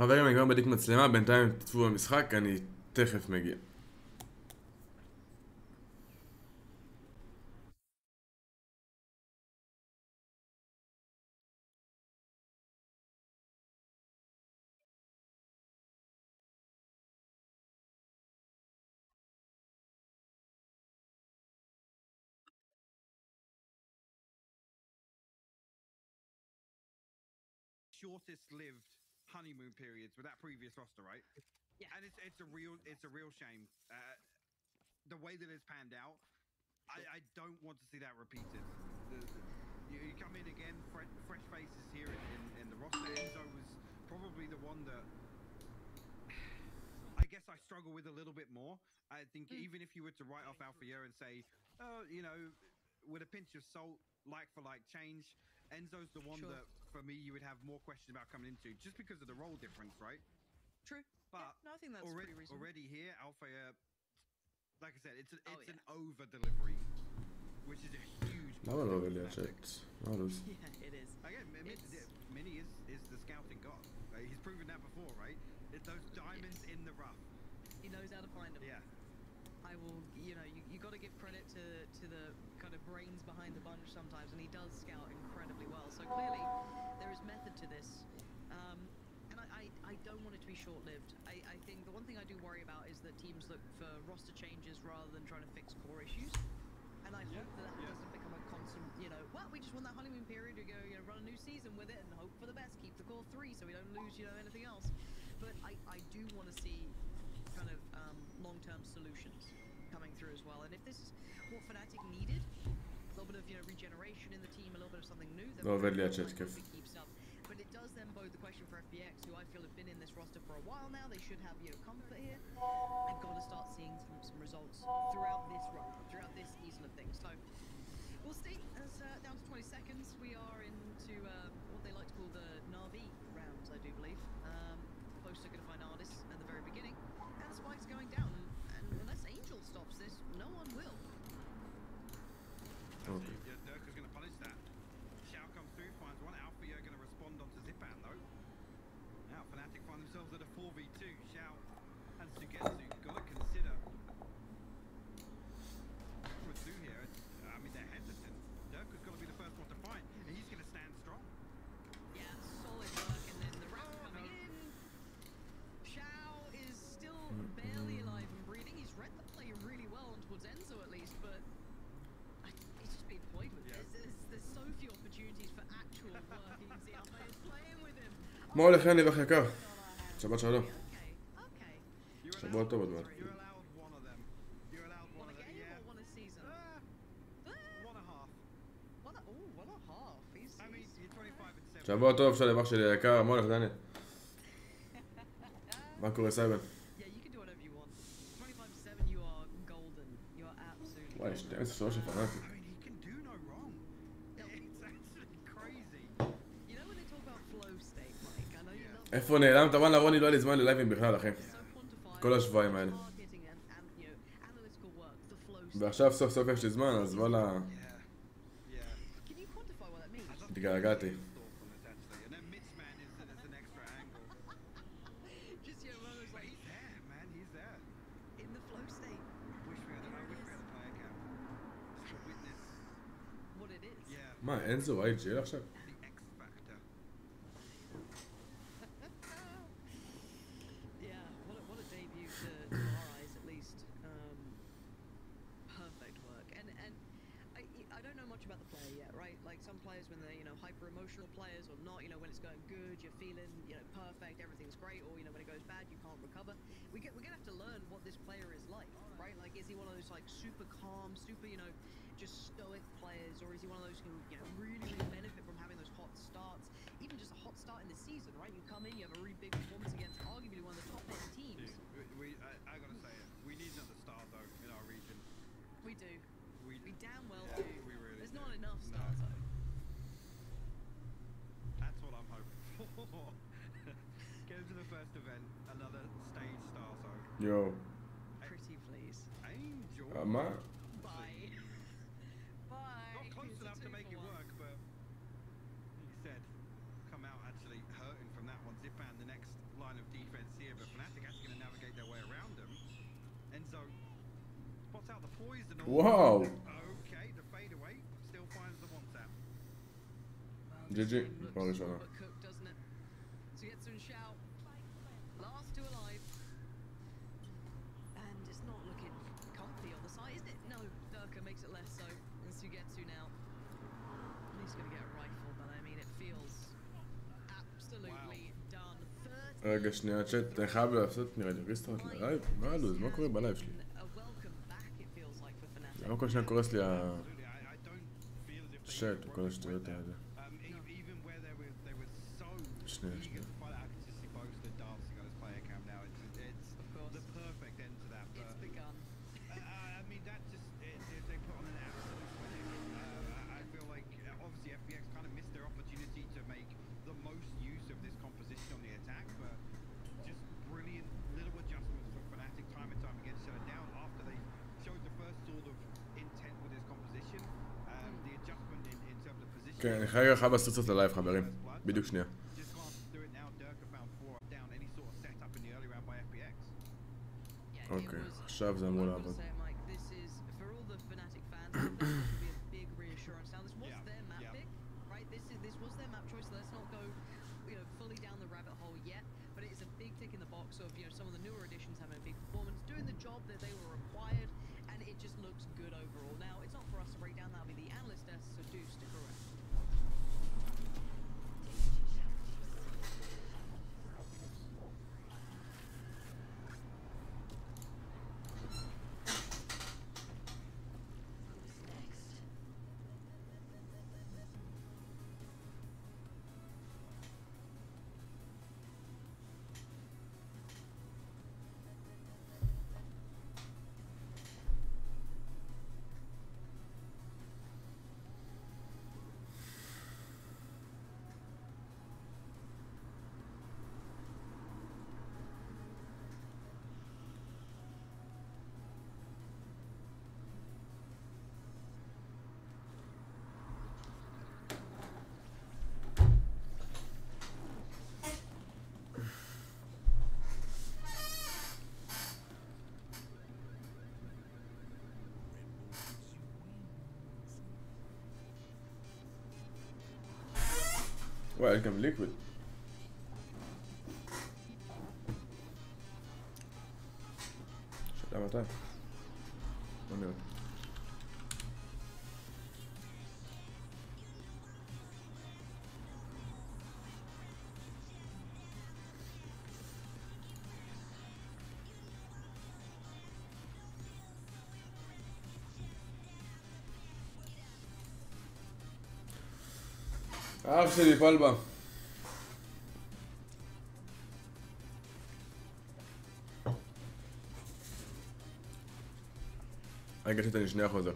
חברים, אני כבר מדליק מצלמה, בינתיים תצפו במשחק, אני תכף מגיע. shortest lived honeymoon periods with that previous roster, right? Yeah. And it's a real shame. The way that it's panned out, I don't want to see that repeated. You come in again, fresh faces here in the roster. Enzo was probably the one that I guess I struggle with a little bit more. I think even if you were to write off Althea and say, oh, you know, with a pinch of salt, like for like change, Enzo's the one that, for me, you would have more questions about coming into, just because of the role difference, right? True. But yeah, no, I think that's pretty reasonable. Already here, Althea, like I said, it's an over delivery, which is a huge. למה לא עובד לי הצ'אט? מה לוז? Yeah, it is. Again, Mini is the scouting god. He's proven that before, right? It's those diamonds in the rough. He knows how to find them. Yeah. I will, you know, you got to give credit to the kind of brains behind the bunch sometimes, and he does scout incredibly well. So clearly, there is method to this, and I don't want it to be short-lived. I think the one thing I do worry about is that teams look for roster changes rather than trying to fix core issues, and I hope that doesn't become a constant, you know, well, we just want that honeymoon period to go, you know, run a new season with it and hope for the best, keep the core 3 so we don't lose, you know, anything else. But I do want to see kind of long-term solutions coming through as well. And if this is what Fnatic needed, a little bit of, you know, regeneration in the team, a little bit of something new, then it keeps up. But it does then bode the question for FPX, who I feel have been in this roster for a while now. They should have, you know, comfort here. I've got to start seeing some results throughout this run, throughout this season of things. So we'll see. As down to 20 seconds, we are into what they like to call the Navi rounds, I do believe. Close to going to find artists at the very beginning, and the spike's going down. And unless Angel stops this, no one will. Okay. Dirk is going to punish that. Xiao comes through, finds one. Althea going to respond onto Zipan though. Now Fnatic find themselves at a 4v2. Xiao and Sugetsu got to consider what to do here. I mean, they're hesitant. Dirk has got to be the first one to find, and he's going to stand strong. Yeah, solid work, and then the round coming in. Xiao is still barely alive and breathing. He's read the play really well on towards Enzo at least, but he's just being toyed with. There's so few opportunities for actual work. You can see Althea is playing with him. מה הולך אני ואח יקר? שבת שלום. Okay. שבוע טוב עוד מעט. You're allowed one of them. You're allowed one of them. Yeah. One a season. One and a half. One and a half. I mean, you're 25 and 7. שבוע טוב שלום אח שלי יקר, מה הולך דניאל? מה קורה סייבן? Yeah, you can do whatever you want. 25-7, you are golden. You are absolutely וואי, 12 של פנאטי. I mean, he can do no wrong. It's actually crazy. You know when they talk about flow state, Mike? I know you love איפה נעלמת? וואלה רוני, לא היה לי זמן ללייבים בכלל אחי. כל השבועיים האלה. ועכשיו סוף סוף יש לי זמן, אז וואלה... התגעגעתי. מה, אנזו IGL עכשיו? emotional players or not, you know, when it's going good, you're feeling, you know, perfect, everything's great, or, you know, when it goes bad, you can't recover. We're going to have to learn what this player is like, right? Like, is he one of those, like, super calm, super, you know, just stoic players, or is he one of those who, you know, really benefit from having those hot starts, even just a hot start in the season, right? You come in, you have a really big performance against arguably one of the top 10 teams. I gotta say it, we need another star, though, in our region. We do. We damn well do. We really There's not enough stars, though. That's what I'm hoping for. Get into the first event, another stage star zone. Yo. Pretty please. Angel. מה? Bye. Bye. Not close enough to make it work, but he said, come out actually hurting from that one. Zipan, the next line of defense here, but Fnatic actually going to navigate their way around them. Enzo spots out the poison. וואו. Okay, the fade away still finds the one tap. GG, פעם ראשונה. So gets to shout. Last two alive. And it's not looking comfy on the side, is it? No, Durka makes it less so. And Sugetsu now. He's going to get a rifle, but I mean, it feels absolutely done. רגע שנייה צ'אט, אני חייב לעשות נראה לי ריסטארט ללייב? מה הלו"ז? מה קורה בלייב שלי? למה כל שניה קורס לי השאט וכל השטויות האלה? שנייה, שנייה. FPX kind of missed their opportunity to make the most use of this composition on the attack, but just brilliant little adjustments for Fnatic time and time again to shut it down after they showed the first sort of intent with this composition. The adjustment in terms of position. כן, אני חייב לעשות קצת ללייב חברים, בדיוק שנייה. Just can't do it now. Durka found 4 up down any sort of setup in the early round by FPX. אוקיי, עכשיו זה אמור לעבוד. Of some of the newer additions having a big performance, doing the job that they were required, and it just looks good overall. Now, it's not for us to break down, that'll be the analyst desk, so do stick around. וואי, יש גם ליקוויד. שאלה מתי? בוא נראה. אח שלי, פלבה. רגע שתן לי שנייה חוזר.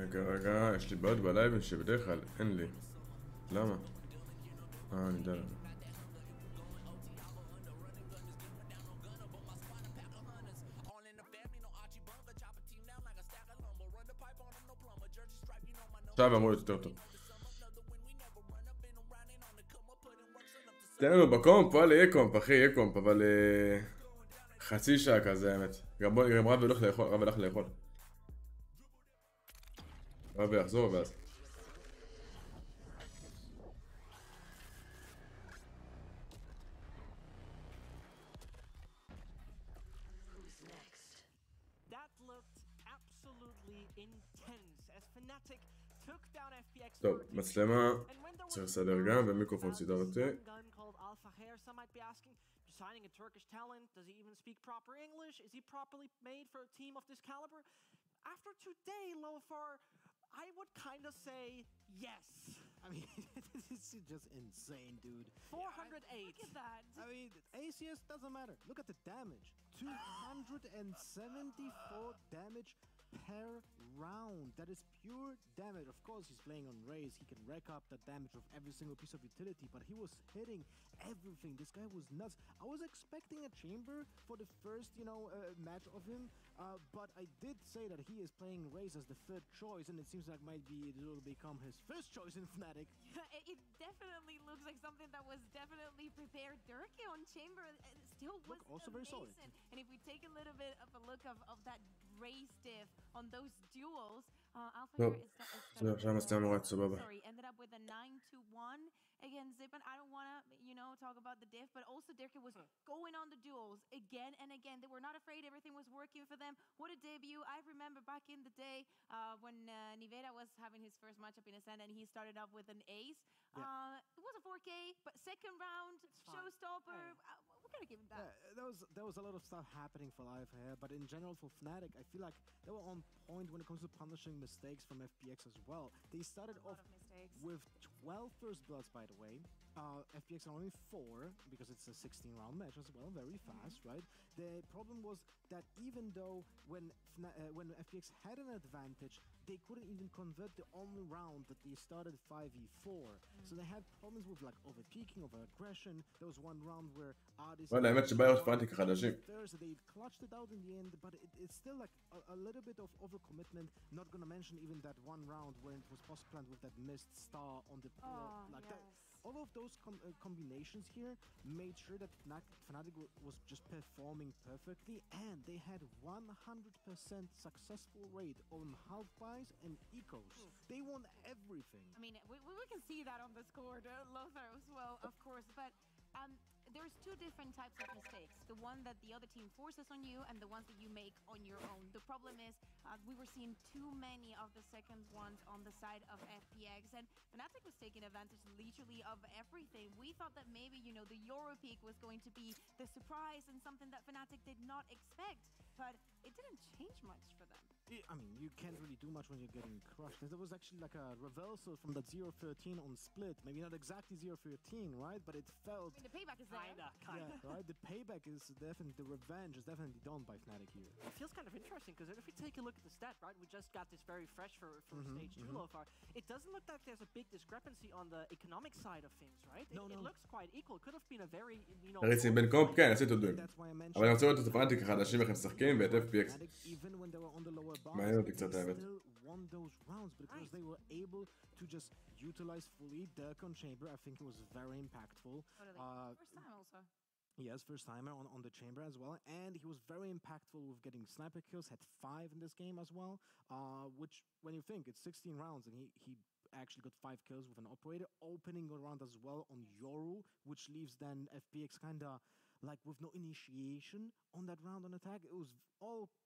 רגע, יש לי בעיות בלייב שבדרך כלל אין לי. למה? אני יודע למה. עכשיו אמור להיות יותר טוב. תן לנו בקומפ, וואלה יהיה קומפ אחי, יהיה קומפ, אבל חצי שעה כזה האמת. גם רב הולך לאכול, רב הלך לאכול. רב יחזור ואז. טוב, מצלמה צריך לסדר גם ומיקרופון סידרתי. Signing a Turkish talent, does he even speak proper English? Is he properly made for a team of this caliber? After today, Lofar, I would kind of say yes. I mean, this is just insane, dude. 408. Look at that. I mean, ACS doesn't matter. Look at the damage. 274 damage per round. That is pure damage. Of course, he's playing on Raze. He can rack up the damage of every single piece of utility, but he was hitting everything. This guy was nuts. I was expecting a chamber for the first, match of him, but I did say that he is playing Raze as the third choice, and it seems like it will become his first choice in Fnatic. It definitely looks like something that was definitely prepared. Dirkie on chamber still was also very solid. And if we take a little bit of a look of that Raze diff on those duels, Alpha here ended up with a 9-1 against Zip, and I don't want to, talk about the diff, but also Dirkie was going on the duels again and again. They were not afraid. Everything was working for them. What a debut. I remember back in the day when Niveda was having his first matchup in Ascend, and he started off with an ace. It was a 4K, but second round, showstopper. We gotta give him that. There was a lot of stuff happening for Live here, but in general for Fnatic, I feel like they were on point when it comes to punishing mistakes from FPX as well. They started off with 12 first bloods, by the way. FPX are only 4 because it's a 16-round match as well, very fast, right? The problem was that even though when FPX had an advantage, they couldn't even convert the only round that they started 5v4. So they had problems with like overpeaking, over aggression. There was one round where וואלה, האמת שבעיות פנטיק החדשים. They clutched it out in the end, but it's still like a little bit of overcommitment. Not gonna mention even that one round where it was post planned with that missed star on the that. All of those combinations here made sure that Fnatic was just performing perfectly, and they had 100% successful rate on half buys and ecos. They won everything. I mean, we can see that on the score, Lothar as well, of course, but there's two different types of mistakes. The one that the other team forces on you and the ones that you make on your own. The problem is we were seeing too many of the second ones on the side of FPX, and Fnatic was taking advantage literally of everything. We thought that maybe, the Euro peak was going to be the surprise and something that Fnatic did not expect, but it didn't change much for them. I mean, you can't really do much when you're getting crushed. There was actually like a reversal from that 0-13 on split. Maybe not exactly 0-13, right? But it felt... I mean, the payback is there. Kinda. Yeah, right? The payback is definitely... The revenge is definitely done by Fnatic here. It feels kind of interesting, because if we take a look at the stat, right? We just got this very fresh for stage 2 so far. It doesn't look like there's a big discrepancy on the economic side of things, right? It looks quite equal. Could have been a very, הריצים בין קומפ, כן, עשיתי דויים. אבל אני רוצה לראות את הפנטיק החדשים איך הם משחקים ואת FPX. מעניין אותי קצת האמת. Won those rounds because they were able to just utilize fully Dirk on chamber. I think it was very impactful. First time also. Yes, first timer on the chamber as well, and he was very impactful with getting sniper kills. Had 5 in this game as well, which when you think it's 16 rounds and he actually got 5 kills with an operator, opening a round as well on Yoru, which leaves then FPX kinda like with no initiation on that round on attack. It was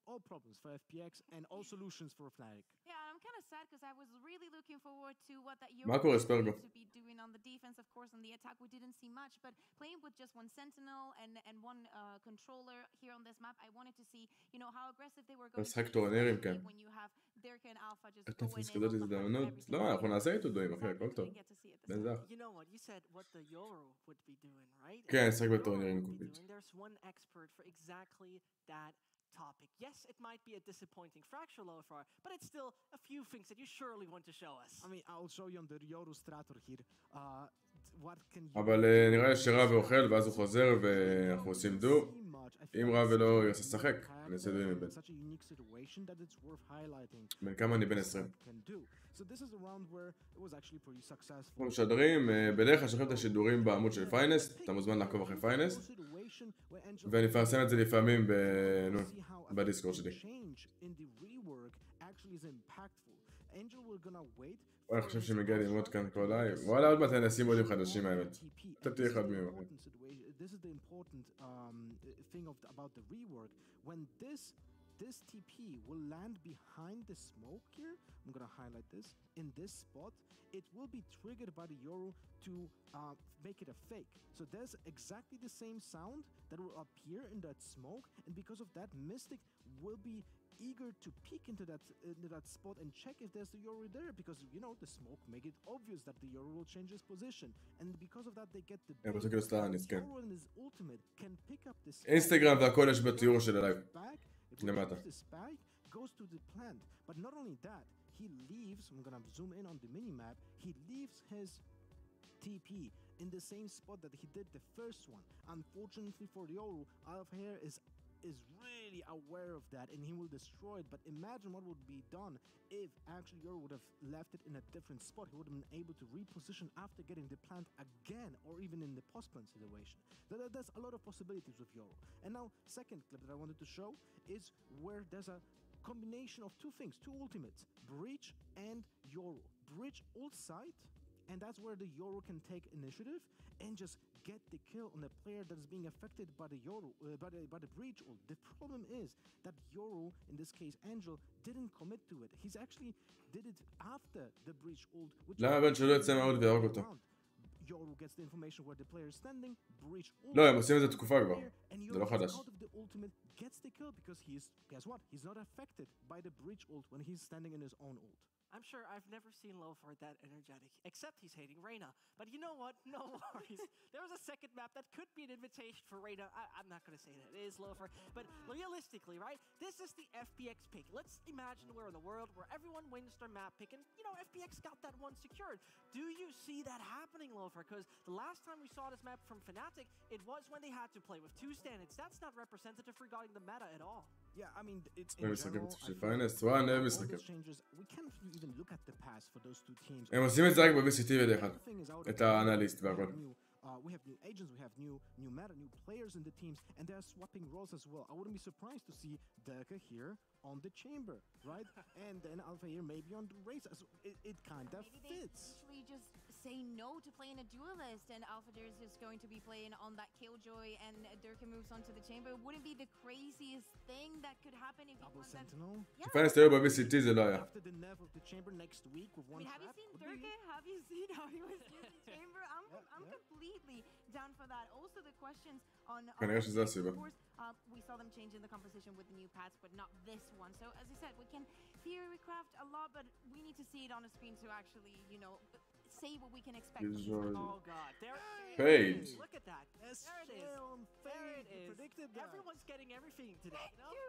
all problems for FPX and all solutions for Fnatic. Yeah, I'm kind of sad because I was really looking forward to what that Euro to be doing on the defense. Of course, on the attack we didn't see much, but playing with just one sentinel and one controller here on this map, I wanted to see, how aggressive they were going to be when you have Dirk and Alpha just going in on the לא, אנחנו נעשה איתו דויים, אחי, הכל טוב. You know what, you said what the Euro would be doing, right? כן, נשחק בטורנירים קופית. There's one expert for exactly that topic. Yes, it might be a disappointing fracture, Lofar, but it's still a few things that you surely want to show us. I mean, I'll show you on the Yoru Strator here. What can you אבל נראה לי שרב ואוכל ואז הוא חוזר ואנחנו עושים דו. אם רב ולא ירצה לשחק, אני אעשה דו עם בן. בן כמה אני בן 20. אנחנו משדרים, בדרך כלל שולחים את השידורים בעמוד של פיינסט, אתה מוזמן לעקוב אחרי פיינסט, ואני אפרסם את זה לפעמים בדיסקורד שלי. אני חושב שמגיע ללמוד כאן כל לייב. וואלה, עוד מעט נשים מודים חדשים האמת. אתה תהיה אחד מהם. This is the important thing about the rework. When this TP will land behind the smoke here, I'm gonna highlight this, in this spot, it will be triggered by the Yoru to make it a fake. So there's exactly the same sound that will appear in that smoke, and because of that, Mystic will be eager to peek into that spot and check if there's the Yoru there, because you know the smoke make it obvious that the Yoru will change his position, and because of that they get the Yoru in his ultimate can pick up this אינסטגרם והכל יש בתיאור של הלייב למטה. Goes to the plant, but not only that, he leaves, I'm gonna zoom in on the minimap, he leaves his TP in the same spot that he did the first one. Unfortunately for Yoru, Alphair is really aware of that and he will destroy it, but imagine what would be done if actually Yoru would have left it in a different spot. He would have been able to reposition after getting the plant again, or even in the post-plant situation. There's a lot of possibilities with Yoru. And now, second clip that I wanted to show is where there's a combination of two things, two ultimates, Breach and Yoru. Breach ult side, and that's where the Yoru can take initiative and just get the kill on the player that is being affected by the Yoru, by the Breach ult. The problem is that Yoru, in this case Angel, didn't commit to it. He's actually did it after the Breach ult, which למה בן שלא יצא מהאוד ויהרוג אותו? Yoru gets the information where the player is standing, Breach ult. לא, הם עושים את זה תקופה כבר. זה לא חדש. Gets the kill because guess what? He's not affected by the Breach ult when he's standing in his own ult. I'm sure I've never seen Lofar that energetic, except he's hating Reyna. But you know what? No worries. There was a second map that could be an invitation for Reyna. I'm not going to say that it is Lofar. But realistically, right? This is the FPX pick. Let's imagine we're in a world where everyone wins their map pick and, you know, FPX got that one secured. Do you see that happening, Lofar? Because the last time we saw this map from Fnatic, it was when they had to play with two stand-ins. That's not representative regarding the meta at all. Yeah, I mean, it's in general, we can't even look at the past for those two teams. הם עושים את זה רק ב-VCT בדרך כלל, את האנליסט והכל. We have new agents, we have new meta, new players in the teams, and they're swapping roles as well. I wouldn't be surprised to see Derka here on the chamber, right? And then Alpha here maybe on the race. It kind of fits. Maybe they just say no to playing a duelist, and Alpha is just going to be playing on that Killjoy, and Derka moves on to the chamber. It wouldn't be the craziest thing that could happen if Double Sentinel. Yeah. פאנס תראו ב-VCT זה לא היה. After the nerf of the chamber next week with one have you seen Derka? Have you seen how he was using chamber? I'm completely down for that. Also the questions on כנראה שזה הסיבה. we saw them changing the composition with the new pads, but not this one. So as I said, we can theory craft a lot, but we need to see it on a screen to actually, you know, say what we can expect. Oh god, there it Fade. is. Look at that. There it is. There it is. Predicted that. Everyone's getting everything today. Thank you.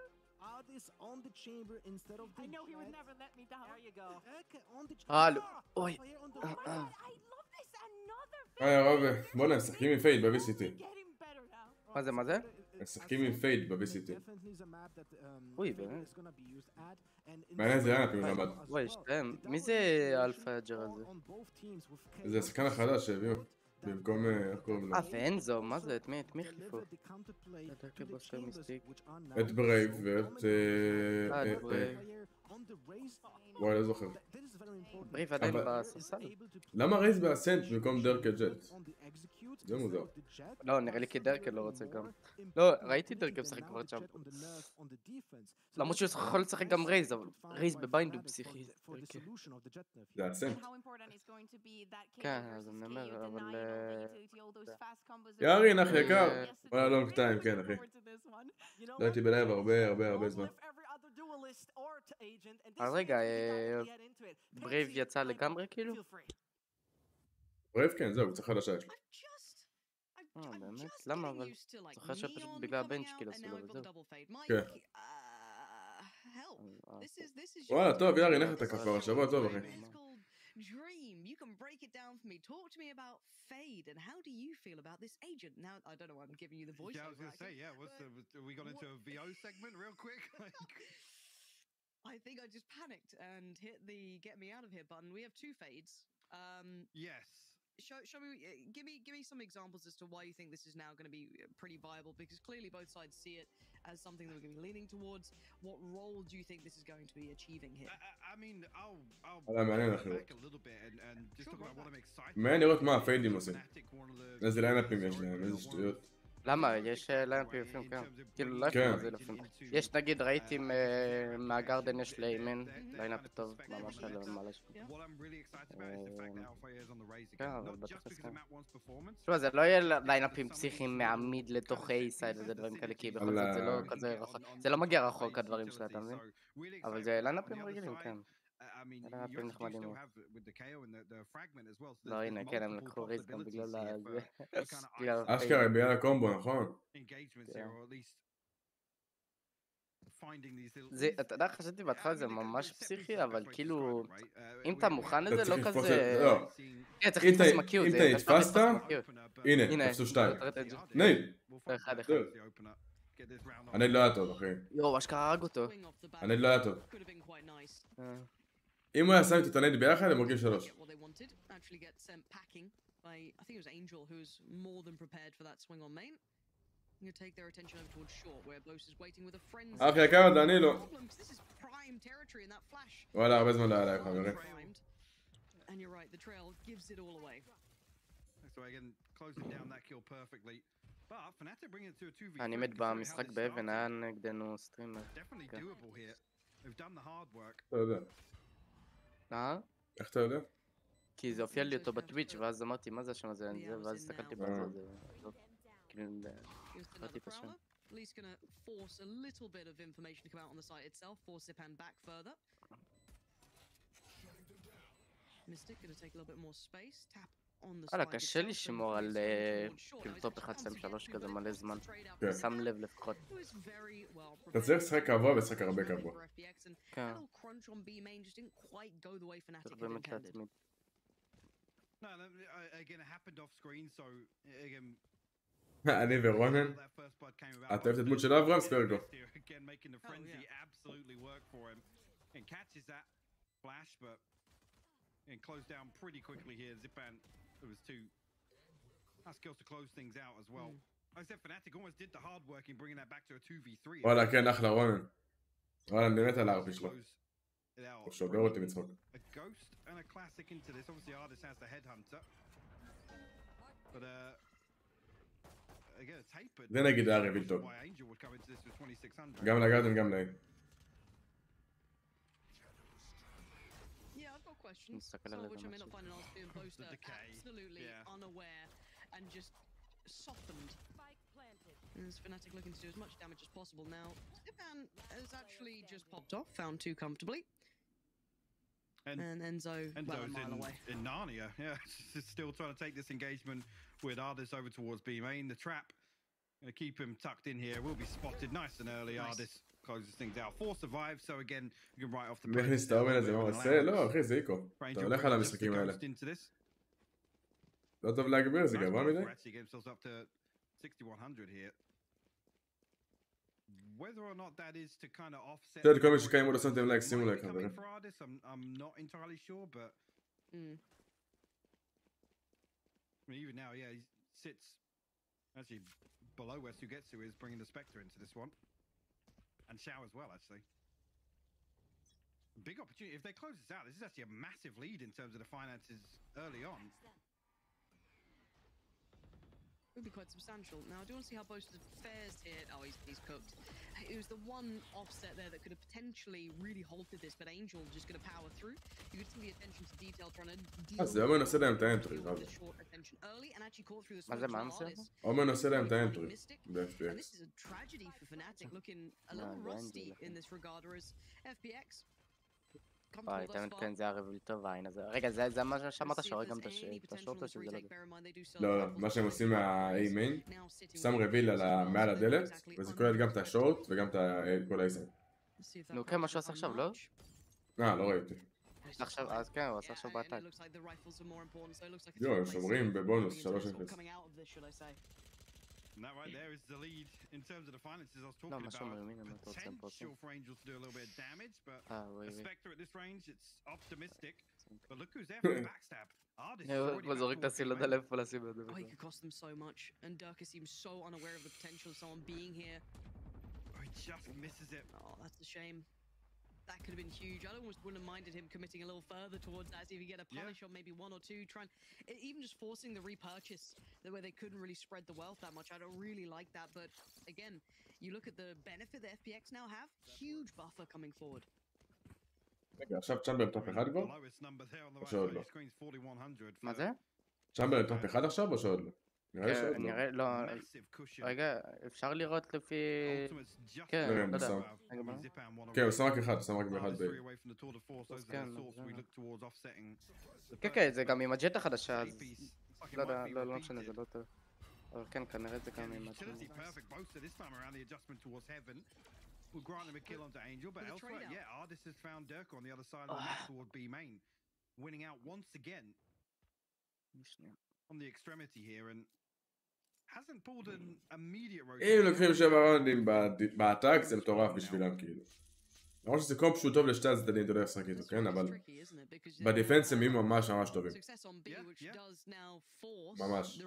This on the chamber instead of the I know he would never let me down. There you go. on the Hallo. Oi. Oh my god, I love this. Another רוב, בוא'נה, משחקים עם פייד ב-VCT. getting better now. מה זה, מה זה? משחקים עם פייד ב-VCT. אוי, באמת? מעניין זה היה אפילו נעמד. וואי, שתיים. מי זה אלפאג'ר הזה? זה השחקן החדש שהביאו. במקום, איך קוראים לו? ואנזו, מה זה? את מי החליפו? את ברייב ואת... וואי, לא זוכר. ברייב עדיין בספסל? למה רייז באסנט במקום דרקה ג'ט? זה מוזר. לא, נראה לי כי דרקה לא רוצה גם. לא, ראיתי דרקה משחק כבר שם. למרות שהוא יכול לשחק גם רייז, אבל רייז בביינד הוא פסיכי. זה אסנט. כן, אז אני אומר, אבל... יארין, אחי יקר. וואלה, לונג טיים, כן, אחי. לא הייתי בלייב הרבה זמן. אז רגע, ברייב יצא לגמרי כאילו? ברייב כן, זהו, קצת חדשה יש לו. באמת? למה אבל? זוכר שפשוט בגלל הבנץ' כאילו עשו לו וזהו. כן. וואלה, טוב, יארי, נכת כבר השבוע, טוב, אחי. Dream, you can break it down for me. Talk to me about Fade and how do you feel about this agent? Now, I don't know why I'm giving you the voice. Yeah, I was going to say, yeah, we got into a VO segment real quick. I think I just panicked and hit the get me out of here button. We have two Fades. Yes. Show me, give me some examples as to why you think this is now going to be pretty viable, because clearly both sides see it as something that we're going to be leaning towards. What role do you think this is going to be achieving here? I mean, I'll back a little bit and just talk about what I'm excited. מעניין לראות מה הפיידים עושים. איזה ליינאפים יש להם, איזה שטויות. למה? יש ליינאפים יפים, כן. כאילו, לא יפים, אבל זה יפים. יש, נגיד, ראיתי מהגרדן יש ליימן, ליינאפ טוב, ממש לא מעלה שם. כן, אבל בטח הסכם. תשמע, זה לא יהיה ליינאפים פסיכיים מהמיד לתוך A-סייד וזה דברים כאלה, כי בכל זאת זה לא כזה רחוק. זה לא מגיע רחוק, הדברים שלה, אתה מבין? אבל זה ליינאפים רגילים, כן. ליינאפים נחמדים מאוד. לא, הנה, כן, הם לקחו ריז גם בגלל זה. אשכרה, בגלל הקומבו, נכון? אתה יודע, חשבתי בהתחלה זה ממש פסיכי, אבל כאילו, אם אתה מוכן לזה, לא כזה... כן, צריך לתפוס מקיוט. אם אתה התפסת, הנה, תפסו 2. נייד! הנייד לא היה טוב, אחי. יואו, אשכרה הרג אותו. הנייד לא היה טוב. אם הוא היה שם את הנייד ביחד, הם הורגים 3. אחי, יקר, דני לא. וואלה, הרבה זמן לא היה להם, חברים. אני מת במשחק באבן, היה נגדנו סטרימר. אתה יודע. איך אתה יודע? כי זה הופיע לי אותו בטוויץ' ואז אמרתי מה זה השם הזה, ואז הסתכלתי בזה, כאילו, קראתי את השם. Least gonna force a little bit of information to come out on the site itself, force Sipan back further. Mystic gonna take a little bit more space, tap on the וואלה, spike קשה לי itself, לשמור על and כאילו טופ 1-3 כזה מלא זמן. כן. שם לב לפחות. it was very well אתה צריך לשחק קבוע ולשחק הרבה קבוע. for FPX, and כן. that little crunch on B main just didn't quite go the way Fnatic צריך had באמת intended. להתמיד. No, again, it happened off screen, so again. אני ורונן. את אוהבת את דמות של אברהם? ספר גו. Again, making the frenzy absolutely work for him, and catches that flash, but and closed down pretty quickly here. Zipan, there was two nice skills to close things out as well. I said Fnatic almost did the hard work in bringing that back to a 2v3. וואלה, כן, אחלה רונן. וואלה, אני מת על הארפי שלו. הוא שובר אותי מצחוק. A ghost and a classic into this. Obviously, Ardis has the headhunter, but again, a tapered. זה נגיד היה רביל טוב. Why Angel would come into this with 2600. גם לגרדן, גם להם. Yeah, I've got questions, מסתכל some על of which I איזה may not משהו. find an answer to, and both The are decay, absolutely yeah. unaware and just softened. And as Fnatic looking to do as much damage as possible now. Zipan has actually just popped off, found two comfortably. And Enzo, well, a mile away. In Narnia, yeah, still trying to take this engagement with Ardis over towards B main. The trap, gonna keep him tucked in here. Will be spotted nice and early. Ardis closes things out. 4 survives, so again, you can write off the. מי הכניס את האומן הזה? מה הוא עושה? לא, אחי, זה איקו. אתה הולך על המשחקים האלה. לא טוב להגביר, זה גבוה מדי? Whether or not that is to kind of offset. שואל כל מי שקיים עוד לא שמתם לייק, שימו לייק, חברים. I'm not entirely sure, but I mean, even now, yeah, he sits actually below where Sugetsu is, bringing the Spectre into this one, and Shao as well, actually. Big opportunity. If they close this out, this is actually a massive lead in terms of the finances early on. Would be quite substantial. Now, I do want to see how both fares here. Oh, he's cooked. It was the one offset there that could have potentially really halted this, but Angel just going to power through. You could see the attention to detail trying to deal אז זה אומן עושה להם את האנטרי, with the short attention early and actually caught through the מה זה, מה smoke זה? אומן עושה להם את האנטרי. and ב-FPX. this is a tragedy for Fnatic, looking a little rusty in this regard, whereas FPX וואי, תמיד כן, זה היה רביל טוב העין הזה. רגע, זה מה שאמרת שהורג גם את השורט או שזה לא זה? לא, לא, מה שהם עושים מה-A main, שם רביל מעל הדלת, וזה כולל גם את השורט וגם את כל האיסן. נו כן, מה שהוא עשה עכשיו, לא? לא ראיתי. עכשיו, אז כן, הוא עשה עכשיו באטאק. יו, הם שומרים בבונוס 3-0. And that right there is the lead in terms of the finances I was No, talking ma about. sono io, Potential for Angels to do a little bit of damage, but wait. the Spectre at this range, it's optimistic. But look who's there for the backstab. Artist is already הוא זורק את הסילוד הלב פה לשים את זה. Oh, he could cost them so much, and Durka seems so unaware of the potential of someone being here. Oh, he just misses it. Oh, that's a shame. That could have been huge. I almost wouldn't have minded him committing a little further towards that, see if he get a punish on maybe 1 or 2, trying even just forcing the repurchase where they couldn't really spread the wealth that much. I don't really like that, but again, you look at the benefit that FPX now have, huge buffer coming forward. רגע, עכשיו צ'מבר טופ 1 כבר? או שעוד לא? מה זה? צ'מבר טופ 1 עכשיו או שעוד לא? נראה שעוד לא. נראה, לא, רגע, אפשר לראות לפי... כן, לא יודע. כן, הוא שם רק אחד, הוא שם רק באחד ב... כן, כן, זה גם עם הג'ט החדשה, אז... לא יודע, לא משנה, זה לא טוב. אבל כן, כנראה זה גם עם הג'ט. Will grant him a kill onto Angel, but elsewhere, yeah, Ardis has found Durka on the other side of the map toward B main, winning out once again on the extremity here, and hasn't pulled an immediate rotation. אם לוקחים 7 ראונדים באטאק זה מטורף בשבילם כאילו. למרות שזה קומפ שהוא טוב לשתי הצדדים, אתה יודע איך לשחק איתו, כן? אבל בדיפנס הם יהיו ממש ממש טובים. ממש.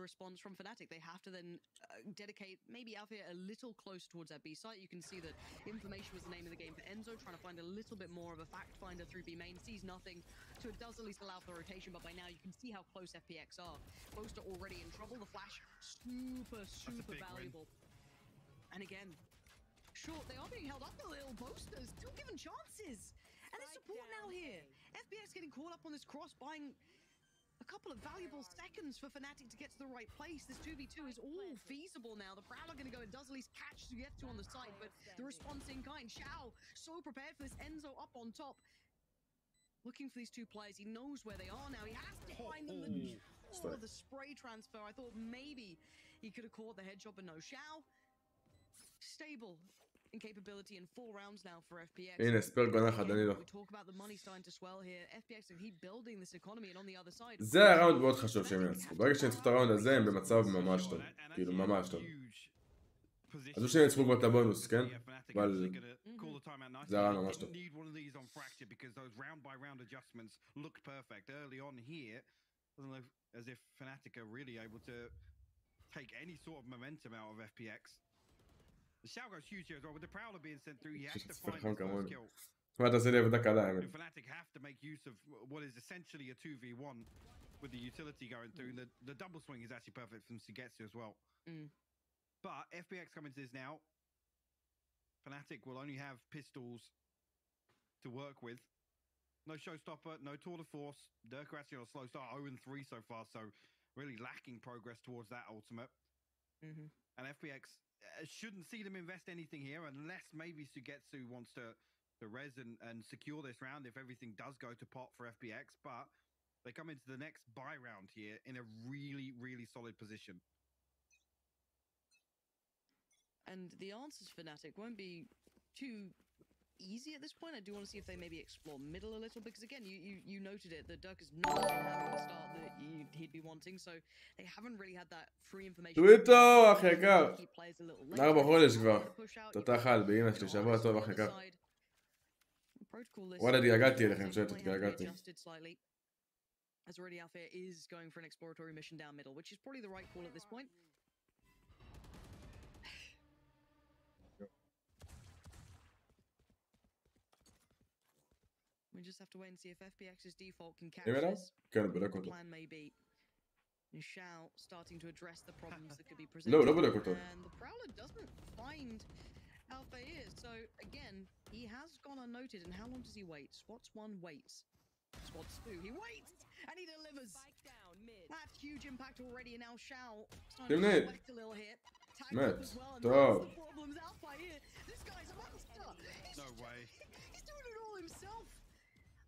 Dedicate maybe out here a little close towards that B site. You can see that information was the name of the game for Enzo, trying to find a little bit more of a fact finder through B main, sees nothing, so it does at least allow for the rotation, but by now you can see how close FPX are. Most are already in trouble. The flash, super valuable. And again, sure, they are being held up a little. Boasters still given chances. And there's support now here. FPX getting caught up on this cross, buying a couple of valuable seconds for Fnatic to get to the right place. This 2v2 is all feasible now. The Prowler going to go and does at least catch to get to on the side, but the response in kind. Xiao so prepared for this. Enzo up on top. Looking for these two players. He knows where they are now. He has to find them. The spray transfer. I thought maybe he could have caught the headshot, but no. Xiao, stable in capability in 4 rounds now for FPX. הנה, ספר גונה חדני לו. זה הראונד מאוד חשוב שהם ינצחו. ברגע שהם ינצחו את הראונד הזה הם במצב ממש טוב. כאילו ממש טוב. אז שהם ינצחו כבר את הבונוס, כן? אבל זה הראונד ממש טוב. As if Fnatic are really able to take any sort of momentum out of FPX. The shout goes huge here as well. With the Prowler being sent through, he has to find the first kill. And Fnatic have to make use of what is essentially a 2v1 with the utility going through. The double swing is actually perfect from Sugetsu as well. But FPX coming to this now. Fnatic will only have pistols to work with. No showstopper, no tour de force. Durka actually on a slow start, 0-3 so far, so really lacking progress towards that ultimate. And FPX shouldn't see them invest anything here unless maybe Sugetsu wants to res and secure this round if everything does go to pot for FPX, but they come into the next buy round here in a really solid position. And the answers for Fnatic won't be too easy at this point. I do want to see if they maybe explore middle a little, because again, you noted it, that Dirk is not having the start that he'd be wanting, so they haven't really had that free information. טוויטו, אחי יקר. 4 חודש כבר. תותח על, באמא שלי, שבוע טוב, אחי יקר. וואלה, דייגעתי אליכם, שטות, דייגעתי. As already out there is going for an exploratory mission down middle, which is probably the right call at this point. We just have to wait and see if FPX's default can catch this. The plan may be. And Xiao starting to address the problems that could be presented. And the Prowler doesn't find Alpha here. So again, he has gone unnoted. And how long does he wait? Squats 1 waits. Squats 2, he waits! And he delivers! That's huge impact already. And now Xiao starting to reflect a little here. Tagged up as well. And that's the problems. Alpha here. This guy's a monster! No way. He's doing it all himself!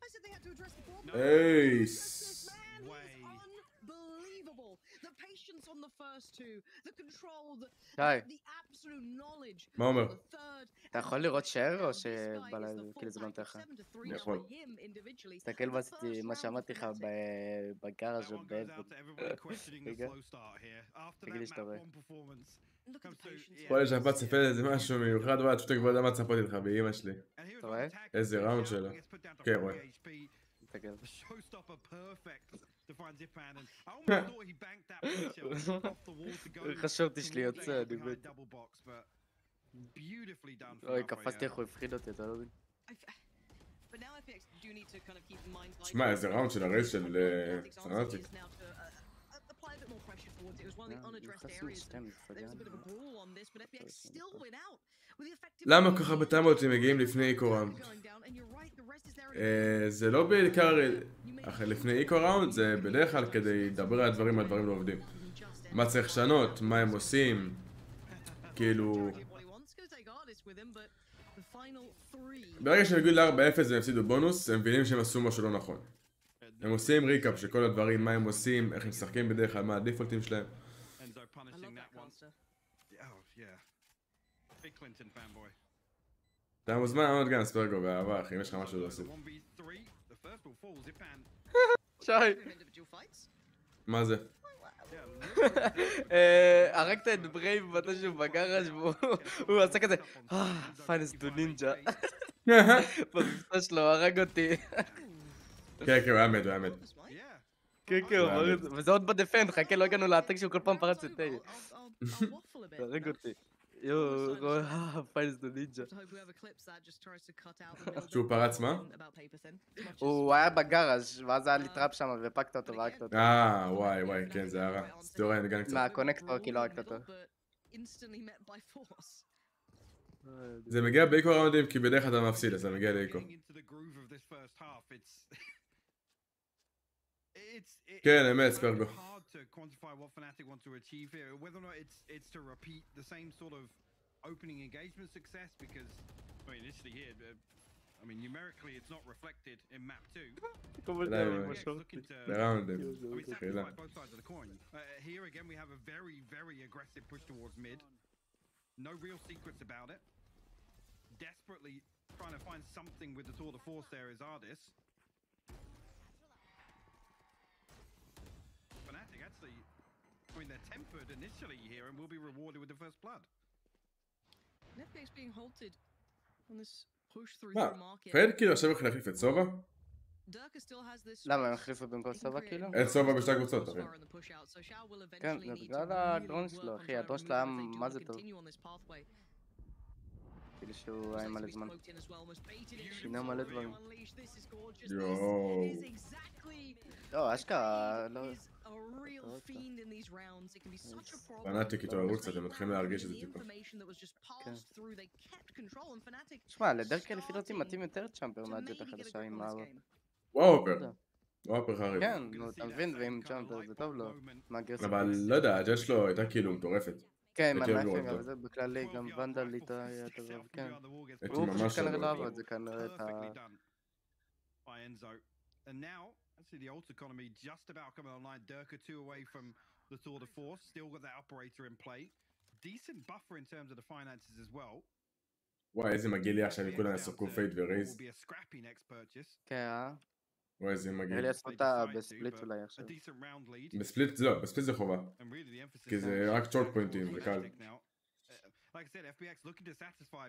I said they had to address the problem. Ace. This man is unbelievable. The patience on the first two, the control, שי, the absolute knowledge. מה אומר? אתה יכול לראות שייר או שבלילה כאילו זה לא נותן לך? אני יכול. תסתכל מה שאמרתי לך בגראז' ובאלפוד. רגע. תגיד לי שאתה רואה. פה יש לך צפה איזה משהו מיוחד, וואי, פשוט כבר יודע מה צפות איתך באמא שלי. אתה רואה? איזה ראונד שלו. כן, רואה. תסתכל. חשבתי שלי יוצא, אני מת. אוי, קפצתי איך הוא הפחיד אותי, אתה לא מבין? שמע, איזה ראונד של הרייס של פנאטיק. למה ככה בטיימות הם מגיעים לפני איקו ראונד? זה לא בעיקר לפני איקו ראונד, זה בדרך כלל כדי לדבר על הדברים לא עובדים. מה צריך לשנות, מה הם עושים, כאילו... ברגע שהם הגיעו ל-4-0 והם הפסידו בונוס, הם מבינים שהם עשו משהו לא נכון. הם עושים ריקאפ של כל הדברים, מה הם עושים, איך הם משחקים בדרך כלל, מה הדיפולטים שלהם. אתה מוזמן לענות גם ספרגו באהבה, אחי, אם יש לך משהו להוסיף. שי! מה זה? הרגת את ברייב מתישהו בגראז' והוא עשה כזה פיינס דונינג'ה במבצע שלו, הרג אותי. כן, הוא היה מת, כן, הוא אמר את זה, וזה עוד בדפנד, חכה, לא הגענו לעתק שהוא כל פעם פרץ את תהיה. הרג אותי. יואו, פיינס דונינג'ה. שהוא פרץ מה? הוא היה בגראז' ואז היה לי טראפ שם ופקת אותו והרגת אותו. וואי, כן, זה היה רע. סטוריה, נגן קצת. מהקונקטור כאילו הרגת אותו. זה מגיע באיקו ראונדים כי בדרך כלל אתה מפסיד, אז זה מגיע לאיקו. כן, אמת, ספרגו. Opening engagement success because I mean initially here I mean numerically it's not reflected in map 2. Both sides of the coin. Here again we have a very aggressive push towards mid. No real secrets about it. Desperately trying to find something with the tour de force there is Ardis. Fnatic actually I mean they're tempered initially here and will be rewarded with the first blood. FPX being halted on this push through מה? the market. פרד כאילו עכשיו הולך להחליף את סובה? למה הם החליפו במקום סובה כאילו? אין סובה בשתי הקבוצות, אחי. כן, זה בגלל הדרון שלו, אחי, הדרון שלו היה מה זה טוב. כאילו שהוא היה מלא זמן. שינה מלא דברים. יואו. לא, אשכרה, לא... פנאטיק התעוררו קצת, הם מתחילים להרגיש את זה טיפה. שמע, לדרקל לפי דעתי מתאים יותר צ'אמפר מהג'ט החדשה עם ה... וואפר חריף. כן, נו, אתה מבין, ועם צ'אמפר זה טוב לו. אבל לא יודע, הג'ט שלו הייתה כאילו מטורפת. כן, מהנאפינג, אבל זה בכללי, גם ונדל איתה היה טוב, כן. הוא פשוט כנראה לא עבוד, זה כנראה את ה... Actually, the ult economy just about coming online. Durka 2 away from the tour de force. Still got that operator in play. Decent buffer in terms of the finances as well. וואי, איזה מגיע לי עכשיו, כולם יסרקו פייט ורייז. כן, וואי, איזה מגיע. לי לעשות אותה בספליט אולי עכשיו. בספליט לא, בספליט זה חובה. כי זה רק צ'ורק פוינטים, זה קל.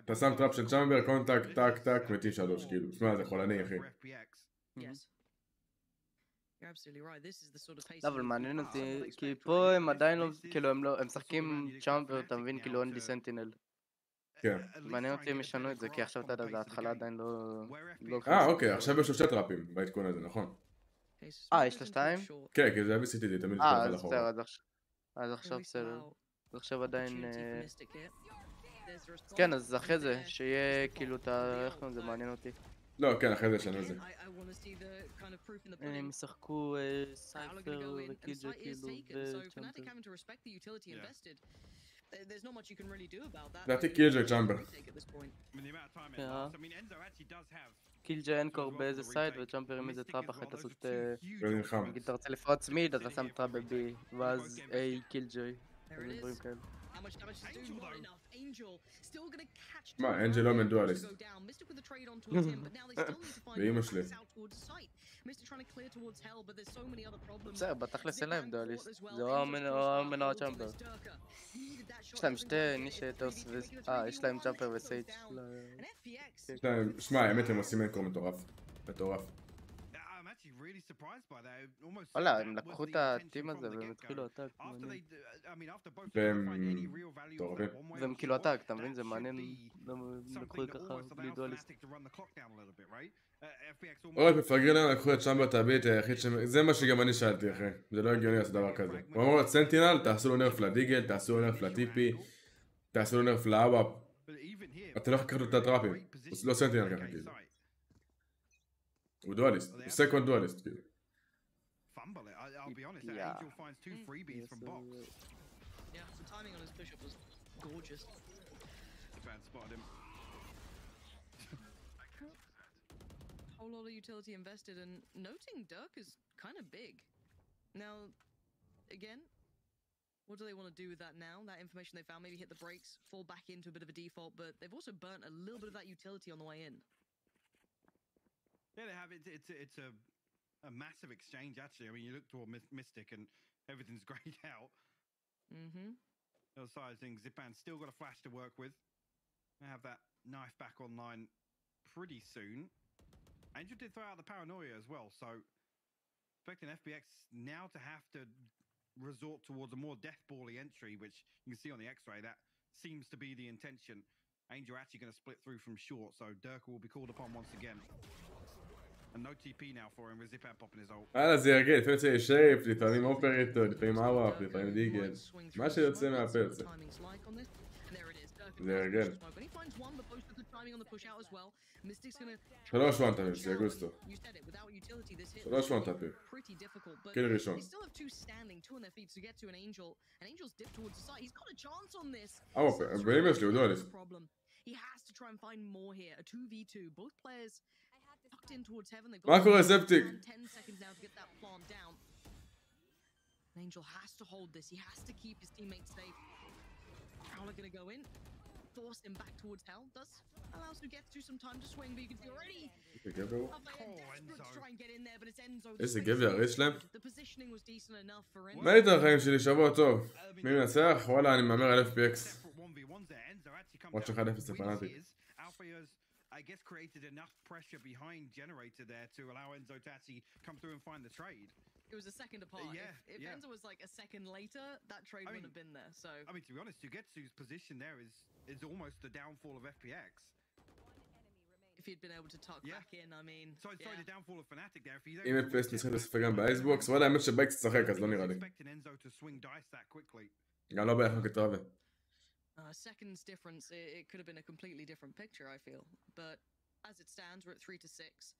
אתה שם טראפ של צ'אמבר, קונטקט, טק, טק, מתים 3, כאילו. שמע, זה חולני, אחי. לא, אבל מעניין אותי, כי פה הם עדיין לא, כאילו הם משחקים צ'אמבר, אתה מבין, כאילו אונלי סנטינל. כן. מעניין אותי אם ישנו את זה, כי עכשיו אתה יודע, זה ההתחלה עדיין לא... אוקיי, עכשיו יש לו 2 טראפים בעדכון הזה, נכון? יש לה 2? כן, כי זה היה ב-CTD, תמיד יש לך לאחורה. אז עכשיו בסדר. אז עכשיו עדיין... כן, אז אחרי זה, שיהיה כאילו את ה... איך קוראים לזה, מעניין אותי. לא, כן, אחרי זה ישנו את זה. הם ישחקו סייפר וקיג'ה כאילו וצ'אמבר. לדעתי קיג'ה צ'אמבר. קילג'י אנקור באיזה סייד וג'אמפר עם איזה טראפ אחרי לעשות... ונלחם. נגיד אתה רוצה לפרוץ מיד, אתה שם טראפ ב-B, ואז A קילג'י. דברים כאלה. מה, אנג'ל לא מדואליסט. ואמא שלי. בסדר, בתכלס אין להם דואליסט. זה או מנוע צ'אמפר. יש להם שתי נישי טוס ו... יש להם צ'אמפר וסייץ'. שמע, האמת הם עושים אנקור מטורף. מטורף. וואלה, הם לקחו את הטים הזה והם התחילו עתק. והם מטורפים. והם כאילו עתק, אתה מבין? זה מעניין. הם לקחו ככה בלי דואליסט. עוד מפגרים להם לקחו את צ'אמבר תביט היחיד זה מה שגם אני שאלתי אחי. זה לא הגיוני לעשות דבר כזה. הוא אמרו לו סנטינל, תעשו לו נרף לדיגל, תעשו לו נרף לטיפי, תעשו לו נרף לאבאפ. אתה לא יכול לקחת לו את הטראפים. הוא לא סנטינל ככה כאילו. הוא דואליסט, הוא סקונד דואליסט כאילו. Whole lot of utility invested, and noting Dirk is kind of big. Now, again, what do they want to do with that now? That information they found, maybe hit the brakes, fall back into a bit of a default, but they've also burnt a little bit of that utility on the way in. Yeah, they have. It's a massive exchange, actually. I mean, you look toward Mystic and everything's grayed out. The other side of things, Zipan's still got a flash to work with. They have that knife back online pretty soon. Angel did throw out the paranoia as well, so expecting FPX now to have to resort towards a more deathball-y entry, which you can see on the X-ray, that seems to be the intention. Angel actually going to split through from short, so Dirk will be called upon once again. And no TP now for him with Zipan popping his ult. זה ירגיל, לפעמים יוצא שייפ, לפעמים אופריטו, לפעמים אוואפ, לפעמים דיגל. מה שיוצא מהפה יוצא. זה ירגיל. 3 וואנטאפים, שיגוסטו. 3 וואנטאפים. קיל ראשון. אוואפ, באמא שלי הוא דואליסט. מה קורה ספטיק? Angel has to hold this. He has to keep his teammates safe. Prowler gonna go in, force him back towards hell. Does allows him to get through some time to swing, but you can see already. Try and get in there, but it's Enzo. איזה גבר יש להם? The positioning was decent enough for Enzo. מה איתן החיים שלי? שבוע טוב. מי מנצח? וואלה, אני מאמר על FPX. עוד 1-0 לפנאטיק. I guess created enough pressure behind Generator there to allow Enzo to actually come through and find the trade. It was a second apart. If Enzo was like a second later, that trade wouldn't have been there. So I mean, to be honest, Ugetsu's position there is almost the downfall of FPX. If he'd been able to tuck back in, I mean. Sorry, the downfall of Fnatic there. אם FPX נשחק לשחק גם באייסבוקס, וואלה, האמת שבאיקס תשחק, אז לא נראה לי. גם לא ביחד כתרווה. Seconds difference, it could have been a completely different picture, I feel. But as it stands, we're at 3-6.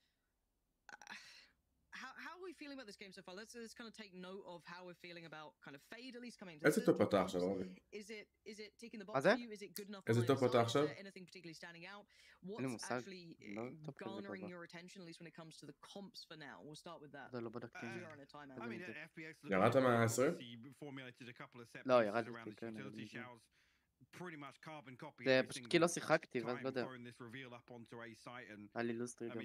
How are we feeling about this game so far? Let's kind of take note of how we're feeling about kind of Fade at least coming to איזה טופ פתח עכשיו, אורי? Is it ticking the box for you? Is it good enough? איזה טופ פתח עכשיו? Anything particularly standing out? What's actually garnering your attention, at least when it comes to the comps for now? We'll start with that. I mean, FPX ירדת מה-20? formulated a couple of set לא, ירדתי, כן. pretty much carbon copy. זה פשוט כי לא שיחקתי, ואז לא יודע. היה לי לוסטרי גם.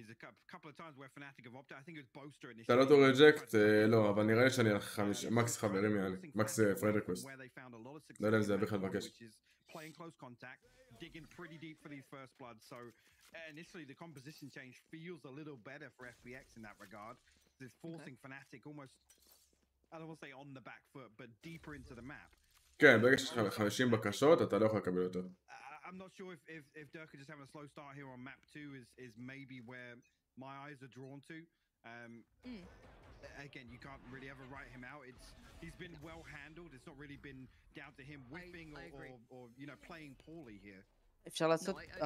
אתה לא תורד ג'קט? לא, אבל נראה לי שאני על מקס חברים יעני, מקס פרדרקווסט. לא יודע אם זה בכלל לבקש. Initially the composition change feels a little better for FPX in that regard. It's forcing Fnatic almost, I don't want to say on the back foot, but deeper into the map. כן, ברגע שיש לך 50 בקשות, אתה לא יכול לקבל יותר. I'm not sure if Dirk is just having a slow start here on map 2 is maybe where my eyes are drawn to. Again, you can't really ever write him out. He's been well handled. It's not really been down to him whipping or you know, playing poorly here. אפשר לעשות... לא.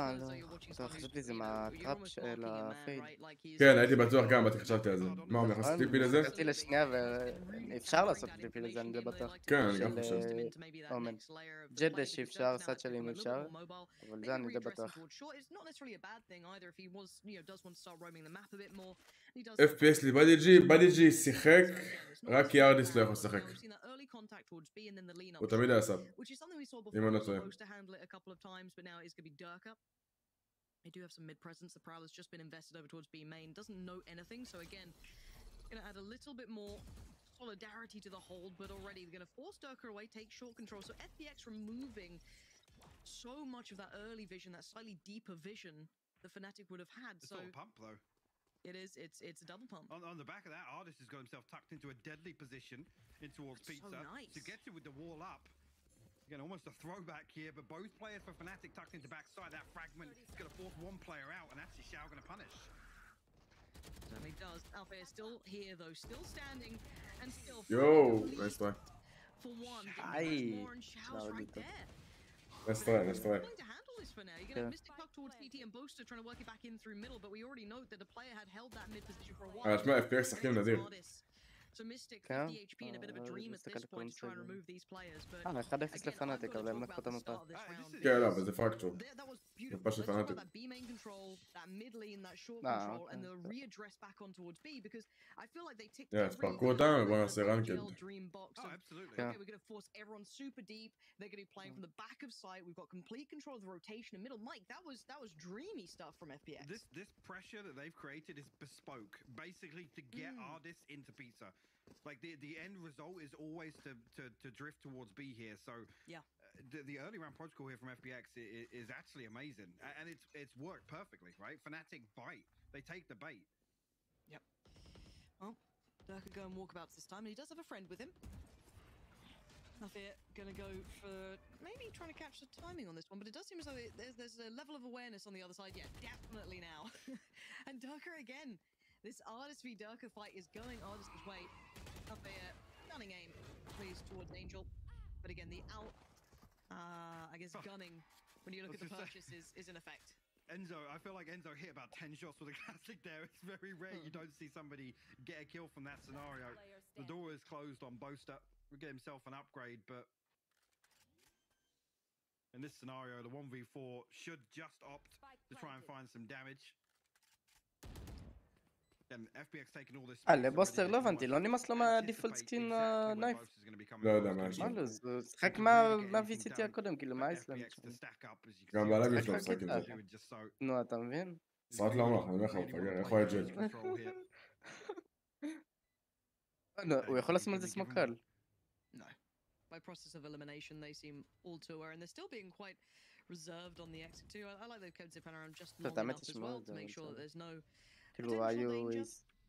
אתה חשבתי זה מהטראפ של הפייד. כן, הייתי בטוח גם, באתי חשבתי על זה. מה, הוא נכנס טיפי לזה? חשבתי לשנייה ואפשר לעשות טיפי לזה, אני די בטוח. כן, אני גם חושב. אומן. ג'דש אפשר, סאט שלים אפשר, אבל זה אני די בטוח. FPX לי בדי ג'י שיחק, רק כי ארדיס לא יכול לשחק. הוא תמיד היה סאב. אם אני לא טועה. They do have some mid presence. The Prowl has just been invested over towards B main. Doesn't know anything, so again, gonna add a little bit more solidarity to the hold, but already they're gonna force Durka away, take short control. So FPX removing so much of that early vision, that slightly deeper vision the Fnatic would have had. It's so not a pump though. it is. It's a double pump. On the back of that, Artist has got himself tucked into a deadly position in towards Pizza. So nice. To get it with the wall up. Again, almost a throwback here, but both players for Fnatic tucked into backside. That fragment is going to force one player out, and actually Xiao going to punish. Certainly does. Alpha is still here though, still standing, and still. Yo, nice try. For one, Aye. more and Xiao's right there. Nice try, nice try. Going to handle this for now. You're going to Mystic Puck towards CT and Boaster trying to work it back in through middle, but we already know that the player had held that mid position for a while. שמע, FPX שחקים נדיר. So Mystic 50 HP in a bit of a dream at this point to try and remove these players, but 1-0 לפנאטיק, אבל הם לקחו את המפה. כן, לא, אבל זה פרקטור. That was beautiful. מפה של Let's talk about פנאטיק. that B main control, that mid lane, that short Nah, control, and okay. the readdress back on towards B because I feel like they ticked Yeah, every תפרקו אותם, ובואו נעשה רנקד. dream box. Oh, of, absolutely. okay, we're going to force everyone super deep. They're going to be playing from the back of sight. We've got complete control of the rotation in middle. Mike, that was dreamy stuff from FPX. This pressure that they've created is bespoke, basically to get Ardis into Pizza. Like the end result is always to drift towards B here. So Yeah. The early round protocol here from FPX is actually amazing, and it's worked perfectly, right? Fnatic bite, they take the bait. Yep. Well, Dirk could go and walkabouts this time, and he does have a friend with him. Nafir gonna go for maybe trying to catch the timing on this one, but it does seem as though there's a level of awareness on the other side. Yeah, definitely now. And Durka again. This Ardis v Durka fight is going Ardis' way. Nafir, stunning aim, please towards Angel, but again the out. I guess gunning when you look at the purchase is in effect. Enzo, I feel like Enzo hit about 10 shots with a classic there. It's very rare you don't see somebody get a kill from that scenario. The door is closed on Boaster. Will get himself an upgrade, but in this scenario, the 1v4 should just opt to try and find some damage. And FPX taking all this. לבוסטר לא הבנתי, לא נמאס לו מהדיפולט סקין נייף? לא יודע מה יש לו. מה לא, זה שחק מה-VCT הקודם, כאילו מה האסלאמית שלנו? גם בלייב יש לו משחק עם זה. נו, אתה מבין? סרט לא אמר, אני אומר לך, הוא מפגר, איך הוא היה ג'ל? הוא יכול לשים על זה סמוקל. No. By process of elimination, they seem all too aware, and they're still being quite reserved on the exit too. I like they've kept zipping around just long enough as well to make sure that there's no כאילו היו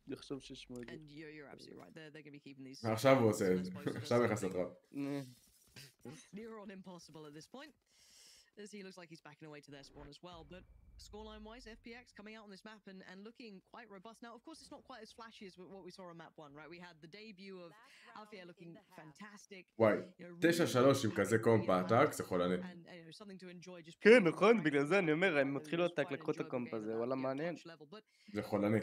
לחשוב ששמעו את זה. And you're absolutely right. They're going to be keeping these. עכשיו הוא עושה את זה, עכשיו נכנס לטראפ. Near on impossible at this point, as he looks like he's backing away to their spawn as well. But scoreline-wise, FPX coming out on this map and looking quite robust. Now, of course, it's not quite as flashy as what we saw on map 1, right? We had the debut of Alfia looking fantastic. וואי, 9-3 עם כזה קומפ באטאק, זה חולני. Something to enjoy just. כן, נכון, בגלל זה אני אומר, הם מתחילו עתק לקחו את הקומפ הזה, וואלה מעניין. זה חולני.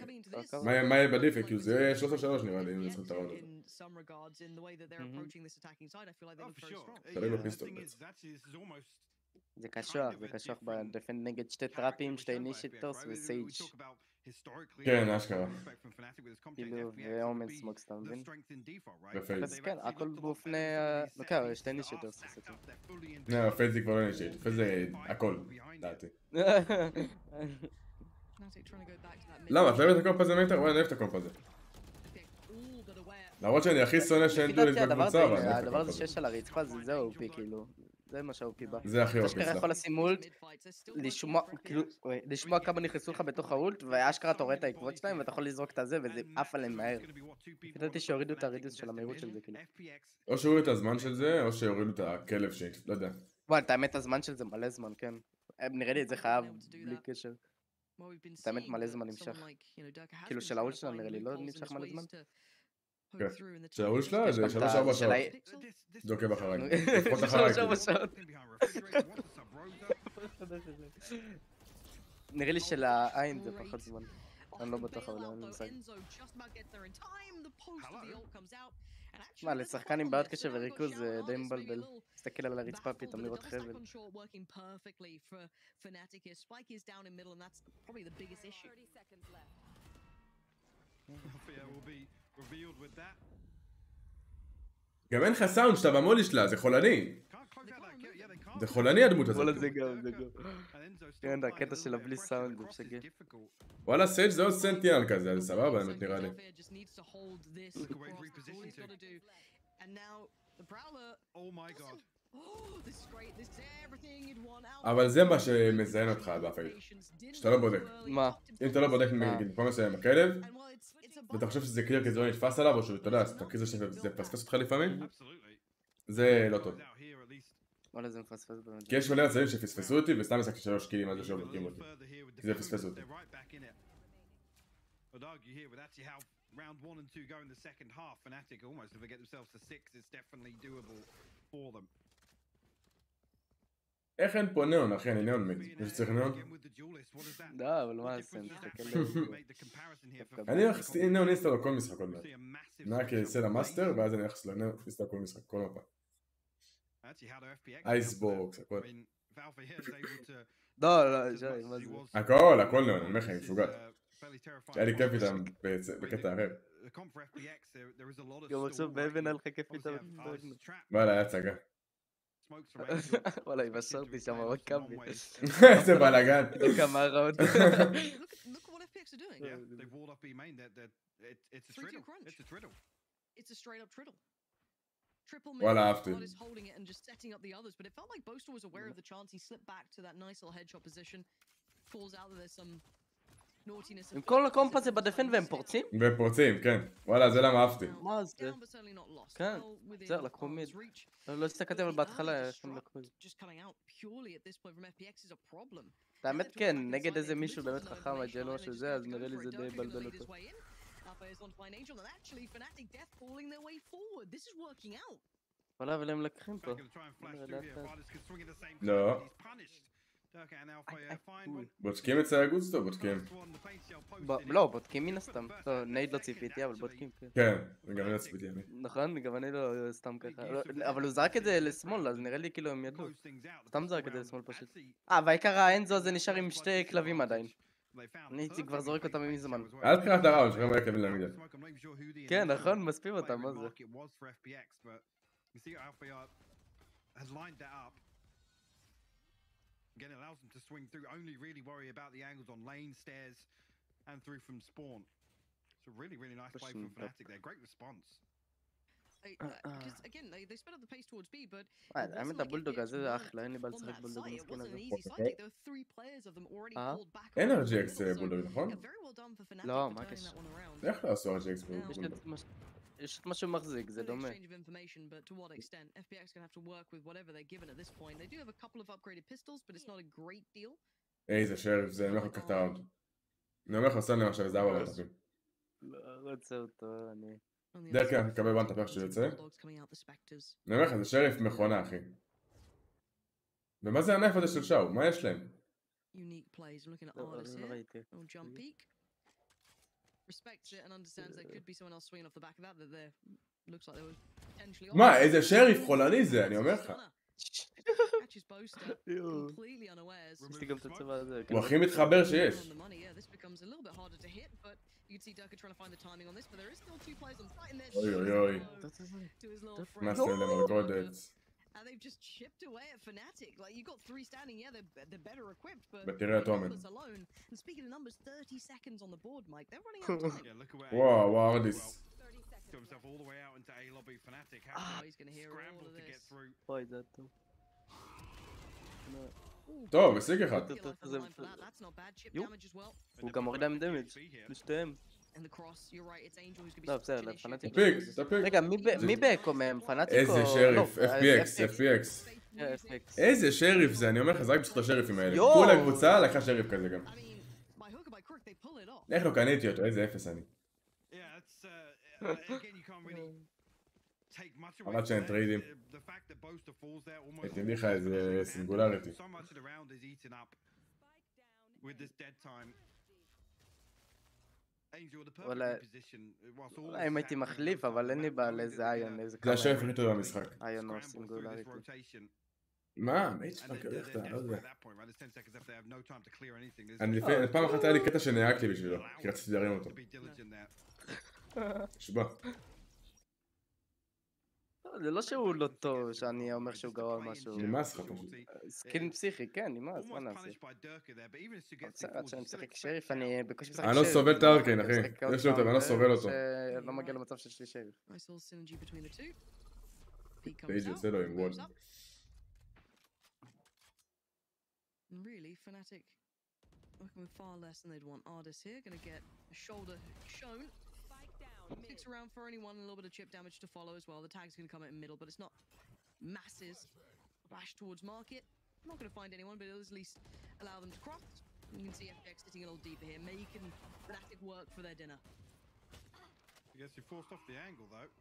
מה יהיה בדיפק? כאילו זה 13-3 נראה לי, אם צריכים את הרעיון הזה. Some regards in the way that they're approaching this attacking side, I feel like they look very strong. תראה לו פיסטול בעצם. זה קשוח בדפנד נגד שתי טראפים, שתי אינישיטורס וסייג'. כן, אשכרה. כאילו, ואומן סמוקס, אתה מבין? ופייד. אז כן, הכל באופני... כן, שתי אינישיטורס. לא, פייד זה כבר לא אינישיט, פייד זה הכל, דעתי. למה? את לא אוהבת את הקומפ הזה מיתר? וואי, אני אוהב את הקומפ הזה. למרות שאני הכי שונא שאין דואלית בקבוצה, אבל אני אוהב את הקומפ הזה. הדבר הזה שיש על הרצפה זה אופי, כאילו. זה מה שהאופי בא. זה הכי אופי. אשכרה יכול לשים אולט, לשמוע כמה נכנסו לך בתוך האולט, ואשכרה אתה רואה את העקבות שלהם, ואתה יכול לזרוק את הזה, וזה עף עליהם מהר. חשבתי שהורידו את הרדיוס של המהירות של זה, כאילו. או שהורידו את הזמן של זה, או שהורידו את הכלב שלי, לא יודע. וואי, את האמת, הזמן של זה מלא זמן, כן. נראה לי את זה חייב בלי קשר. את האמת מלא זמן נמשך. כאילו של האולט שלה נראה לי לא נמשך מלא זמן. כן. שההוא שלה זה 3-4 שעות. זה עוקב אחריי. לפחות אחריי. 3-4 שעות. נראה לי שלעין זה פחות זמן. אני לא בטוח, אבל אני מושג. מה, לשחקן עם בעיות קשב וריכוז זה די מבלבל. תסתכל על הרצפה פתאום לראות חבל. גם אין לך סאונד שאתה במולי שלה, זה חולני. זה חולני הדמות הזאת. וואלה זה גם, זה גם. כן, הקטע שלה בלי סאונד, זה משגע. וואלה סייג' זה עוד סנטיאל כזה, זה סבבה באמת נראה לי. אבל זה מה שמזיין אותך באפייל. שאתה לא בודק. מה? אם אתה לא בודק במקום מסוים הכלב, ואתה חושב שזה קליר כי זה לא נתפס עליו, או שאתה יודע, אתה כזה שזה פספס אותך לפעמים, זה לא טוב. וואלה זה מפספס באמת. כי יש מלא הצעים שפספסו אותי וסתם משחקתי 3 קילים על זה שוב בודקים אותי. כי זה פספס אותי. איך אין פה ניאון אחי? אני ניאון מת. יש שצריך ניאון? לא, אבל מה עושים? תסתכל אני הולך ניאון אינסטר על כל משחק עוד מעט. אני רק אעשה למאסטר ואז אני הולך לניאון אינסטר על כל משחק, כל מפה. אייסבורקס, הכל. לא, לא, שי, מה זה? הכל ניאון, אני אומר לך, היא משוגעת. היה לי כיף איתם בקטע אחר. גם עכשיו באבן היה לך כיף איתם. וואלה, היה הצגה. וואלה, התבשרתי שם בקאבי. איזה בלאגן. כמה רעות. וואלה, אהבתי. עם כל הקומפ הזה בדפן והם פורצים? והם פורצים, כן. וואלה, זה למה אהבתי. מה זה? כן, זהו, לקחו מיד. לא הסתכלתי אבל בהתחלה איך הם לקחו את זה. האמת כן, נגד איזה מישהו באמת חכם הג'לו שזה, אז נראה לי זה די בלבל אותו. וואלה, אבל הם לקחים פה. לא. בודקים את זה הגוסטו, בודקים. לא, בודקים מן הסתם. נייד לא ציפיתי, אבל בודקים. כן, וגם אני לא ציפיתי. נכון, גם אני לא סתם ככה. אבל הוא זרק את זה לשמאל, אז נראה לי כאילו הם ידעו. סתם זרק את זה לשמאל פשוט. והעיקר האנזו הזה נשאר עם 2 כלבים עדיין. אני הייתי כבר זורק אותם מזמן. אל תקרא את הראון, שכם מלא כלבים להגיד. כן, נכון, מספיק אותם, מה זה? Again, allows them to swing through, only really worry about the angles on lane, stairs, and through from spawn. It's a really, really nice play from Fnatic there. Great response. Again, they sped up the pace towards B, but האמת הבולדוג הזה זה אחלה, אין לי בעיה לשחק בולדוג מסכן הזה. אין RGX בולדוג, נכון? לא, מה הקשר? איך לא עשו RGX בולדוג? יש את מה שמחזיק, זה דומה. איזה שריף זה, אני לא יכול לקחת את הראונד. אני אומר לך עושה לי עכשיו איזה 4 בטפים. לא רוצה אותו, אני... דרך כלל נקבל בן טפח שיוצא. אני אומר לך, זה שריף מכונה אחי. ומה זה הנייף הזה של שאו? מה יש להם? לא ראיתי. מה, איזה שריף חולני זה, אני אומר לך. יש לי גם את הצבע הזה. הוא הכי מתחבר שיש. אוי אוי אוי. נכנסתם למלכודת. they've just chipped away at Fnatic. Like you got 3 standing, yeah, they're better equipped, but numbers alone. And speaking of numbers, 30 seconds on the board, Mike. They're running out of time. Yeah, look away. Wow, wow, this. Got himself all the way out into A lobby. Fnatic he's going to hear all of this. אוי, זה טוב. טוב, השיג אחד. הוא גם מוריד להם דמג' לשתיהם. לא, בסדר, לפנאטיק. תפיק. רגע, מי באקו מהם? פנאטיק או... איזה שריף, FPX. איזה שריף זה, אני אומר לך, זה רק בזכות השריפים האלה. כל הקבוצה לקחה שריף כזה גם. איך לא קניתי אותו, איזה אפס אני. again, you can't really take much away עד שאין טריידים. the fact that Boaster falls there almost הייתי מביא לך איזה סינגולריטי. so much of the round is eaten up with this dead time. Angel, the perfect position. אולי אם הייתי מחליף, אבל אין לי בעיה לאיזה איון, איזה זה השף הכי טוב במשחק. איון או סינגולריטי. מה? מייץ' פאק, איך אתה? לא יודע. פעם אחת היה לי קטע שנהגתי בשבילו, כי רציתי להרים אותו. שבא. זה לא שהוא לא טוב, שאני אומר שהוא גרוע משהו. נמאס לך פשוט. סקילינג פסיכי, כן, נמאס, מה נעשה? עד שאני משחק שריף, אני בקושי משחק אני לא סובל את הארקיין, אחי. יש לי אותו ואני לא סובל אותו. לא מגיע למצב שיש לי שריף. פייג' יוצא לו עם וולד. Really, Fnatic working with far less than they'd want. Ardis here, going to get a shoulder shown. Sticks around for anyone, a little bit of chip damage to follow as well. The tag's going to come in middle, but it's not masses. Flash towards market. Not going to find anyone, but it'll at least allow them to cross. You can see FPX sitting a little deeper here, making Fnatic work for their dinner. I guess you forced off the angle though.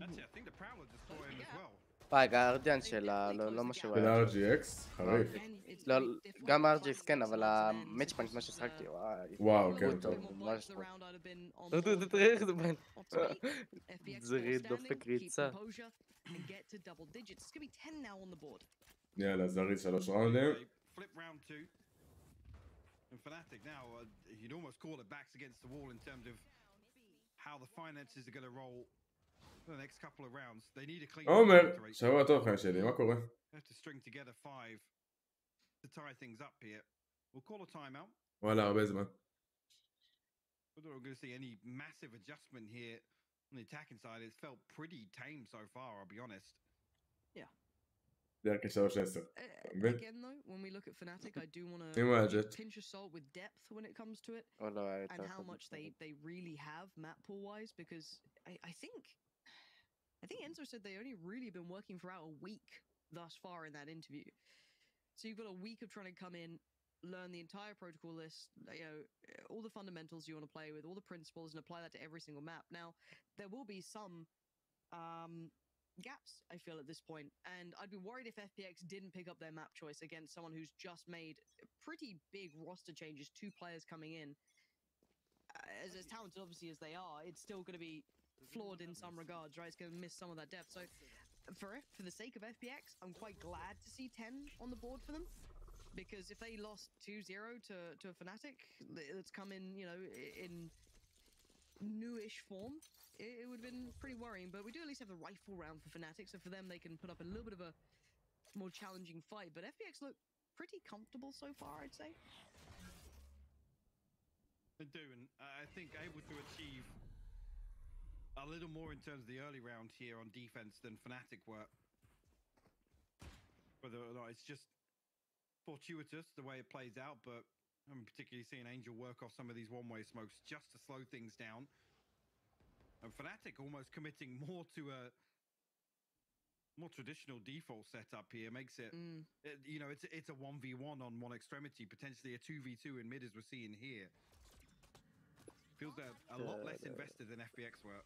That's it. I think the Prowler destroyed him as well. הגארדיאן שלה, לא משהו של RGX, חריף. לא, גם RGX כן, אבל המאצ'פאנק, מה ששחקתי, וואו, כן, טוב. ממש טוב. תראה איך זה בן. זה דופק ריצה. יאללה, זריז 3 ראונדים. Fnatic now, you'd almost call it backs against the wall in terms of how the finances are going to roll for the next couple of rounds. They need a clean עומר, שבוע טוב חיים שלי, מה קורה? They have to string together 5 to tie things up here. We'll call a timeout. וואלה, הרבה זמן. Whether we're going to see any massive adjustment here on the attacking side, it's felt pretty tame so far, I'll be honest. Yeah. דרך 3-10. Again though, when we look at Fnatic, I do want to pinch of salt with depth when it comes to it, and how much they really have map pool wise, because I think Enzo said they only really been working for about a week thus far in that interview. So you've got a week of trying to come in, learn the entire protocol list, you know, all the fundamentals you want to play with, all the principles, and apply that to every single map. Now, there will be some gaps, I feel, at this point, and I'd be worried if FPX didn't pick up their map choice against someone who's just made pretty big roster changes, 2 players coming in. As talented, obviously, as they are, it's still going to be flawed in some regards, right? It's going to miss some of that depth. So for the sake of FPX, I'm quite glad to see 10 on the board for them, because if they lost 2-0 to a Fnatic that's come in, you know, in newish form, it would have been pretty worrying. But we do at least have the rifle round for Fnatic, so for them they can put up a little bit of a more challenging fight. But FPX look pretty comfortable so far, I'd say. They do, and I think able to achieve a little more in terms of the early round here on defense than Fnatic were. Whether or not it's just fortuitous the way it plays out, but I'm particularly seeing Angel work off some of these one-way smokes just to slow things down. And Fnatic almost committing more to a more traditional default setup here makes it, you know, it's a 1v1 on one extremity, potentially a 2v2 in mid as we're seeing here. Feels a lot less invested than FPX were.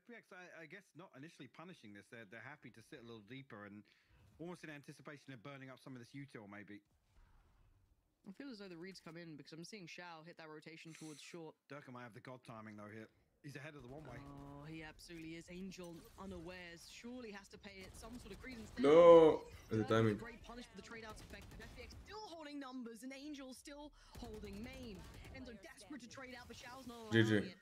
FPX, I guess, not initially punishing this. They're happy to sit a little deeper and almost in anticipation of burning up some of this util, maybe. I feel as though the reads come in because I'm seeing Shao hit that rotation towards short. Durka might have the god timing though here. He's ahead of the one-way. Oh, he absolutely is. Angel, unawares, surely has to pay it some sort of credence. No! The timing. Great punish for the trade-outs effective. FPX still holding numbers and Angel still holding main. Enzo desperate to trade out, but Shao's not allowing it.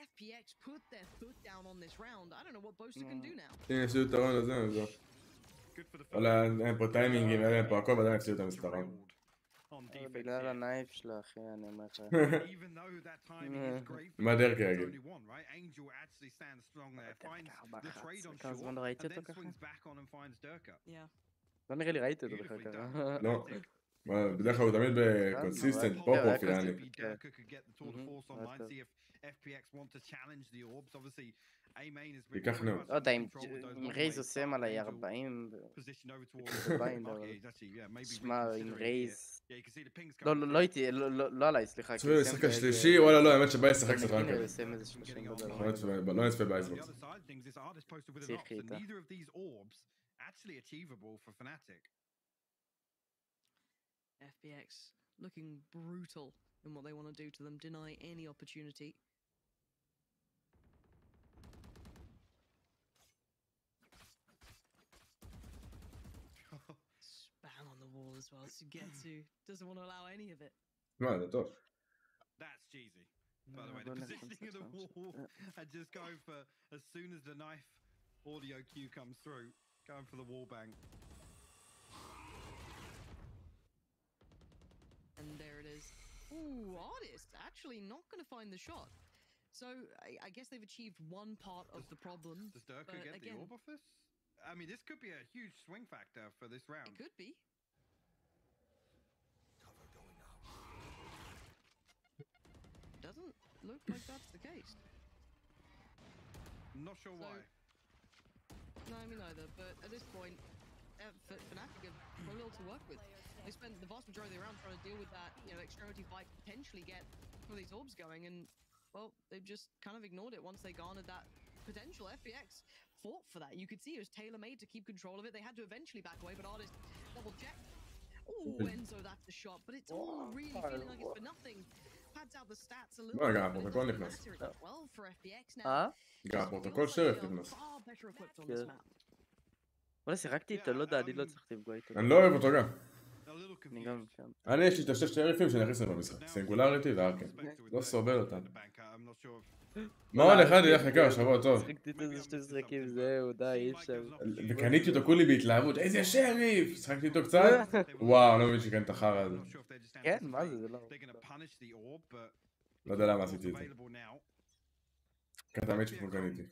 FPX put their foot down on this round. I don't know what Boaster can do now. הנה, הפסידו את הרון הזה, זהו. וואלה, אין פה טיימינגים, אין פה הכל, ועדיין הפסידו את המספרון. בגלל הנייף שלה, אחי, אני אומר לך. מה דרך כרגע? כמה זמן לא ראיתי אותו ככה? לא נראה לי ראיתי אותו בכלל ככה. לא. בדרך כלל הוא תמיד בקונסיסטנט פופ-אוף, יעני. FPX want to challenge the orbs. Obviously, ייקח נאות. לא יודע, אם רייז עושה עליי 40, שמע, עם רייז... לא איתי, לא עליי, סליחה. צפוי לשחק השלישי, וואלה לא, האמת שבא לשחק קצת הנה, רק. הוא עושה איזה 30 בדרך. לא נצפה באייסבוקס. צריך איתה. FPX looking brutal in what they want to do to them, deny any opportunity. Spam on the wall as well to get to. Doesn't want to allow any of it. מה, זה טוב. That's cheesy. By the way, the positioning of the wall and just going for, as soon as the knife audio cue comes through, going for the wall bang. And there it is. Ooh, Artist actually not going to find the shot. So I guess they've achieved one part of the problem. Does Durka get the orb off this? I mean, this could be a huge swing factor for this round. It could be. Doesn't look like that's the case. Not sure why. No, me neither. But at this point, Fnatic have got a little to work with. They spent the vast majority of the round trying to deal with that, extremity fight, potentially get some of these orbs going, and well, they've just kind of ignored it once they garnered that potential. FPX fought for that. You could see it was tailor-made to keep control of it. They had to eventually back away, but Artist double check. Oh, Enzo, that's the shot, but it's all really feeling like it's for nothing. Pads out the stats a little bit. גם הפרוטוקול נכנס. Well, for FPX now. גם הפרוטוקול שרף נכנס. Far better equipped on this map. וואלה, שיחקתי איתו, לא יודע, אני לא צריך לפגוע איתו. אני לא אוהב אותו גם. אני גם שם. אני יש לי את שתי שריפים שאני אכניס להם במשחק. סינגולריטי וארקן. לא סובל אותנו. מה עוד אחד ילך יקר, שבוע טוב. שחקתי איתו איזה שתי משחקים, זהו, די, אי אפשר. וקניתי אותו כולי בהתלהבות, איזה שריף! שחקתי איתו קצת? וואו, לא מבין שקן את החרא הזה. כן, מה זה, זה לא... לא יודע למה עשיתי את זה. קטע מיץ' פון קניתי.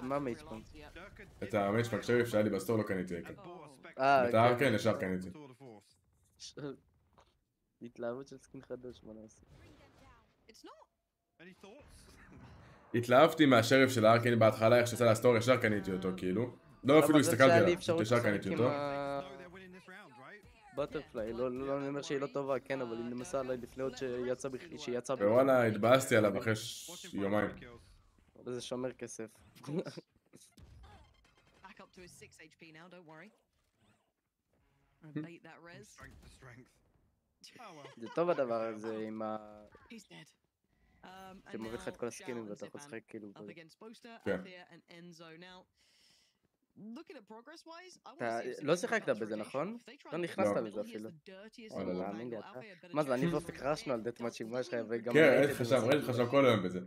מה מייצ'פון? את המייצ'פון שריף שהיה לי בסטור לא קניתי יקר. את הארקן ישר קניתי. התלהבות של סקין חדש, מה נעשה? התלהבתי מהשריף של הארקן בהתחלה, איך שיצא לסטור ישר קניתי אותו כאילו. לא אפילו הסתכלתי עליו, ישר קניתי אותו. בטרפליי, לא אני אומר שהיא לא טובה, כן, אבל היא נמסה עליי לפני עוד שיצא ווואלה, התבאסתי עליו אחרי יומיים. וזה שומר כסף. זה טוב הדבר הזה עם ה... שמוביל לך את כל הסקינים ואתה יכול לשחק כאילו... כן. אתה לא שיחקת בזה, נכון? לא נכנסת לזה אפילו. וואלה, להאמין לי אתה. מה זה, אני ואופק רשנו על דאטמאצ'ים, מה יש לך, וגם... כן, ראיתי לך שם כל היום בזה.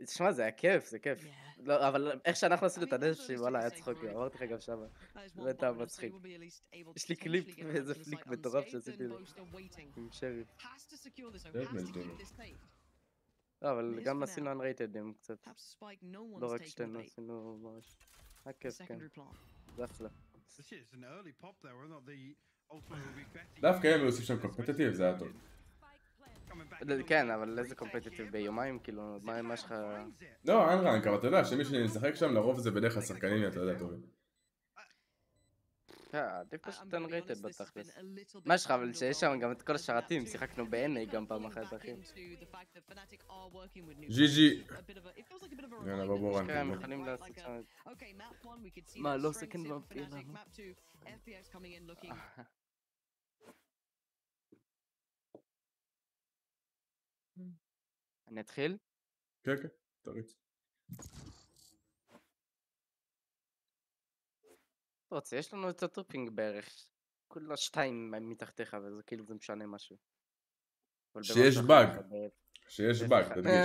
תשמע, זה היה כיף, זה כיף. לא, אבל איך שאנחנו עשינו את הדשא שלי, וואלה, היה צחוק, אמרתי לך גם שמה. זה הייתה מצחיק. יש לי קליפ ואיזה פליק מטורף שעשיתי עם שריף. לא, אבל גם עשינו unrated קצת. לא רק שתינו, עשינו ממש. היה כיף, כן. זה אחלה. דווקא הם עושים שם קומפטטיב, זה היה טוב. כן, אבל איזה קומפטטיב ביומיים, כאילו, מה יש לך... לא, אין רענק, אבל אתה יודע שמי שנשחק שם לרוב זה בדרך כלל שחקנים, אתה יודע, טובים. עדיף פשוט unrated בתכלס. מה יש לך, אבל שיש שם גם את כל השרתים, שיחקנו ב-NA גם פעם אחת, אחי. ג'י ג'י. יאללה, בוא רן. הם יכולים לעשות שם... מה, לא סקנד במפיל לנו? אני אתחיל? כן, כן, תריץ. רוצה, יש לנו את הטופינג בערך. כולה 2 מתחתיך, וזה כאילו זה משנה משהו. שיש באג. שיש באג, תדגיש.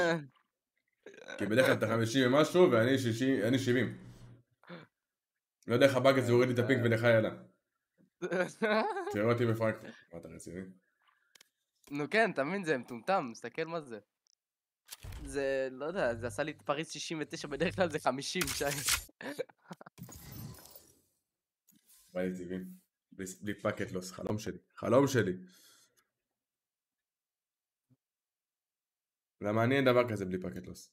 כי בדרך כלל אתה 50 ומשהו, ואני 70. לא יודע איך הבאג הזה הוריד לי את הפינק ולך יאללה. תראו אותי בפרנקפורט. מה אתה רציני? נו כן, תאמין זה מטומטם, מסתכל מה זה. זה, לא יודע, זה עשה לי את פריז 69, בדרך כלל זה 50 שי. בא לי טבעים. בלי פאקט לוס, חלום שלי. חלום שלי. למה אני אין דבר כזה בלי פקט לוס.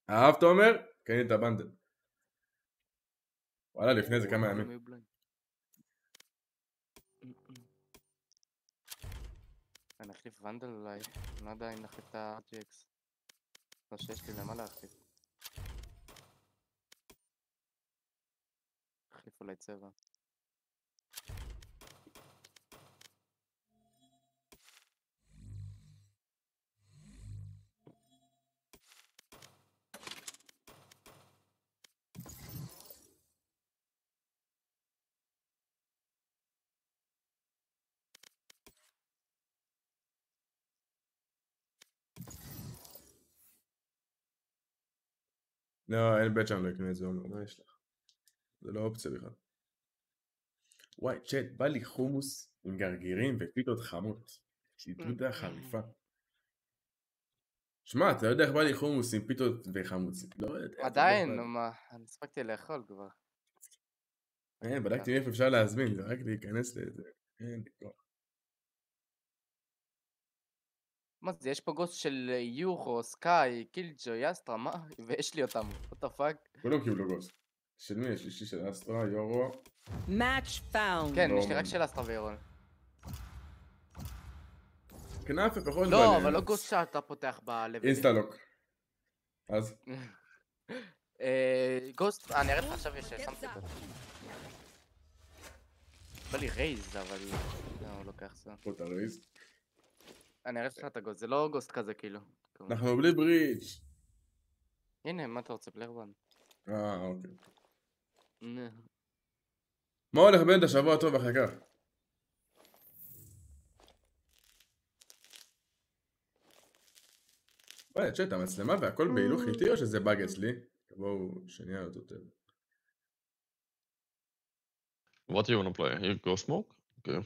אהבת אומר? קנית הבנדל. וואלה, לפני זה כמה ימים. אני אחליף ונדל אולי, אני לא יודע אם נחליף את ה-GX. לא שיש לי למה להחליף. אחליף אולי צבע. לא, אין בית שם לא יקנה את זה, מה יש לך? זה לא אופציה בכלל. וואי, צ'אט, בא לי חומוס עם גרגירים ופיתות חמות. ציטוטה חריפה. שמע, אתה יודע איך בא לי חומוס עם פיתות וחמוצים? לא יודע. עדיין, נו מה, אני הספקתי לאכול כבר. בדקתי איפה אפשר להזמין, זה רק להיכנס לזה. אין לי כוח. מה זה, יש פה גוסט של יורו, סקאי, קילג'ו, יסטרה, מה? ויש לי אותם, what the fuck? כולם קיבלו גוסט. של מי? יש אישי של אסטרה, יורו. Match found. כן, יש לי רק של אסטרה ויורון. כנאפה פחות לא, אבל לא גוסט שאתה פותח בלבל. אינסטלוק. אז? גוסט, אני אראה לך עכשיו ששמתי אותו. בא לי רייז, אבל לא, הוא לוקח זה. פה את הרייז. אני אראה לך את הגוסט, זה לא גוסט כזה כאילו. אנחנו בלי ברידג'. הנה, מה אתה רוצה? פלייר וואן. אוקיי. מה הולך בן את השבוע הטוב אחרי כך? וואי, צ'אט, המצלמה והכל בהילוך איטי או שזה באג אצלי? בואו שנייה יותר. What do you want to play? You go smoke? Okay.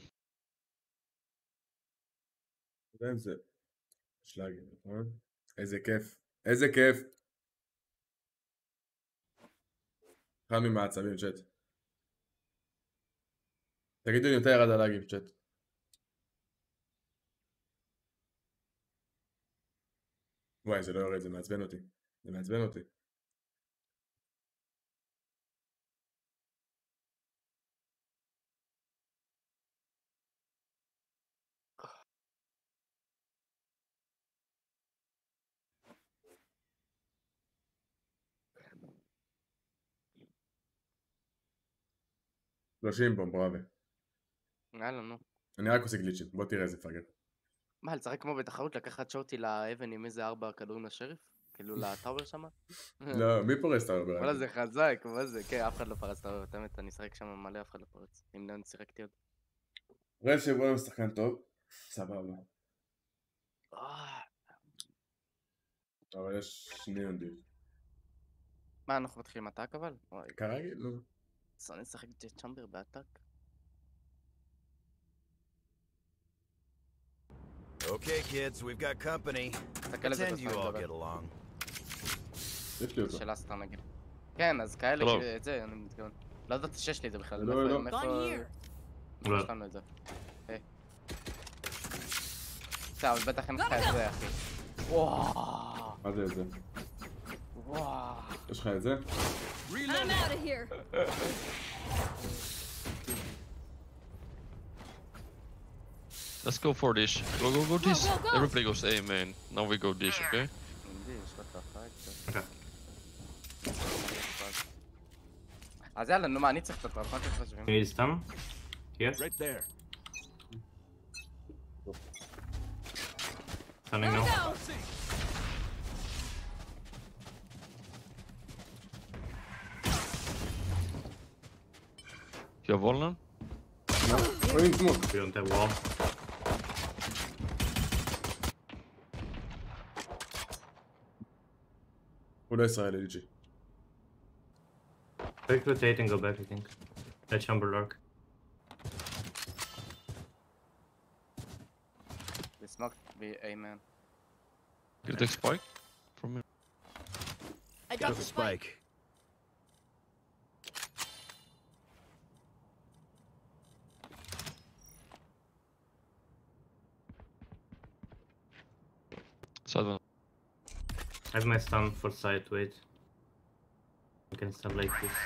יודע אם זה שלאגר, נכון? איזה כיף. איזה כיף. אחד ממעצבים, צ'אט. תגידו לי יותר ירד הלאגים, צ'אט. וואי, זה לא יורד, זה מעצבן אותי. זה מעצבן אותי. שלושים פה, ברווה. יאללה, נו. אני רק עושה גליצ'ים, בוא תראה איזה פאגר. מה, לשחק כמו בתחרות, לקחת שוטי לאבן עם איזה 4 כדורים לשריף? כאילו לטאוור שמה? לא, מי פורס טאוור ברק? וואלה, זה חזק, מה זה? כן, אף אחד לא פרץ טאוור, באמת, אני אשחק שם מלא, אף אחד לא פרץ. אם לא, אני שיחקתי עוד. רב שבו שחקן טוב, סבבה. אבל יש שני עונדים. מה, אנחנו מתחילים עתק אבל? כרגיל, לא. אז אני אשחק צ'מבר בעתק. Okay, kids, we've got company. Pretend you all get along. יש לי אותו. של אסטר נגיד. כן, אז כאלה, את זה אני מתכוון. לא ידעתי שיש לי את זה בכלל. לא, לא. יש לנו את זה. בסדר, אבל בטח אין לך את זה, אחי. וואו. מה זה את זה? וואו. יש לך את זה? I'm out of here. Let's go for this. Go this. Everybody goes A, man. Now we go this, okay? אז יאללה, נו מה, אני צריך את הטרף, מה אתם חושבים? Need some? Here? Right there. Stunning now. You have wall now? No. אין סמוק. We don't have wall. הוא לא ישראלי, ליג'י. Quick rotate and go back, I think. That chamber lurk. This not be A, man. You take spike from me. I Got the spike. Side one. I have my stun for side, wait. I can stun like this.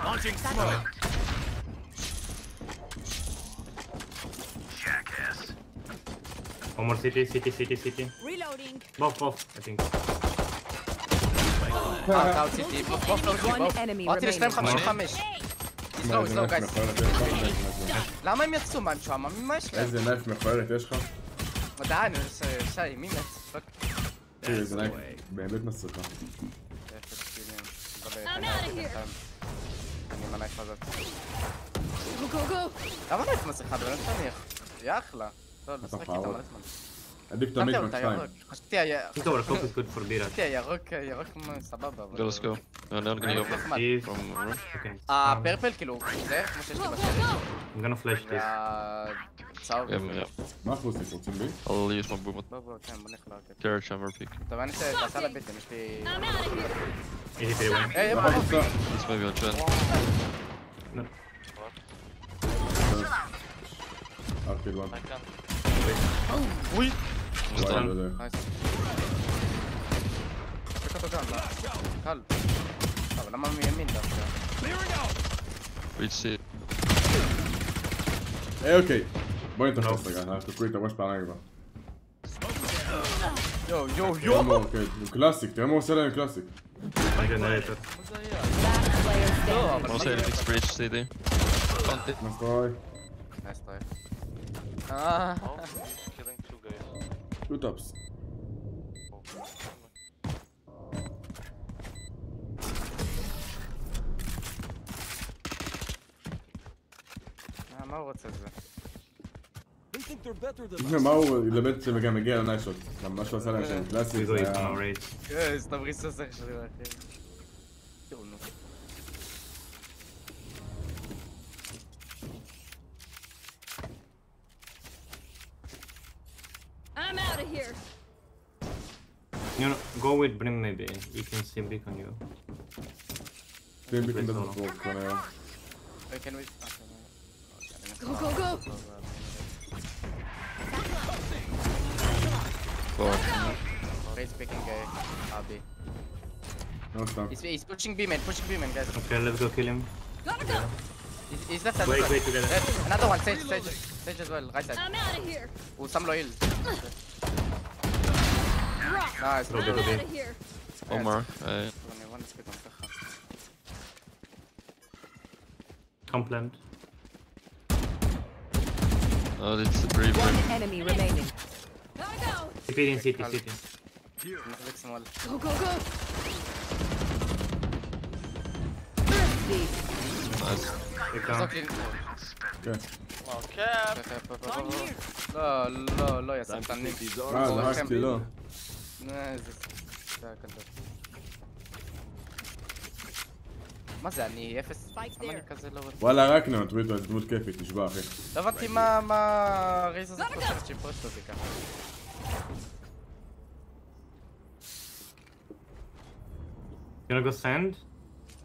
Launching smoke. Jackass. One more city. Reloading. Both, I think. Out city. One enemy אמרתי לשלם remaining. 55. מה, איזה סלואו, נייף גייס. מכוערת? למה הם יצאו? מה הם שועממים? מה יש להם? איזה נייף מכוערת יש לך? ודאי, שי, מי מת? תראי, איזה נייף באמת מסריחה. אני עם הנייף הזאת. למה נייף מסריחה? באמת תניח. היא אחלה. לא, לשחק איתה מלא זמן. עדיף תמיד שמתי אותה מקשיים. ירוק. חשבתי ירוק סבבה. Let's go. And I'm gonna go from roof. הפרפל כאילו, זה כמו שיש לי בשלט. I'm gonna flash this. צהוב. מה אנחנו עושים? רוצים בי? I'll use my boom. בוא, כן, בוא נכלה. Carrot chamber pick. טוב, אני תעשה לביטים, יש לי... Easy 3-1. היי, מה בוא. חוצה? This may be on trend. ארקיד וואן. אוי! Just וואי, done. לא יודע. נייס. תשחק אותו גם, קל. אבל למה מימין דווקא? Reach C. אוקיי. בואי נתפס רגע, אנחנו תקעו את הראש פעמיים כבר. יו. הוא קלאסיק, תראה מה הוא עושה להם קלאסיק. I generated. I'll say anything's breach CD. נסטרוי. נייס טרייף. טו טופס. מה הוא רוצה זה? מה הוא ילמד שגם מגיע לניישוט. מה שהוא עשה להם שהם קלאסיק We זה go היה... eat on our raids. סתם ריסוסך שלי אחי. תראו נו. I'm out of here. You know, go with Brim maybe. You can see big on you. Brim doesn't work כנראה. Can we... Go. Raise picking RB. לא סתם. He's pushing B man, guys. Okay, let's go kill him. Gotta go. He's left side. Wait together. Another one, Sage as well, right side. I'm out of here. הוא שם לו heal. Nice, Go, I'm go, go. out of here. One more. אני want to speak on ככה. Come plant. Oh, it's a brief. One enemy remaining. Gotta go. CP in city. נזרק שמאל. Go. Nice. Take down. זרוק לי. לא, יא סרטנים. זרקתי, לא. מה זה, אני אפס? למה אני כזה לא... וואלה רקנו, טוויטר, זה דמות כיפית, נשבע אחי. לא הבנתי מה רייז הזה חושבת שהיא פרשת אותי ככה. You wanna go sand?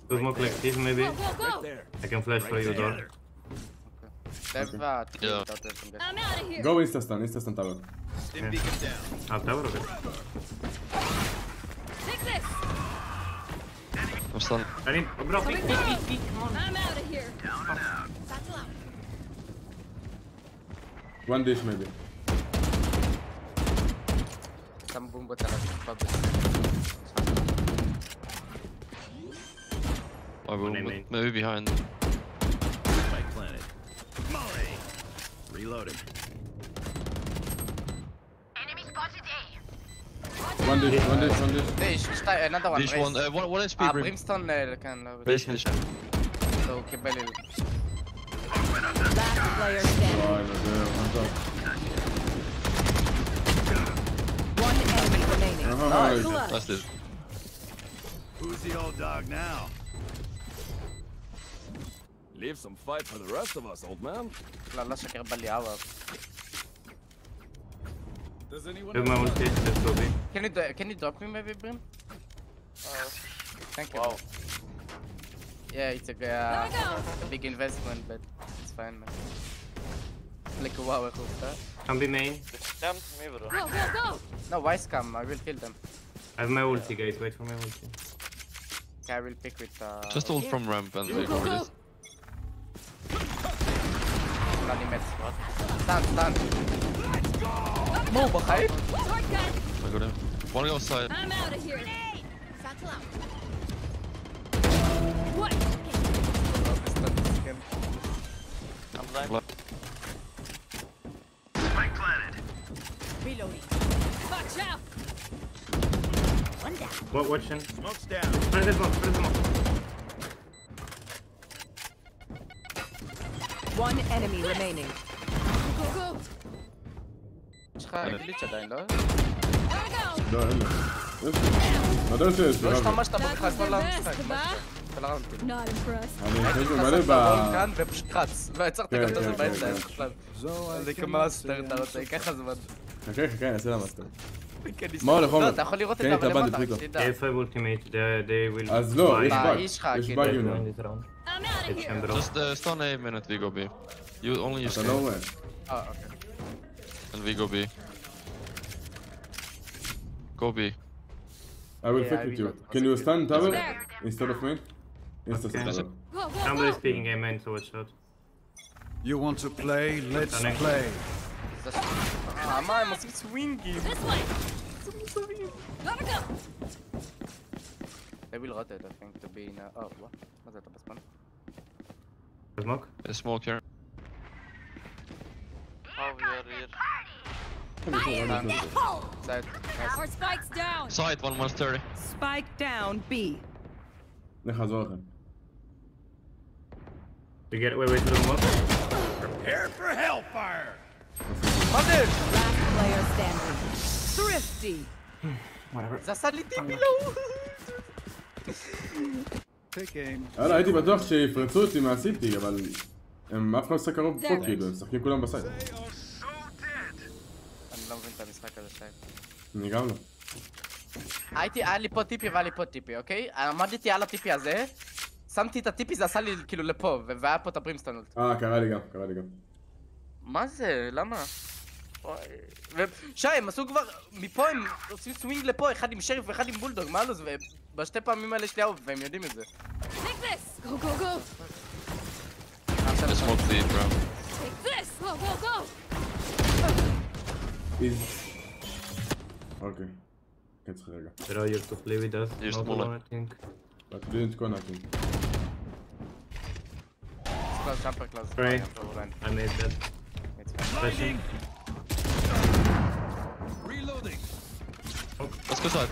Go smoke like this maybe? I can flash for you door. טבע, I'm out of here. גו אינסטסטן טאבר. Tower okay. Take this. I'm stunned. Bro, peek. I'm out of here. One dish maybe. שם בומבות על השפע. I will, maybe behind. Spike planet. Molly. Reloading. Enemy spotted A. One dish. another one. This one, one HP brim. ברימסטון כאן. Base. הוא קיבל לי. Last player standing. וואי, לא יודע, מה טוב. One enemy remaining. That's it. Who's the old dog now? Leave some fight for the rest of us, old man. לא שקר בליאבה. Does anyone Have my ulti, let's go B. Can you drop me maybe, Brim? Thank you. Wow. Yeah, it's a big investment, but it's fine, man. Like wow, איך הוא עושה? Can be main. Down to me, bro. Go, go, go! No, wise come, I will kill them. I have my ulti, guys. Wait for my ulti. Okay, I will pick with Just ult from ramp and we go with it. bloody meds. Stand. Move, okay? I got him. Wanna go side. I'm out of here. Satchel out. What? I'm blind. Reloading. Watch out! One down. What? Watching. Smoke's down. Spread the smoke. One enemy remaining. Go, go! יש לך גליץ' עדיין, לא? לא, אין לו. מתי שיש? לא השתמשת בו בכלל כל המשחק. כל הראונד. Not impressed. אני חושב מלא ב... כאן ופשוט חץ. ועצרת גם את זה באמצע, אין בכלל. זה כמאסטר, אתה רוצה, ייקח הזמן. חכה, אני אעשה למאסטר. מה הולך אומר? לא, אתה יכול לראות את זה, אבל למטה, רק שתדע. If I ultimate, they will... אז לא, יש לך, יש באג יונו. Just stun A minute, we go B. You only use אתה לא רואה. אוקיי. and we go B. Go B. I will fix with you. Can you stand tower instead of main? Insta Okay. tower. Somebody speaking A main, so watch out. You want to play? Let's play. מה, הם עושים סווינגים. This way! Gotta go! They will rotate, I think, to be in a... Oh, what? מה זה, אתה בספן? Smoke? A smoke here. Oh, we are here. Side. Our spike's down! Side 130. Spike down B. לך לעזור לכם. We get away to the smoke. Prepare for hellfire. מה זה? Last player standing. Thrifty. זה עשה לי טיפי לא. Take aim. יאללה, הייתי בטוח שיפרצו אותי מהסיטי, אבל... הם אף אחד לא משחק קרוב פה כאילו, הם משחקים כולם בסייד. אני לא מבין את המשחק הזה שייב. אני גם לא. היה לי פה טיפי והיה לי פה טיפי, אוקיי? עמדתי על הטיפי הזה, שמתי את הטיפי, זה עשה לי כאילו לפה, והיה פה את הברימסטונולט. קרה לי גם. מה זה? למה? שי, הם עשו כבר, מפה הם עושים סווינג לפה, אחד עם שריף ואחד עם בולדוג, מה הלו"ז? ובשתי פעמים האלה יש לי אהוב, והם יודעים את זה. Take this! Go, go, go! The smoke lead, bro. Take this! Go, go, go! אוקיי. כן צריך רגע. Bro, you have to play with us. You're Not smaller. alone, I think. But you didn't connect me. Jumper class. Sorry. I made that. Flashing. Reloading. Let's go side.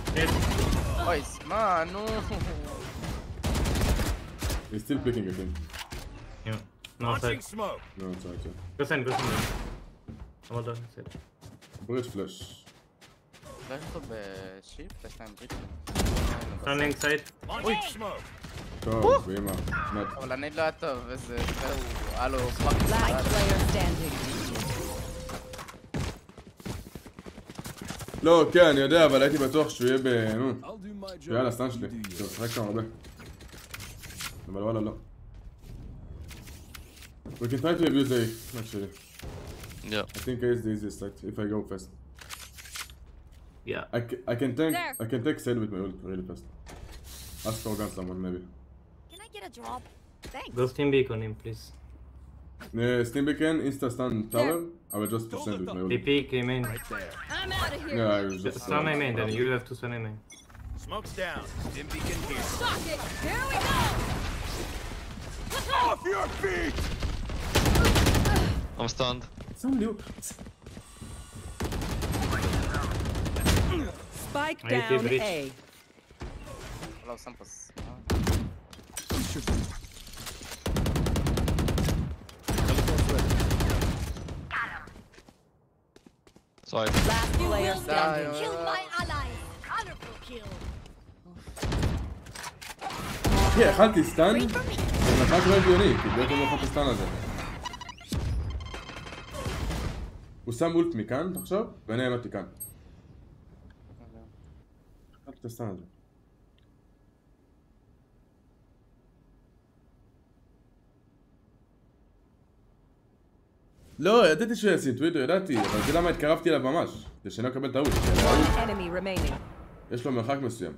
אוי, מה, נו. He's still picking, I think. Yeah. No, Launching side. smoke. No, it's right. Go send. Hold on, side. Bridge flash. לא יש פה בשיפ? יש להם בריט. Running side. Launching smoke. טוב, ואמא. מת. אבל אני לא היה טוב, וזה... היה לו פאק. Last player standing. לא, כן, אני יודע, אבל הייתי בטוח שהוא יהיה ב... נו. שהוא יהיה על הסטן שלי. טוב, שחק שם הרבה. אבל וואלה, לא. We can try to abuse A, actually. Yeah. I think A is the easiest side, if I go fast. Yeah. I can take sale with my ult really fast. Ask for gun someone, maybe. Can I get a drop? Thanks. Go steam beak on him, please. Steam beacon, insta stun tower. I will just send with my ult. TP came in. Right there. I'm out of here. Yeah, I will just... Stun I main, then you have to stun I main. Smoke's down. Stim beacon here. Stock it! Here we go! Off your feet! I'm stunned. Somebody... Spike I down did A. לא, שם פס. Side. Last player standing. Kill my allies! Colorful kill! אחי, אכלתי סטן? זה נחת לא הגיוני, כי בעצם לא אכלתי סטן הזה. הוא שם אולט מכאן, עכשיו, ואני העמדתי כאן. אכלתי את הסטן הזה. לא, ידעתי שהוא ישים טוויטר, ידעתי, אבל זה למה התקרבתי אליו ממש. כדי שאני לא אקבל טעות. יש לו מרחק מסוים.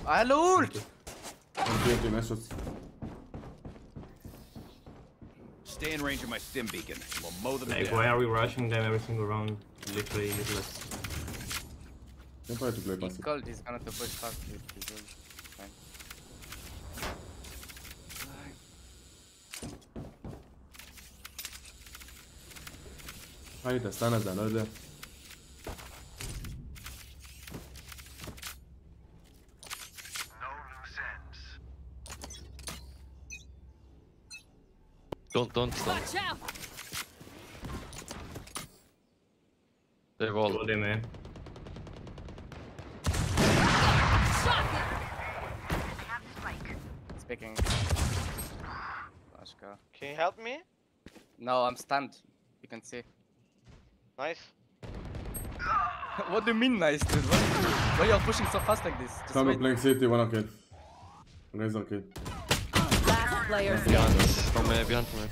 היה לו אולט! Stay in range of my stim beacon. We'll mow them Like, down. why are we rushing them every single round? Literally useless. Don't try to play passive. He's cold, he's gonna to push fast with his ult. Fine. ראי את הסטן הזה, אני לא יודע. Don't stun. They've all. Hold him, man. Speaking. Let's go. Can you help me? No, I'm stunned. You can see. Nice. What do you mean nice, dude? Why are you pushing so fast like this? Just Some wait. playing city, one kill. Razor kill. Last player Behind standing. us. From me, behind me.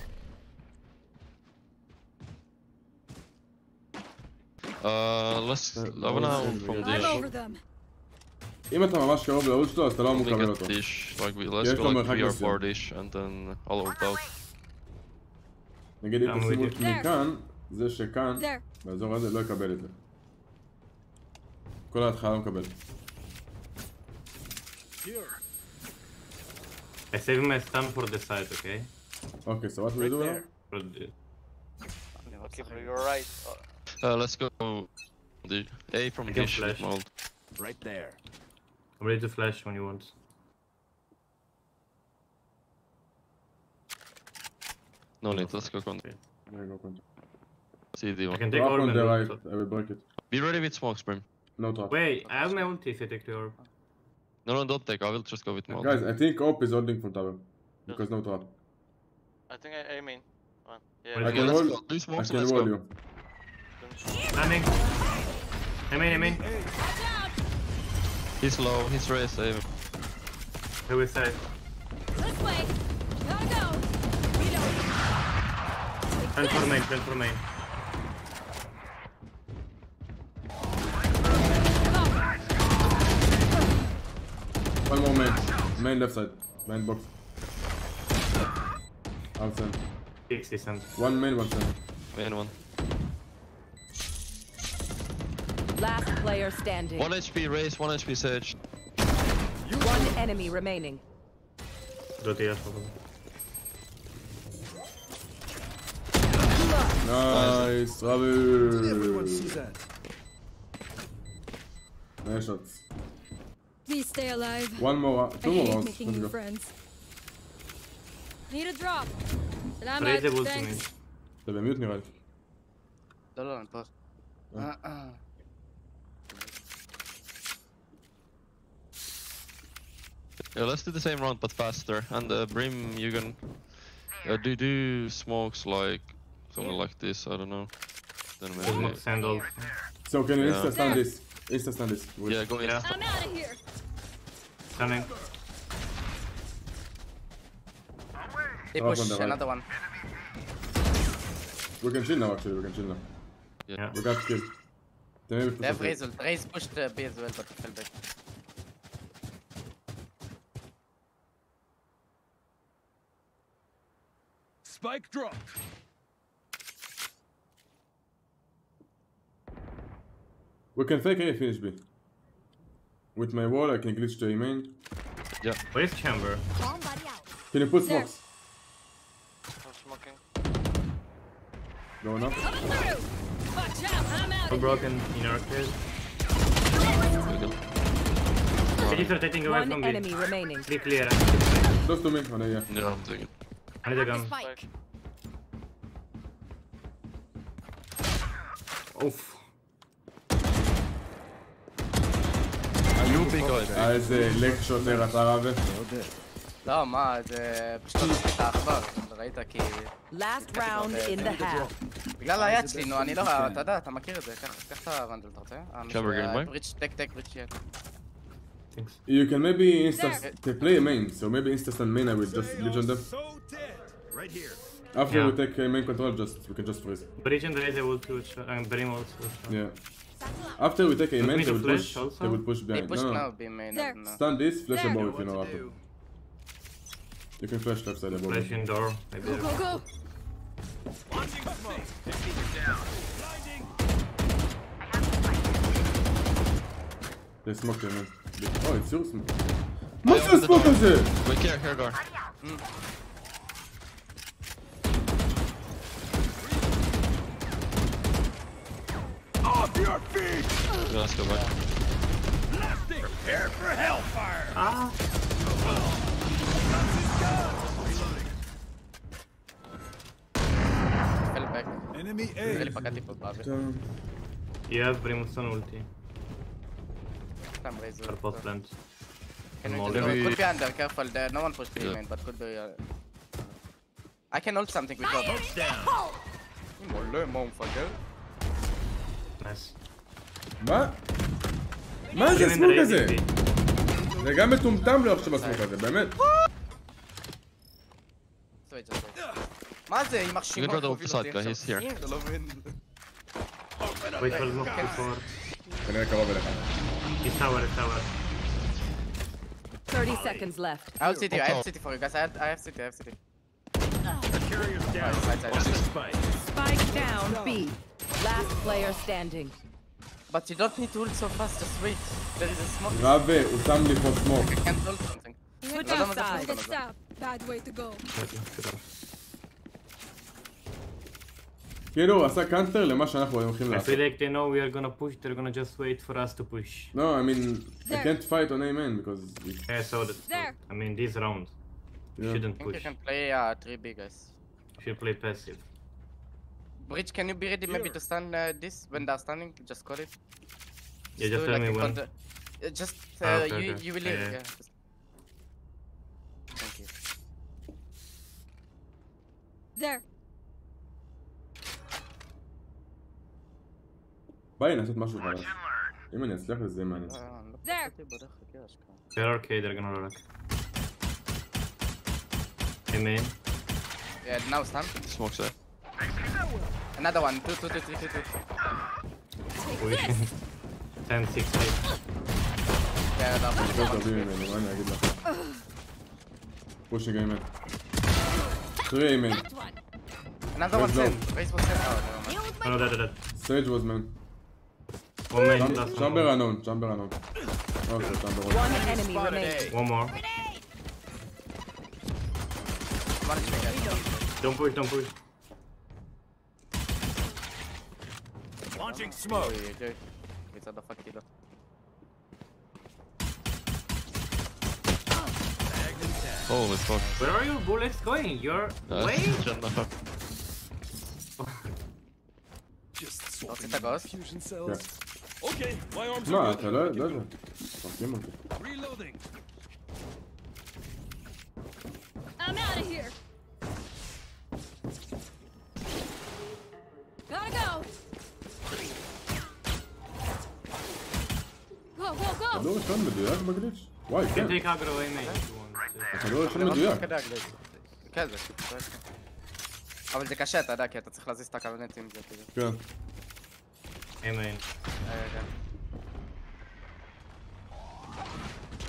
Let's have an hour from this. אם אתה ממש קרוב לאולט שלו, אז אתה לא אמור לקבל אותו. Let's go like 3 or 4 dish and then all out out. נגיד אם תשימו אותי מכאן, זה שכאן, באזור הזה, לא יקבל את זה. כל ההתחלה לא מקבל. I save my stun for the side, okay? Okay, so what we do now? Okay, bro, you're right. Let's go the A from dish with mold. Right there. I'm ready to flash when you want. No need, let's go contra. Yeah, go contra. See the I one. can take Drop orb on and the ult. right, I will break it. Be ready with smoke sprim. No trap. Wait, I have my ulti if I take the orb. No, don't take, I will just go with mold. Guys, I think Op is holding for tower. Because no trap. I think I mean. One. I Yeah. can let's wall, go. Do I smokes and can let's wall go. you. Landing. I'm in. He's low, he's raised, save him. Who is side? This way. Gotta go. Turn for main. One more main. Main left side. Main box. Outside. 60 cents. One main, one side. Main one. Last player standing. 1 HP raise, 1 HP sage. One enemy remaining. Go to probably. Nice, bravo. Everyone sees that. Nice shots. Please stay alive. One more, two more rounds. making Let's new go. friends. Need a drop. Raise the ulti me. אתה במיוט נראה לי. לא, אני פה. Yeah, let's do the same round but faster. And Brim, you can do smokes like something like this. I don't know. Then maybe. Sandal. So can you Yeah. insta stun this? Insta stun this. Wait. Yeah, go in. Yeah. I'm out of here. Stunning. They Drop push on the right. another one. We can chill now actually. We can chill now. Yeah. We got kill. Then maybe They have push Raze ult. Raze pushed B as well, but he fell back. Spike drop. We can fake A finish B. With my wall I can glitch to A main. Yeah. Where is chamber? Can you put smokes? I'm smoking. Going up. Watch out. I'm out. So broken in arcade. Can you start taking away One from enemy me? remaining. Be clear. Close to me. Oh, no, yeah. Yeah, I'm taking. I need a gun. Spike. Oof. You big guy. איזה לק שוטר אתה רבה. לא, מה, זה פשוט לא עשית העכבר, ראית כי... Last round in the half. בגלל היד שלי, נו, אני לא רואה, אתה יודע, אתה מכיר את זה, קח את הרנדל, אתה רוצה? Chamber getting by? בריץ', טק, בריץ' יד. Thanks. You can maybe they play a main, so maybe insta stun main I will just legion them. Right here. After we take main control, we can just freeze. Bridge and raise, they will push. Brim also. Yeah. After we take a main, they will push behind. They push No. now, be main. No. Stun this, flash above if you know after. You can flash left side above. Flash indoor. Maybe. Go. Launching smoke. 50 down. Blinding. They smoked him, man. Oh, it's your smoke. What's the smoke is it? Wait, here, guard. Off your feet. Yeah, let's go back. Prepare for hellfire. Fell back. Enemy Really A. פגעתי פה באוויר. You have Brimstone ulti. סתם raise. For both plants. Can we More. just could be under, careful. There, no one pushed B main, but could be. I can ult something with your box. מולה, מה הוא מפגר? Nice. מה? מה זה הסמוק הזה? זה גם מטומטם לא עכשיו הסמוק הזה, באמת. מה זה? היא מרשימה. You can rather off the side guy, he's here. אתה לא מבין. Wait for smoke before. כנראה קרוב אליך. He's tower. 30 seconds left. I have city for you guys. I have city. Carrier's down. Side. Spike down B. Last player standing. But you don't need to ult so fast, just wait. There is a smoke. רבה, הוא שם לי פה סמוק. I can't ult something. Switch sides. Bad way to go. כאילו, הוא עשה קאנטר למה שאנחנו הולכים I לעשות. feel like they know we are gonna push, they're gonna just wait for us to push. No, I mean, I can't fight on A main because... Yeah, so that. I mean, this round. You shouldn't I think you push. can play 3B guys. You should play passive. Bridge, can you be ready maybe to stun this when they're stunning? Just call it. Yeah, just tell me when. Just okay. you will leave. Yeah. Yeah. Thank you. There. ביי, נעשות משהו חדש. אם אני אצליח לזה מעניין. They're arcade, they're gonna rock. Hey main. Yeah, now stun. Smoke side. Another one. Two. Push. 10, 6, 8. Yeah, that's יותר טובים ממנו, מה אני אגיד לך? פושינג אימן. 3 אימן. Another one. Raise was 10. No, that. Sage was man. One main, last one. Chamber unknown. Okay, chamber unknown. One enemy remaining. One more. Don't push. Launching smoke. מצד הפקידו. Holy fuck. Where are your bullets going? You're way? רצית גוס? Okay, my arms מה, are אתה לא יודע. תרקים אותי. reloading. I'm out of here. Gotta go. Go. כדור ראשון מדויק בגליץ'? וואי, You כן. can take aggro away main if you want. הכדור ראשון מדויק. כן, זה. אבל זה קשה, אתה יודע, כי אתה צריך להזיז את הקבינטים. כן. Hey main.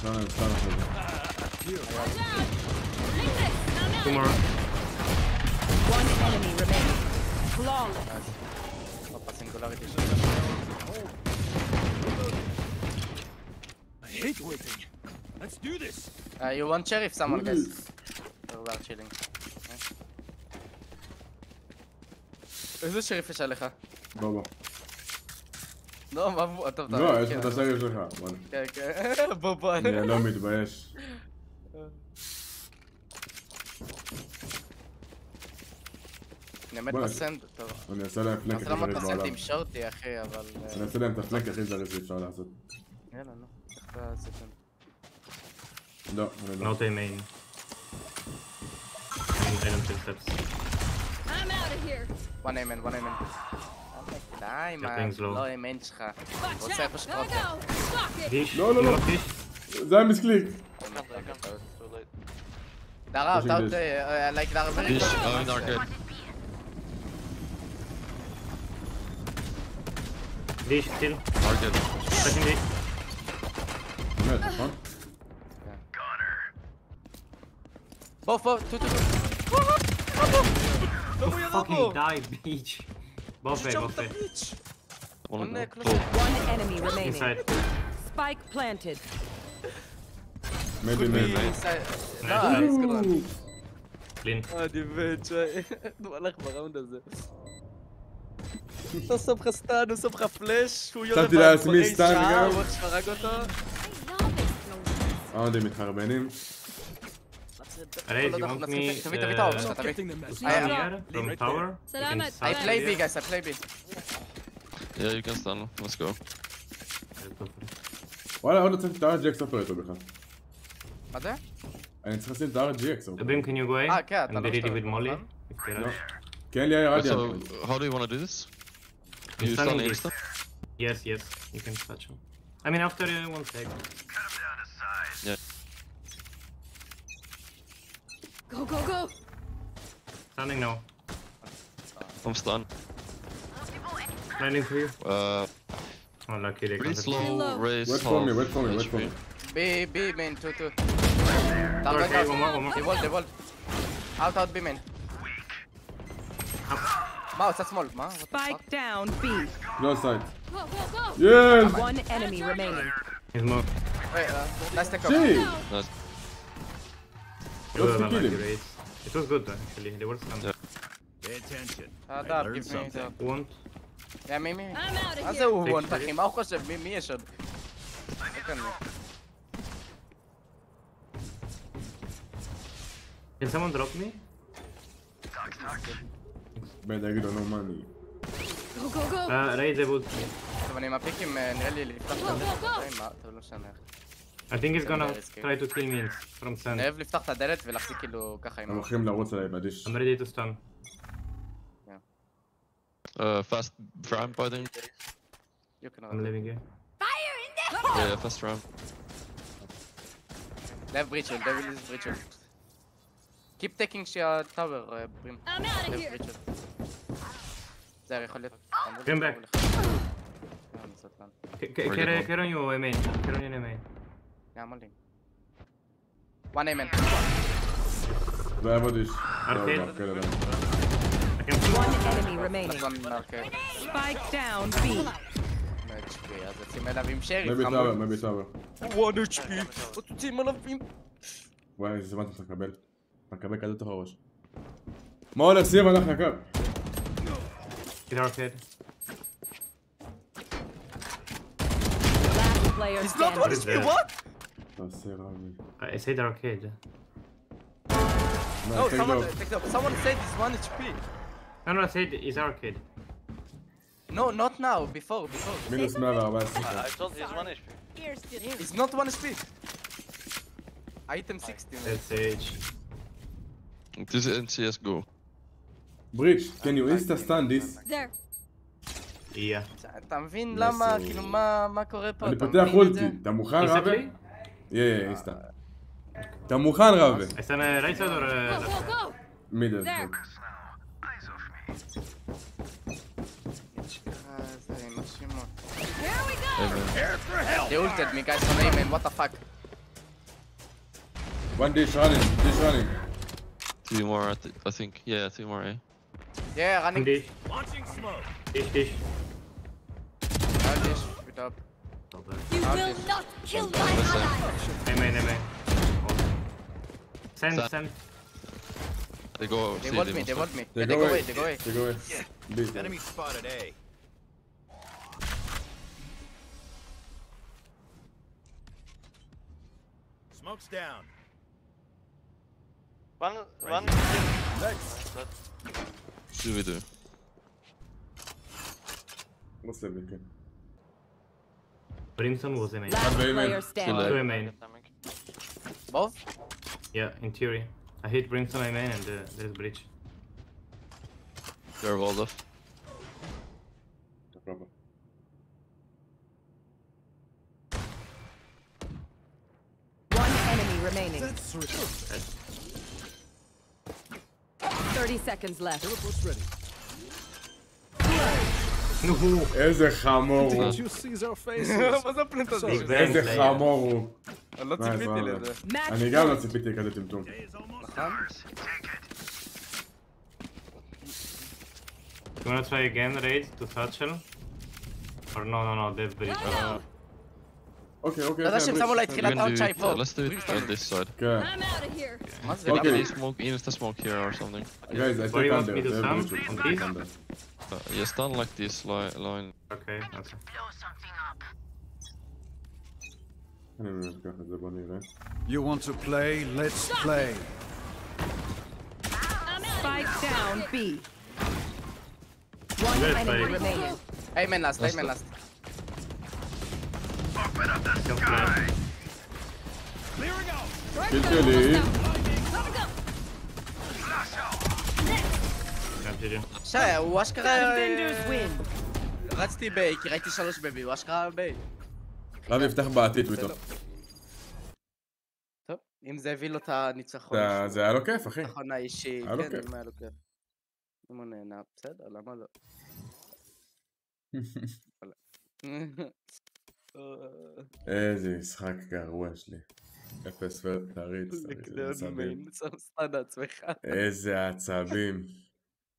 לא, אני סתם עכשיו. Two more. One enemy remaining. Flawless. הופה, סינגולריטי. I hate waiting. Let's do this. You want sheriff someone guys? We are chilling. איזה שריף יש עליך? בוא. לא, מה... טוב, לא, יש לך את השריף שלך. כן, כן. בוא. אני לא מתבייש. אני עומד בסנד, טוב. אני אעשה להם פלנק הכי אתה לא זריז בסנד בעולם. עם שוטי, אחי, אבל... אני אעשה להם את הפלנק הכי זריז שאפשר לעשות. יאללה, נו. איך אתה עושה סנד? לא, אני לא. Not a main. I don't take steps. I'm out of here. one amen. די, מה? Things low. לא אמן שלך. Watch רוצה out. פשוט Gotta רוטר. go. Block it. Fish. No. You want fish? זה היה מיסקליק. They're out, like they're very Fish, close. in arcade. Dish still. Arcade. Touching dish. באמת, נכון? Both, two. Fucking die, bitch. Both A. One One enemy remaining. Inside. Spike planted. Maybe. Clean. הוא הלך בראונד הזה. הוא שם לך סטן, הוא שם לך פלאש, הוא יודע שמתי לעצמי סטן גם. הוא איך שפרג אותו. המודים מתחרבנים. Raise, you want me תביא את האור שלך, תביא. to stand here from tower? You can I start play here. B guys, I play B. Yeah, you can stun. Let's go. וואלה, עוד לא צריך את ה-RGX אופרטור בכלל. מה זה? אני צריך לשים את ה-RGX אופרטור. Abim, can you go A? כן, אתה And לא be ready שאתה... with Molly. If you rush. כן, לי היה So, רדיאנט. how do you want to do this? I'm You stunning stun this. instant? Yes, you can touch him. I mean, after 1 sec. Yeah. Go. Stunning now. I'm stunned. Landing for you. Oh, lucky they Pretty can't. slow. Raise. Wait for me, wait for me. B main, two. Okay, one more. They walled. Out, B main. מה, עושה שמאל, מה? Spike down B. No side. Go. Yes! One enemy remaining. He's more. Wait, nice take off. Gee! Nice. What's the Lucky killing? raise. It was good actually. They were stunned. Yeah. Pay attention. I דאב, learned give me something. the... Want? יא, מי? I'm out of מה here. זה הוא וונט אחי? מה הוא חושב? מי יש עוד? Can someone drop me? בטח יגידו no money. Go. Raise the boot. טוב, אני עם הפיקים, נראה לי לפתח את הדלת. מה? טוב, לא משנה. I think he's gonna try to kill me from sand. אני אוהב לפתח את הדלת ולהחזיק כאילו ככה עם... הם הולכים לרוץ עליי בדיש. I'm ready to stun. Fast ramp, I think. I'm leaving here. Yeah, fast ramp. Left breachel, devil is breachel. Keep taking shot tower, Brim. I'm out of here. זה יכול להיות... Come back. Care on you, main. Care on you, main. Yeah, I'm holding. One amen. לא היה בדיש. Arcade. One enemy remaining. One, okay. Spike down B. HP, אז יוצאים אליו עם שריף. maybe tower. 1 HP. עוד יוצאים אליו עם... וואי, איזה זמן אתה מקבל. אתה מקבל כזה תוך הראש. מה הולך סייב הלך לקו? Get arcade. Last player It's not standing. 1 HP, what? תעשה רבי. I said arcade. No, someone said it's 1 HP. No, I said it's arcade. No, not now, before. מינוס 114. I told you it's 1 HP. It's not 1 HP. Item 16. That's Sage. This is CSGO. בריץ', can you insta stun this? There. Yeah. אתה מבין למה, כאילו מה קורה פה? אני אתה פותח מבין את זה? אולטי. אתה מוכן רבי? Instantly? אינסטה. אתה מוכן רבי? I stand right side or left side? Go. מידל. זה עם השמות. Here we go. They ulted me guys on aim and what the fuck. one dish running. 2 more, I think. Yeah, 2 more, eh? Yeah, running. Dish. Launching smoke. Dish. Out dish, with up. You will not kill my ally. Main. Send. They go. They see want them me, and they stuff. want me. They Yeah, go they go away. away, they go away. They go away. B. Enemy spotted A. Smoke's down. One. Should we do? לא סלבי, כן. Brimstone was a main. Last One player main. standing. Two a main. Both? Yeah, in theory. I hit Brimstone a main and there's bridge. They're walled off. No problem. remaining. 30 seconds left. איזה חמור הוא. מה זה הפלנט הזה? איזה חמור הוא. אני לא ציפיתי לזה. אני גם לא ציפיתי כזה טמטום. נכון? You wanna try again, Rage, to satchel? Or no, they've breached. אוקיי. אתה יודע שהם שמו לה את תחילת האונצ'אי פה. Let's do it on this side. כן. מה זה? אוקיי. Smoke, insta smoke here or something. Guys, I What do take you want under. me to They have sum? breach On with this? under. Yeah, stun like this line. Okay. אני אקח את זה, בוא נראה. You want to play? Let's play. Spike down B. One enemy remaining. Amen last. קיל שלי. הוא אשכרה... Defenders win. רצתי ביי, כי ראיתי 3 בבי, הוא אשכרה ביי. רב יפתח בעתיד איתו. טוב, אם זה הביא לו את הניצחון. זה היה לו כיף, אחי. הניצחון האישי, היה לו כן, כיף. אם היה לו כיף. אם הוא נהנה, בסדר, למה לא? איזה משחק גרוע שלי. אפס ותריץ. שם סטן עצמך. איזה עצבים.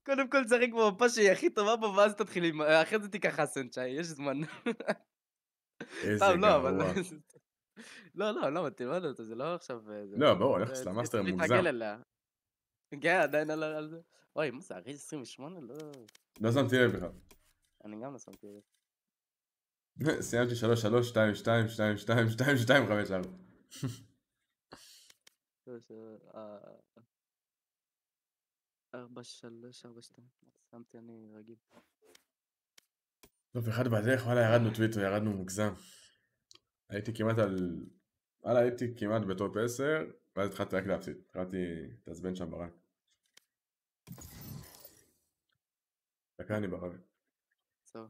קודם כל צריך במפה שהיא הכי טובה בו, ואז תתחיל עם... אחרי זה תיקח חסן, יש זמן. איזה גרוע. לא, תלמד אותו, זה לא עכשיו... לא, ברור, הולך למאסטר מוגזם. להתרגל אליה. כן, עדיין על זה. אוי, מה זה, הרי 28? לא שמתי לב בכלל. אני גם לא שמתי לב. סיימתי 3, 3, 2, 2, 2, 2, 2, 2, 5, 4. 4, 3, 4, 2. שמתי אני רגיל. טוב, אחד בדרך, וואלה, ירדנו טוויטר, ירדנו מוגזם. הייתי כמעט הייתי כמעט בטופ 10, ואז התחלתי רק להפסיד. התחלתי להתעצבן שם ברק. דקה אני ברק. טוב.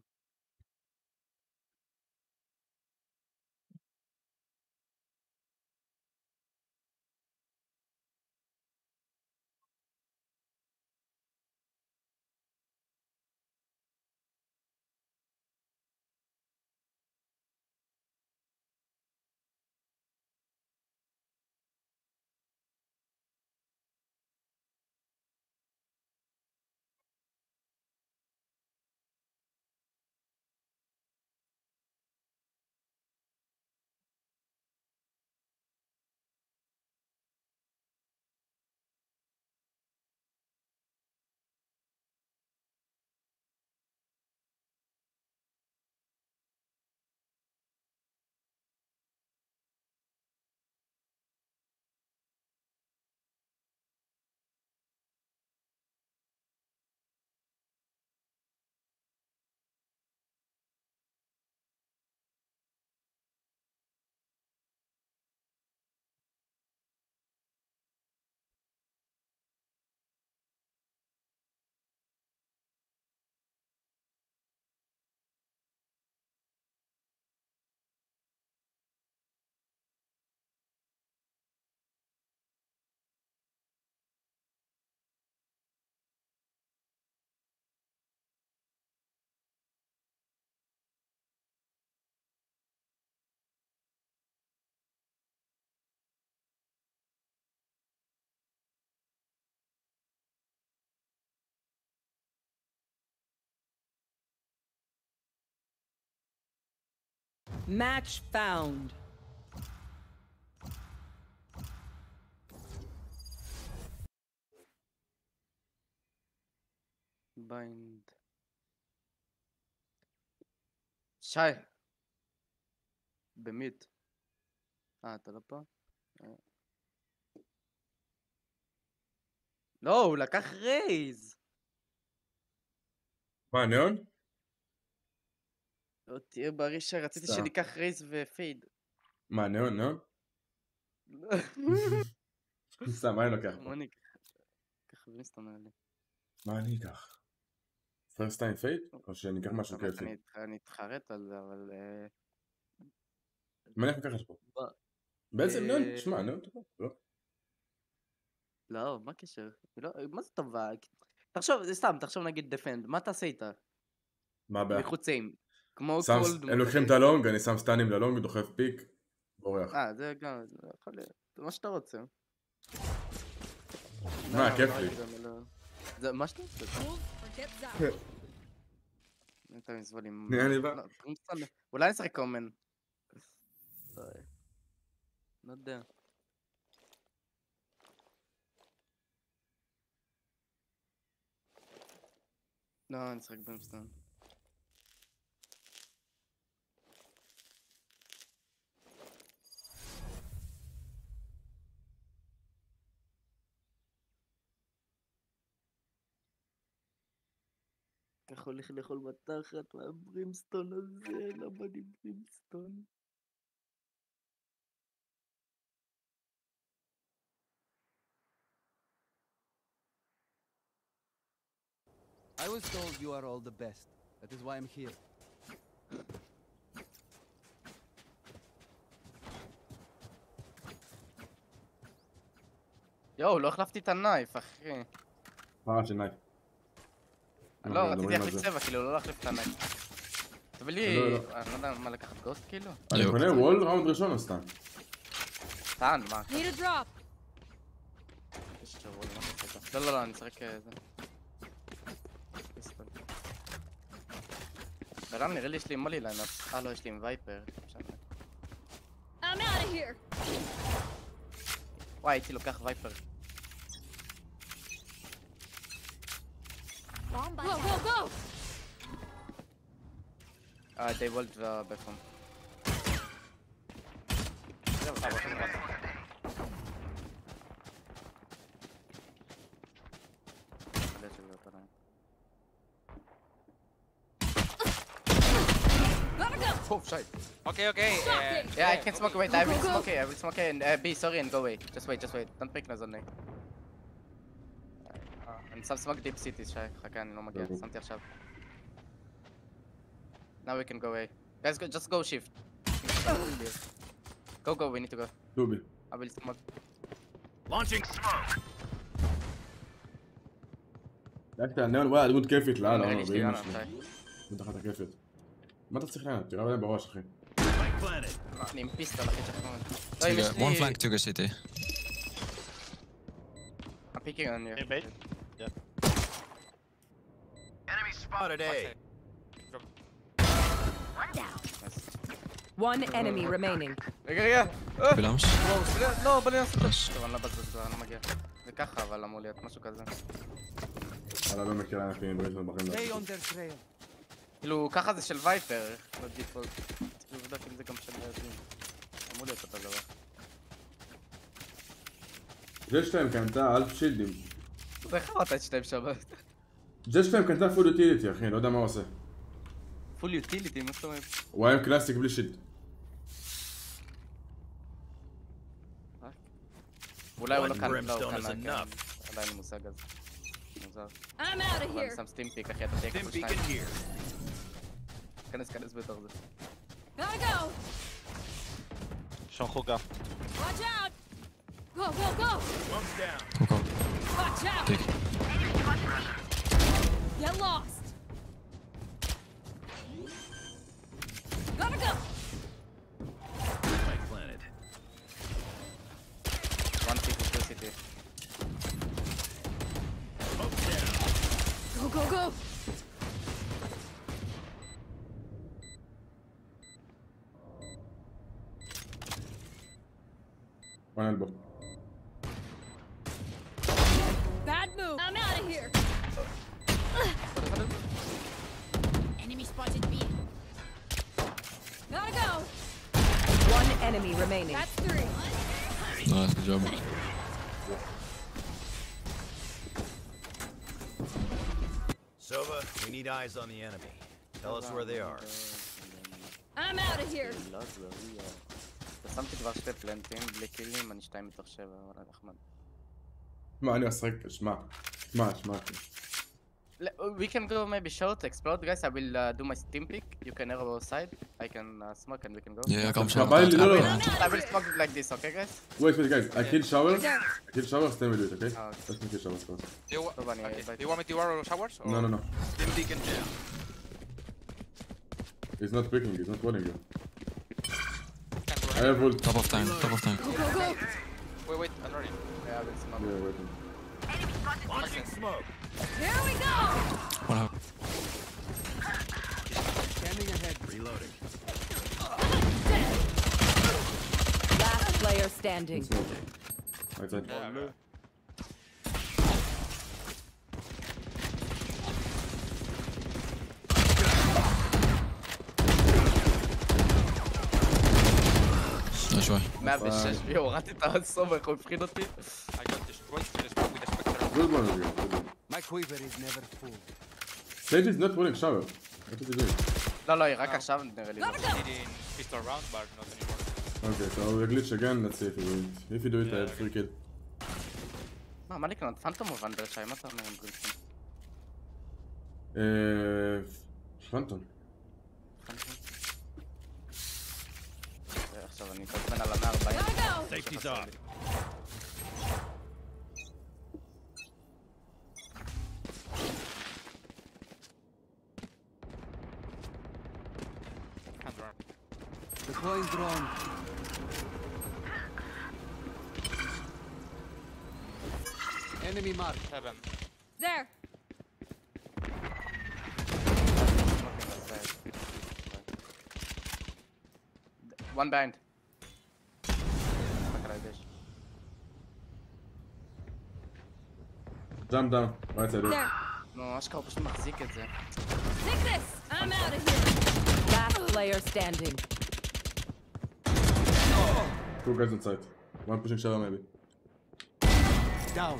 Match found. ביינד. שי. במיט. אתה לא פה? לא, הוא לקח רייז. מה, ניאון? לא תהיה בריא שרציתי שניקח רייז ופייד. מה, ניאון? סתם, מה אני לוקח פה? מה אני אקח? ככה ונסתם עלי. מה אני אקח? פרסט טיים פייד? או שאני אקח משהו כיפי? אני אתחרט על זה, אבל... מה אני אקח פה? בעצם נו, תשמע, נו, לא. לא, מה הקשר? מה זה טובה? תחשוב, סתם, תחשוב נגיד דפנד, מה תעשה איתה? מה הבעיה? מחוצים. כמו קולד. הם לוקחים את הלונג, אני שם סטנים ללונג, דוחף פיק, בורח. זה גם, זה יכול להיות. זה מה שאתה רוצה. מה, כיף לי. זה מה שאתה רוצה. אתה מזבלים. נראה לי בא. אולי נשחק קומן. לא יודע. לא, נשחק במסטון. איך הולך לאכול בתחת מהברימסטון הזה? למה אני ברימסטון? I was told you are all the best. That is why I'm here. יואו, לא החלפתי את הנייף, אחי. מה של נייף? לא, רציתי להחליף צבע, כאילו, לא להחליף את הנייף. תביא לי, אני לא יודע מה לקחת גוסט, כאילו? אני קונה וול ראונד ראשון או סתם? סתם, מה? Need a drop. לא, אני אשחק זה. ברם, נראה לי יש לי מולי ליינאפ. לא, יש לי עם וייפר. I'm out of here. וואי, הייתי לוקח וייפר. Go, go, go. די וולט ובפון. Oh, shit. Okay. Yeah, I can smoke. Wait, I will smoke A. I will smoke A and B. Sorry, and go away. Just wait. Don't pick nose on me. אני שם smoke deep city, שי. חכה, אני לא מגיע. שמתי עכשיו. Now we can go away. Guys, just go shift. Go. We need to go. דובי. I will smoke. Launching smoke. דקת, נאון, וואי, דמות כיפית, לא, יש לי באמא שלי. דמות אחת הכיפית. מה אתה צריך לענות? תראה בהם בראש, אחי. אני עם פיסטול, אחי, שחמוד. One flank to go city. I'm picking on you. Enemy spotted A. One enemy remaining. רגע. בלמש? לא, בוא ננסה. טוב, אני לא בזבז כבר, אני לא מגיע. זה ככה, אבל אמור להיות משהו כזה. אני לא מכיר ענפים, לא יש לנו בחיים לעשות. כאילו, ככה זה של וייפר, לא דיפולט. צריך לבדוק אם זה גם של ילדים. אמור להיות אותו דבר. ג'ה 2 קנתה אלף שילדים. זה איך אמרת את 2 שבת? ג'ה 2 קנתה פול יוטיליטי, אחי, לא יודע מה הוא עושה. פול יוטיליטי, מה זאת אומרת? הוא היה עם קלאסיק בלי שילד. אולי הוא לא קנה, לא, הוא קנה, כן. עדיין לי מושג אז. מוזר. אבל אני שם סטימפיק, אחי, אתה תהיה כפול 2. כנס בתור זה. שם חוקה. Go. Watch out. Get lost. Gotta go. Planted. One city, 2 city. Go. One elbow. Bad move. I'm out of here. Enemy spotted B. Gotta go. One enemy remaining. That's 3. Nice, good job. Sova, we need eyes on the enemy. Tell us where they are. I'm out of here. שמתי כבר 2 פלנטים, בלי קילים, אני 2 מתוך 7, אבל נחמד. מה, אני אשחק, שמע. We can go maybe short, explode, guys. I will do my steam pick. You can arrow side. I can smoke and we can go. Yeah, come short. I will smoke like this, okay, guys? Wait, guys. I kill shower. Stay with it, okay? Let me kill showers first. Do you want me to arrow showers? Or? No. Steam pick and jam. He's not picking. He's not calling you. I have ult. Top of tank. Wait, I'm running. Yeah, I will smoke. Yeah, waiting. Launching smoke. Here we go! What happened? Scanning ahead. Reloading. Last player standing. Right side. Nice way. 106 בי, הורדתי את הסומך, הוא הבחין אותי. I got destroyed with a spectre. Good one, good one. My quiver is never full. Sage is not pulling shower. What is he doing? לא, היא רק עכשיו נראה לי. Needing pistol round, but not anymore. Okay, so I will glitch again. Let's see if you do it. If you do it, I have free kill. מה לקנות? פנטום או ונדרשי? מה אתה אומר עם גולפים? פנטום. עכשיו אני מתעצבן על 140. Safety's up. Deploying drone. Enemy mark. Heaven. There! One bind. Jump down. Right side. There! נו, אשכרה הוא פשוט מחזיק את זה. Take this! I'm out of here! Last player standing. Two guys inside. One pushing shower maybe. Down.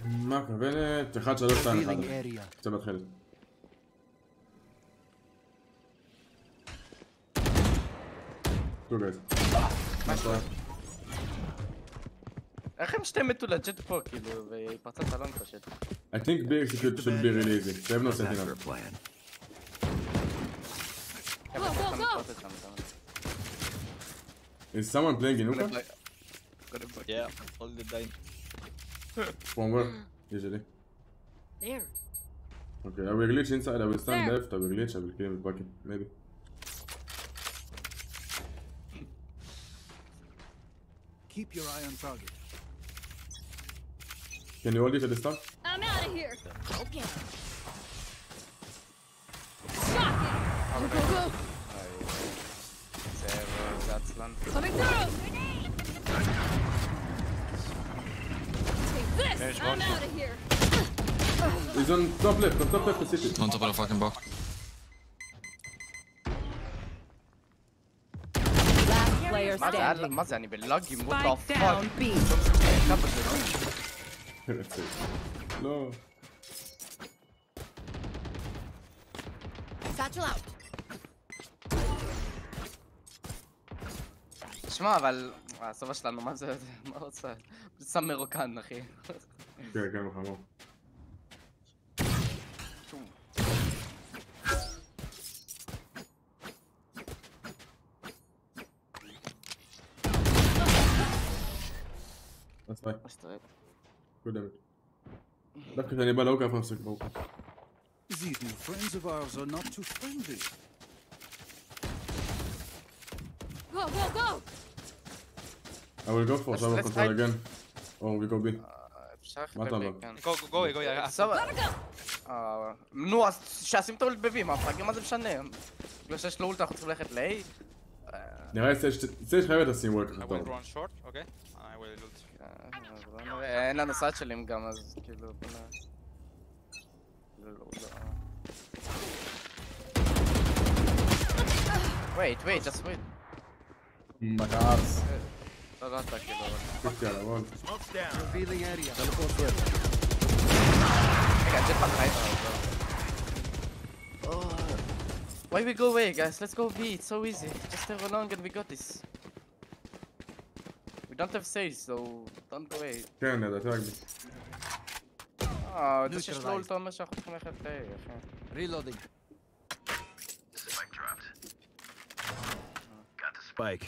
מה כוונת? 1, 3, 2, 1. קצת מתחילת. Two guys. איך הם שתי מתו לג'ט פה, כאילו, והיא פרצה את אלון פשוט. I think big execute should be really easy. They have no sentinel. Is someone playing Inuka? Yeah, all the time. From where? Usually. There. Okay, I will glitch inside, I will stand left, I will glitch, I will kill him with bucket, maybe. Keep your eye on target. Can you hold it at the start? I'm out of here! Okay. Shocking! Go! זה עצלן. Coming through! Take this! I'm out of here! He's on top left the city. On top of the fucking box. Last player standing. מה זה? אני בלוגים, what the Spike down, B. That's it. No. Satchel out. שמע, אבל הסובה שלנו, מה זה? מה רוצה? שם מרוקן, אחי. כן, כן, חמור. That's fine. Good damage. דווקא כשאני בא לאוקה, אף אחד מפסיק באוקה. These new friends of ours are not too friendly. Go! I will go for shower control again. Or we go B. מה אתה אומר? go. סבבה. נו, אז שעשים את האולט ב-B, מה הפרקים מה זה משנה? בגלל שיש לו אולט אנחנו צריכים ללכת ל-A? נראה לי סייג' חייבת לשים וורק I אחת will טוב. run short, okay? I will loot. אין לנו סאט שלים גם, אז כאילו... wait, just wait. מכעס. לא אתה כאילו... קפתי על הוול. Revealing area. רגע, ג'ט פתחה איתו. Why we go away, guys? Let's go B, it's so easy. Just stay along and we got this. We don't have sage, so don't go away. כן, ידעתי רק בי. זה שיש לו אולטה אומר שאנחנו צריכים ללכת ל... Reloading. Got the spike.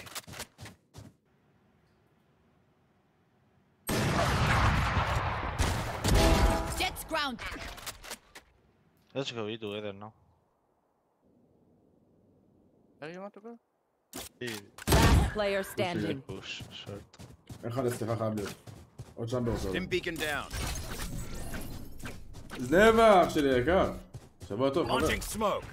Jet's grounded. Let's go eat together now. Where you want to go? Last player standing. Push, short. אחד סליחה חייב להיות. עוד שם באוזור. Stim beacon down. זנבה אח שלי יקר. שבוע טוב חבר. Launching smoke.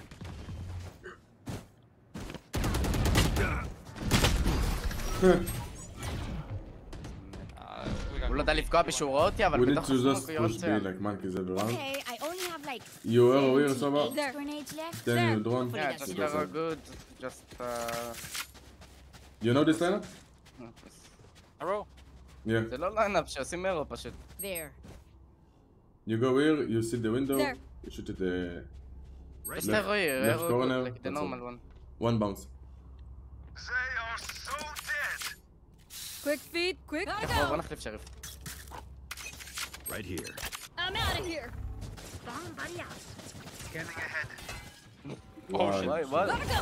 הוא לא יודע לפגוע בשורות, אבל We need בתוך to just הסמוק הוא push B like monkey זה בראונד. Okay, I only have like You are over here סבבה? grenades left. Then you drone. Yeah, just very good. Just You know this lineup? Arrow. Yeah. זה לא ליינאפ שעושים אירו פשוט. There. You go here, you see the window, There. you shoot at the Just אירו here, left אירו corner, like the that's normal all. one. One bounce. They are so dead. Quick feet, quick. בוא נחליף שריף. Right here. I'm out of here. Somebody else. Scanning ahead. Oh shit. What? Gotta go.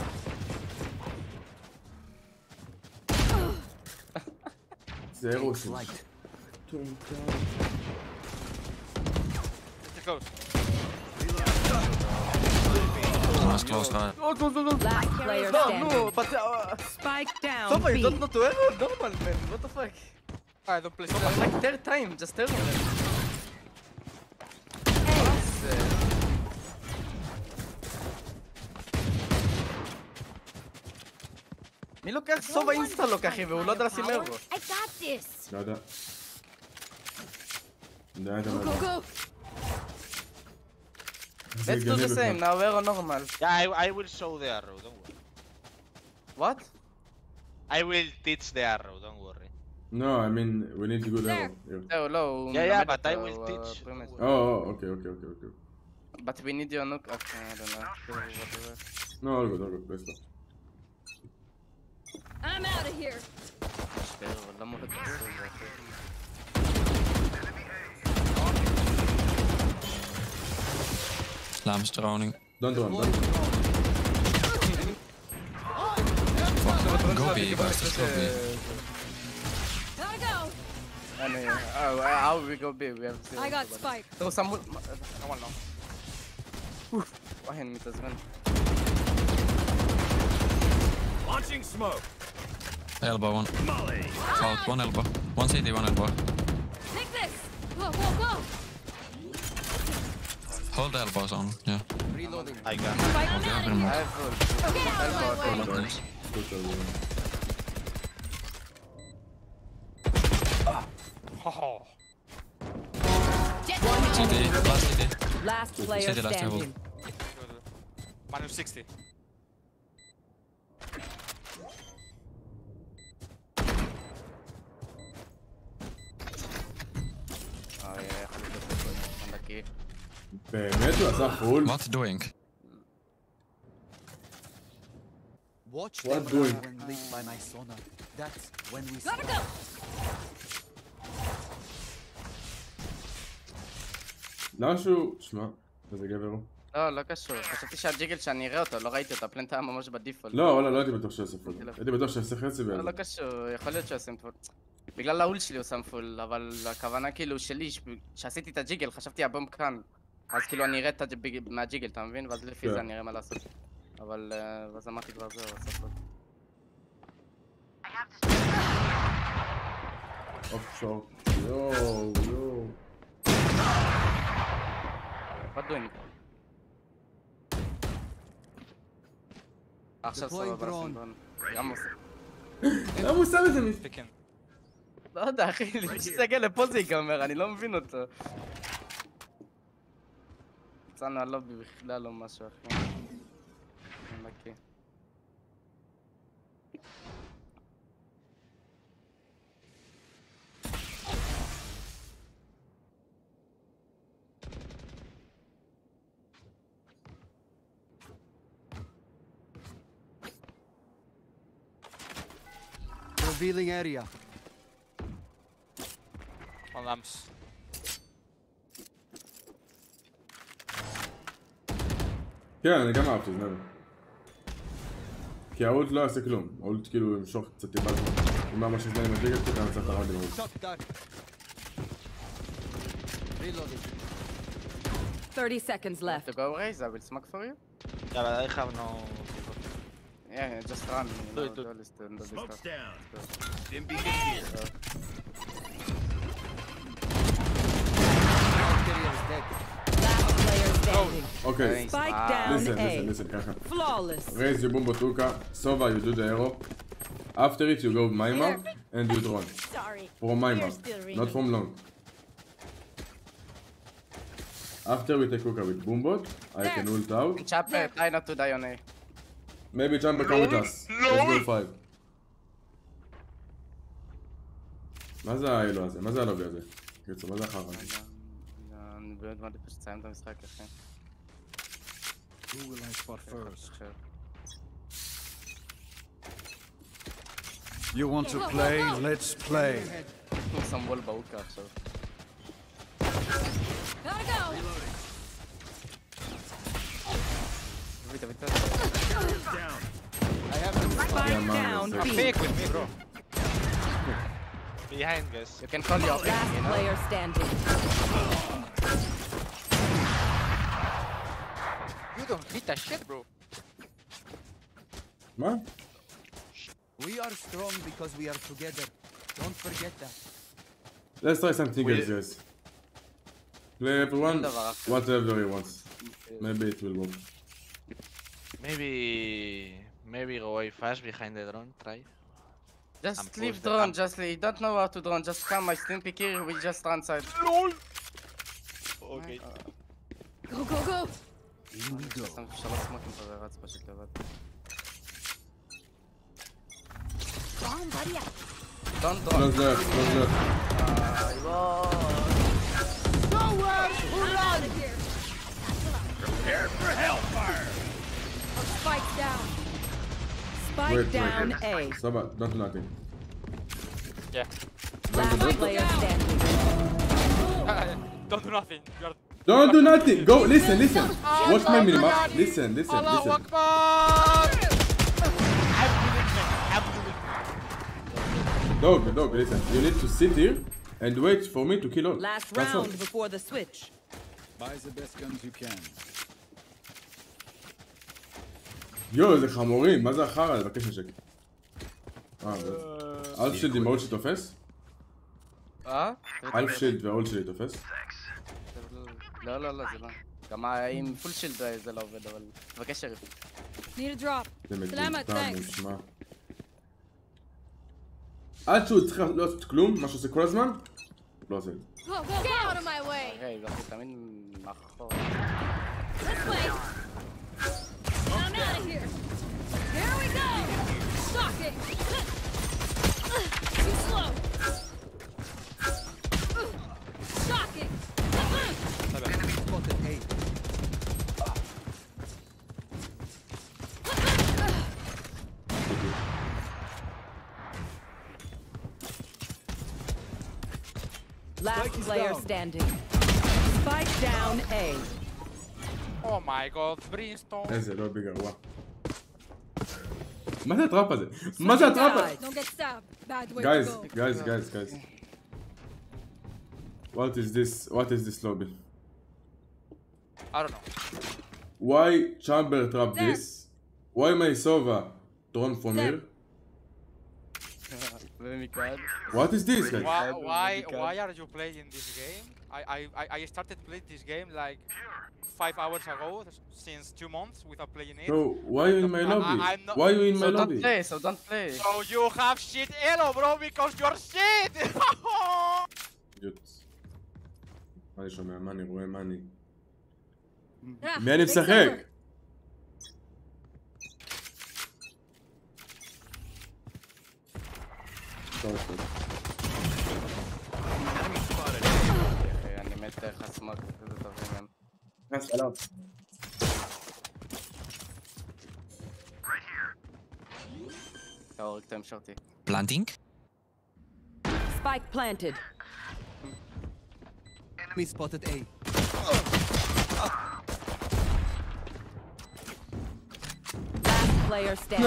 Zero. Let's go. Almost close, right? Last player No, standing. but Spike down. Somebody B. don't know to arrow normal man. What the fuck? I don't play It's like third time, just arrow man. מי לוקח סובה אינסטה לוקח אחי והוא לא יודע לשים אירו. I got this. לא יודע. לא יודע. Go, go. Let's do the same, now arrow normal. Yeah, I will show the arrow, don't worry. What? I will teach the arrow, don't worry. No, I mean, we need to go there. זהו, לא, הוא Yeah, מלמד but I אותו, will teach. Oh, okay. But we need your nook, okay, I don't know. No, all good, let's go. I'm out of here. אבל למה הוא לקח סובה? Lamb's droning. Don't drone. Go B, guys, just go B. Gotta go. How we go B? We have to I got spike. throw some... No one long. واحد متزمن. Launching smoke. Elbow one. Out, one elbow. One CD, one elbow. Take this. Go. Hold the elbows on, yeah. Reloading. I got Spike Okay, down. very much. Nice. Good job. Oh. CD, last CD. Last player CD, last table. standing. Minus 60. באמת הוא עשה פול? What doing? Watch What them doing? when lit by my sonar. That's when we Gotta go. למה שהוא... שמע, איזה גבר הוא. לא קשור. חשבתי שהג'יגל שאני אראה אותו, לא ראיתי אותו, הפלנט היה ממש בדיפולט. לא, וואלה, לא הייתי בטוח שהוא עושה פול. הייתי בטוח שהוא עושה חצי לא באיזה. קשור, יכול להיות שהוא עושה פול. בגלל ההול שלי הוא שם פול, אבל הכוונה כאילו שלי, שעשיתי את הג'יגל, חשבתי הבום כאן. אז כאילו אני אראה את מהג'יגל, אתה מבין? ואז לפי זה אני אראה מה לעשות. אבל אז אמרתי כבר זהו, עשה פול. אופשור. יואו. What doing? עכשיו סבבה בסינדרון. גם עושה. למה הוא שם את זה Picking. לא יודע אחי, שזה יגיע לפה זה ייגמר, אני לא מבין אותו. יצאנו הלובי בכלל לא משהו אחי. נקי. revealing area. On lamps. כן, אני גם אהבתי, זה נראה. כי האולט לא יעשה כלום, האולט כאילו ימשוך קצת טיפה זמן. אם מה שיש לי עם הדיגל, אתה מצא את הראונד עם האולט. 30 seconds left. To go raise, I will smoke for you. Yeah, but I have no... Yeah, just run. Do it. Smoke's down. Dim beacon here. Last player standing. Okay. Spike down Listen, kaka. Flawless. Raise your boom batuka. Sova, you do the arrow. After it, you go Maima and you drone. Sorry. From Maima, not from long. After we take hookah with boombot, I can ult out. Chopper, try not to die on A. Maybe Chamber come with us. Let's go 5. מה זה האלו הזה? מה זה הלובי הזה? קיצור, מה זה החרא הזה? אני באמת מעדיף שתסיים את המשחק, אחי. Who will I spot first? You want to play? Let's play. Some wall בהוקה עכשיו. Gotta go. I have to Spike down B. Pick with me, bro. Behind, guys. You can call your pick, Last you know? player standing. You don't hit that shit, bro. מה? We are strong because we are together. Don't forget that. Let's try something else, guys. Play everyone, whatever he wants. Maybe it will work. Maybe go away fast behind the drone, try. Just leave drone, just leave. You don't know how to drone, just come, I still pick here, we just run side. LOL! Okay. Go, go, go. Here we go. שם שלוש סמוקים פה ורץ פשוט לבד. Don't drone. Close left, close left. Nowhere to run. Prepare for hellfire. Spike down. Spike down A. Saba, don't do nothing. Yeah. Last player standing. Don't do nothing. You are... Don't do nothing! Go, listen. Watch my minimap. Listen. Allahu Akbar! Dog, listen. You need to sit here and wait for me to kill all. Last That's all. round before the switch. Buy the best guns you can. יו, זה חמורים, מה זה החרא? לבקש נשק. אלף שילד עם האולט שלי תופס? אלף שילד והאולט שלי תופס? לא, זה לא. גם עם פול שילד זה לא עובד, אבל... תבקש שריף. Need a drop. זה סלמת, מטומטם, thanks. מושמע. עד שהוא צריך לא לעשות כלום, מה שעושה כל הזמן, לא עושה את זה. Go, go, get out of my way. רגע, זה תמיד מאחור. This way. I'm out of here. Here we go. Shocking. Too slow. Shocking. Enemy spotted A. Last player standing. Spike down A. Oh my god, Brimstone. איזה לא בגרוע. מה זה הטראפ הזה? מה זה הטראפ הזה? Don't get stabbed. Bad way Guys, to go. guys. What is this lobby? I don't know. Why Chamber trap this? Why my Sova drawn from here? What is this, guys? Why are you playing this game? I started playing this game like 5 hours ago, since 2 months without playing it. So why are you in my lobby? Why are you in my lobby? Don't play. So you have shit elo, bro, because you're shit! מה אני שומע? מה אני רואה? מה אני... Ah, מי אני it's משחק? over. אני מת איך הסמוק, איזה טובים הם. שלום. אתה הורג את המשרתי. Planting? Spike planted. Enemy spotted A. player standing.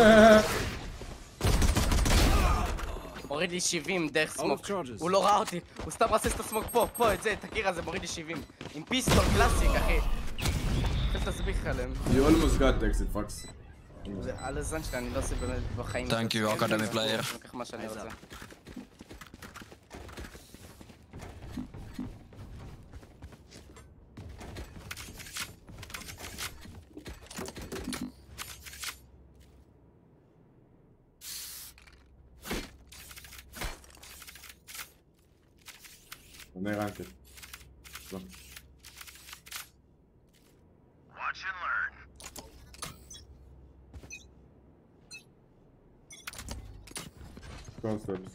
מוריד לי 70 דרך סמוק. הוא לא ראה אותי, הוא סתם רסס את הסמוק פה, את זה, את הקיר הזה, מוריד לי 70. עם פיסטול קלאסיק, אחי. איך תסביך עליהם? You almost got exit fucks. על הזן שלי, אני לא עושה באמת בחיים. Thank you, Academy player. אני לוקח מה שאני רוצה. וראנקד. Watch and learn. Concepts.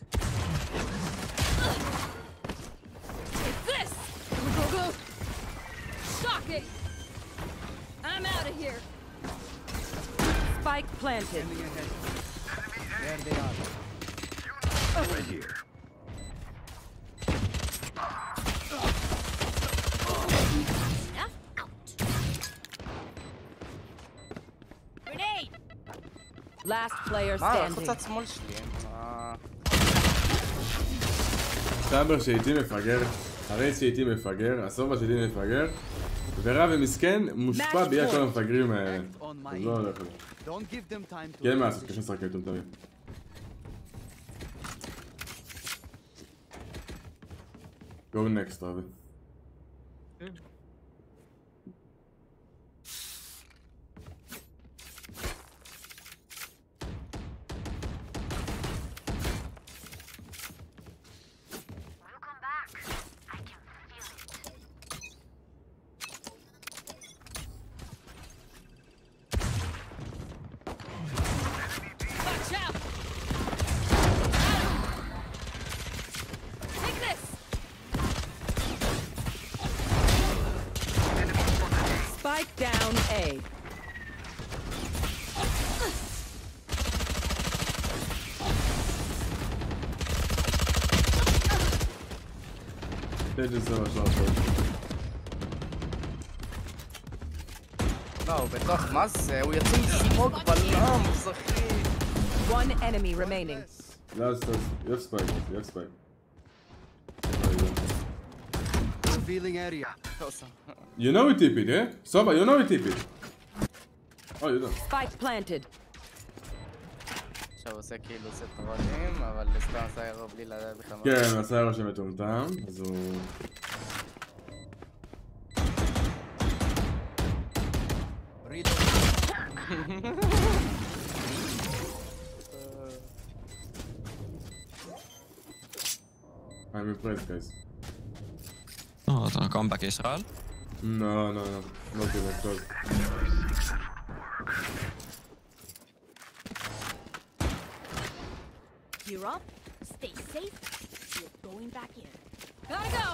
Take this! Go! Shocking! I'm out of here. Spike planted. There they are. Right here. Last player standing. חוצת שמאל שלי. סאבר שאיתי מפגר, הרייס שאיתי מפגר, הסובה שאיתי מפגר, ורב ומסכן מושפע ביד כל המפגרים האלה. אז לא הולך לזה. כי אין מה לעשות, קשה לשחק איתו תמיד. Go next, רבי. Spike down A. לא, הוא בטוח, מה זה? הוא יצא מסמוג בלם, זכי. One enemy remaining. You have spike. Revealing area. You know we tip it, eh? Soba, you know we tip it. Oh, you don't. Spike planted. עכשיו עושה כאילו סטרונים, אבל סתם עשה אירו בלי לדעת בכלל. כן, עשה אירו שמטומטם, אז הוא... I'm impressed, guys. Oh, oota, comeback Israel? No, not even close. Gear up, stay safe, we're going back in. Gotta go!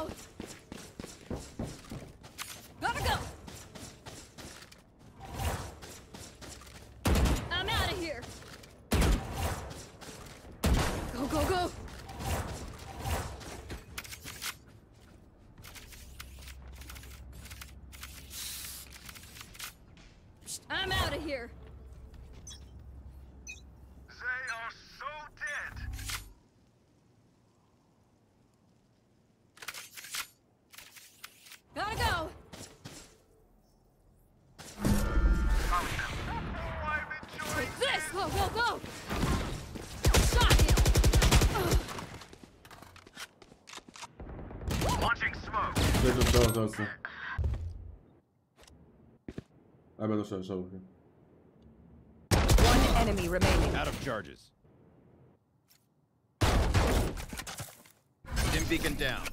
I'm out of here! Go! I'm out of here! They are so dead. Gotta go! Take this! Go! Shocking! Launching smoke. זה. עכשיו. One enemy remaining. Out of charges. Stim beacon down.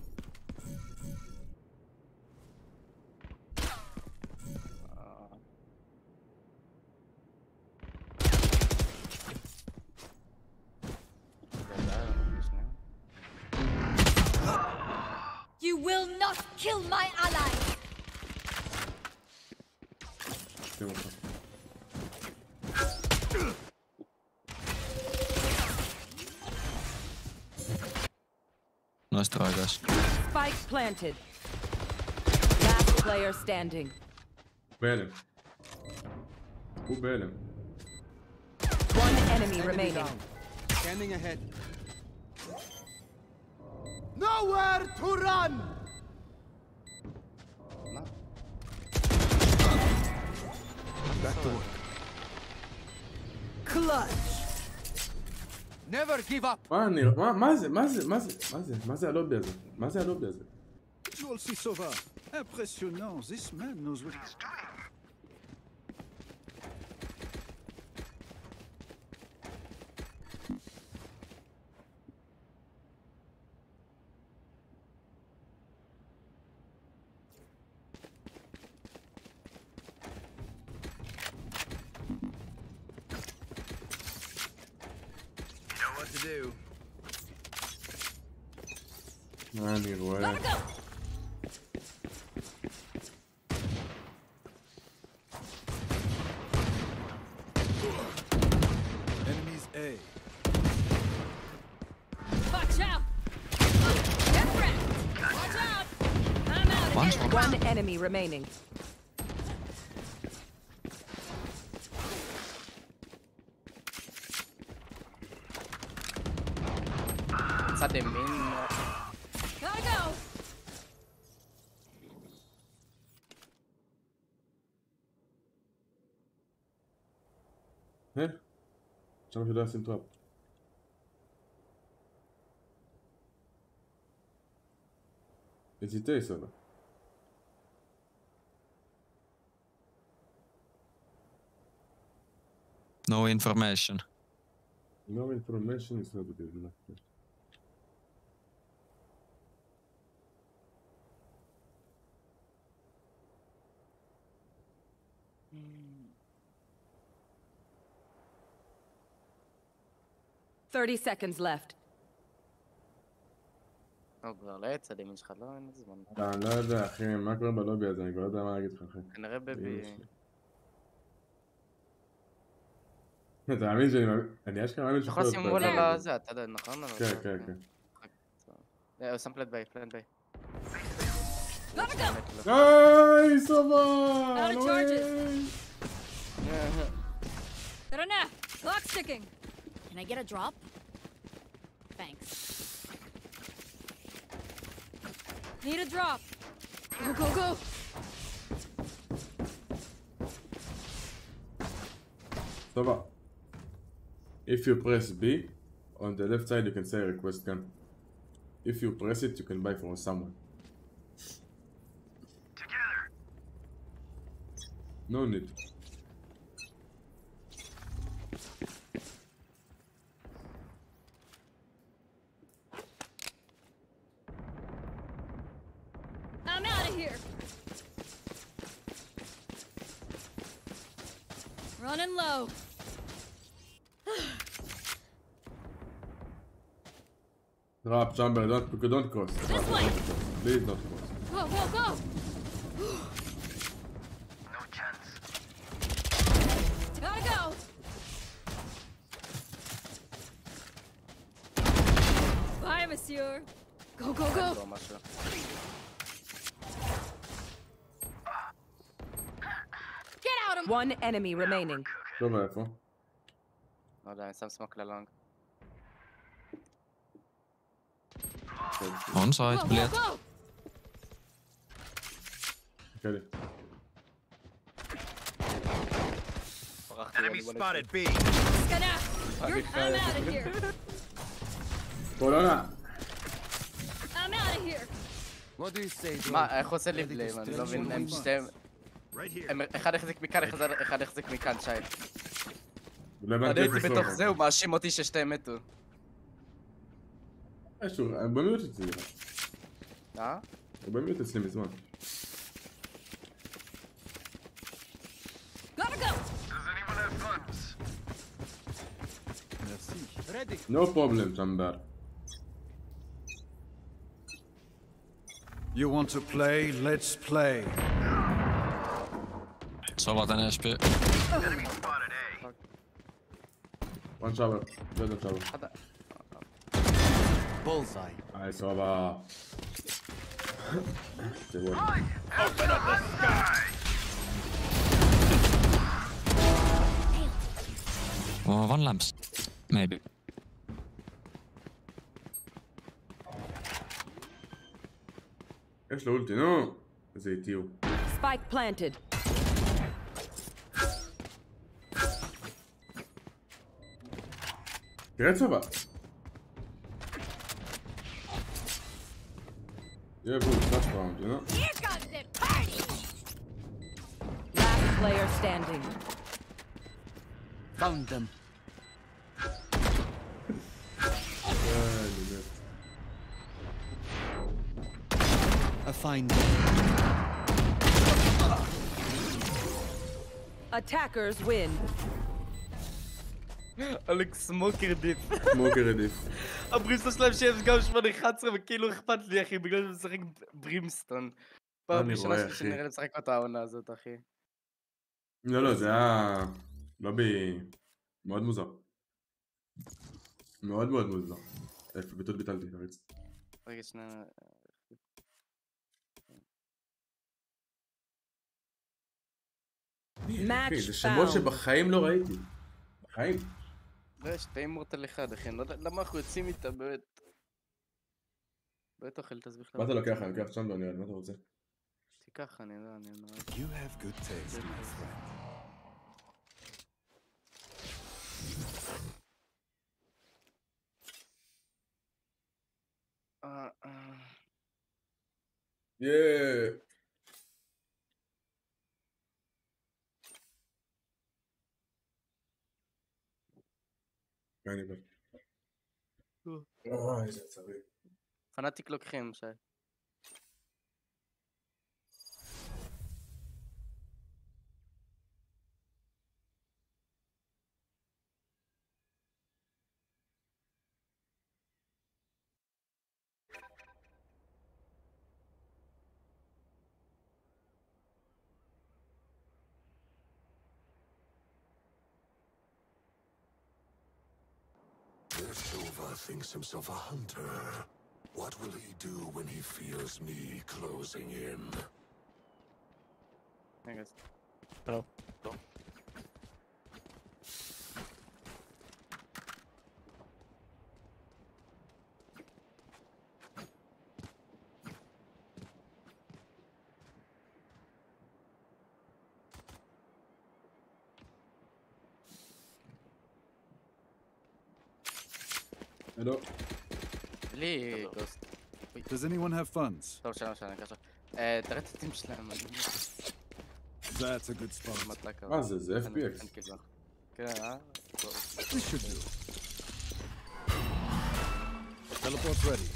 You will not kill my ally! Nice try, guys. Spike planted. Last player standing. בהלם. הוא בהלם. enemy remaining. Scanning ahead. Nowhere to run! Back to work. Clutch. Never give up. מה זה הלובי הזה? מה זה הלובי הזה? Visual Sisova. Impressionnant. This man knows what he's doing. Do. אני רואה. Enemies A. Watch out! Get wrecked! Watch out! I'm out of here! One enemy remaining. צד ימין. Gotta go! עכשיו יודע לשים טראפ. הציטי סבא. No information. No information is not good enough. Thirty seconds left. כבר לא יצא ימין שלך, לא, אין זמן. אני לא יודע אחי, מה קורה בלובי הזה? אני כבר לא יודע מה להגיד לך אחי. כנראה בבי... אתה מאמין שאני אשכרה מאמין יכול לשים מול על הזה, אתה יודע, נכון? כן, כן, כן. הוא שם פלט ביי, פלט ביי. היי, סובה! Out of charges! Good enough! Clock's ticking! Can I get a drop? Thanks. Need a drop! Go, go, go! סובה. If you press B, on the left side you can say request gun. If you press it, you can buy from someone. Together. No need. I'm out of here! Running low. Drop, chamber, don't cross. This way! Please don't cross. Go, go, go! No chance. Gotta go! Bye, monsieur. Go, go, go! Get out of One enemy remaining. טוב, איפה? לא יודע, אני שם סמוק ללונג. On side, Go, bled. go, go! Okay. Enemy spotted B. Gonna... I'm out of here. Corona. I'm out of here. What do you say? מה, איך עושה לי בליים? אני לא מבין, הם שתיהם... אחד החזיק מכאן, אחד החזיק מכאן, שי. אני הייתי בתוך זה, הוא מאשים אותי ששתיהם מתו. שוב, הם במיוט אצלי. אה? הם במיוט אצלי מזמן. No problem, chamber. You want to play? Let's play. Sova 10 HP. Enemy spotted A. One shower. Good shower. Bullseye. Hi, Sova. Open up the sky. Or one lamps, maybe. יש לו אולטי, נו! איזה איטי הוא. Spike planted. תראה צבא. Yeah, boom, that's round, you know? Here comes the party! Last player standing. Found them. I find them. Attackers win. אלכס סמוקר דיף. סמוקר דיף. הבריסטו שלהם שיש גם 8-11 וכאילו אכפת לי אחי בגלל שהוא משחק ברימסטון. פעם ראשונה שנראה לי לשחק אותה העונה הזאת אחי. לא, זה היה לובי מאוד מוזר. מאוד מאוד מוזר. ביטלתי, הריץ. רגע שנייה. אחי, זה שמות שבחיים לא ראיתי. בחיים. לא, שתי אימורטל אחד אחי, אני לא יודע למה אנחנו יוצאים איתה באמת. באמת אוכל תסביך מה אתה לוקח? אני לוקח שם דוניאל, מה אתה רוצה? תיקח, אני לא, אני לא... You have good taste, my friend. Yeah. איזה עצבים. פנאטיק לוקחים, שי. Silva thinks himself a hunter. What will he do when he feels me closing in? I guess. Hello. Hello. לי גוסט. Does anyone have funds? טוב, שלום, ככה. תראה את הטים שלהם. That's a good spot. מה זה? זה FPX. כן, This should do. Teleport's ready.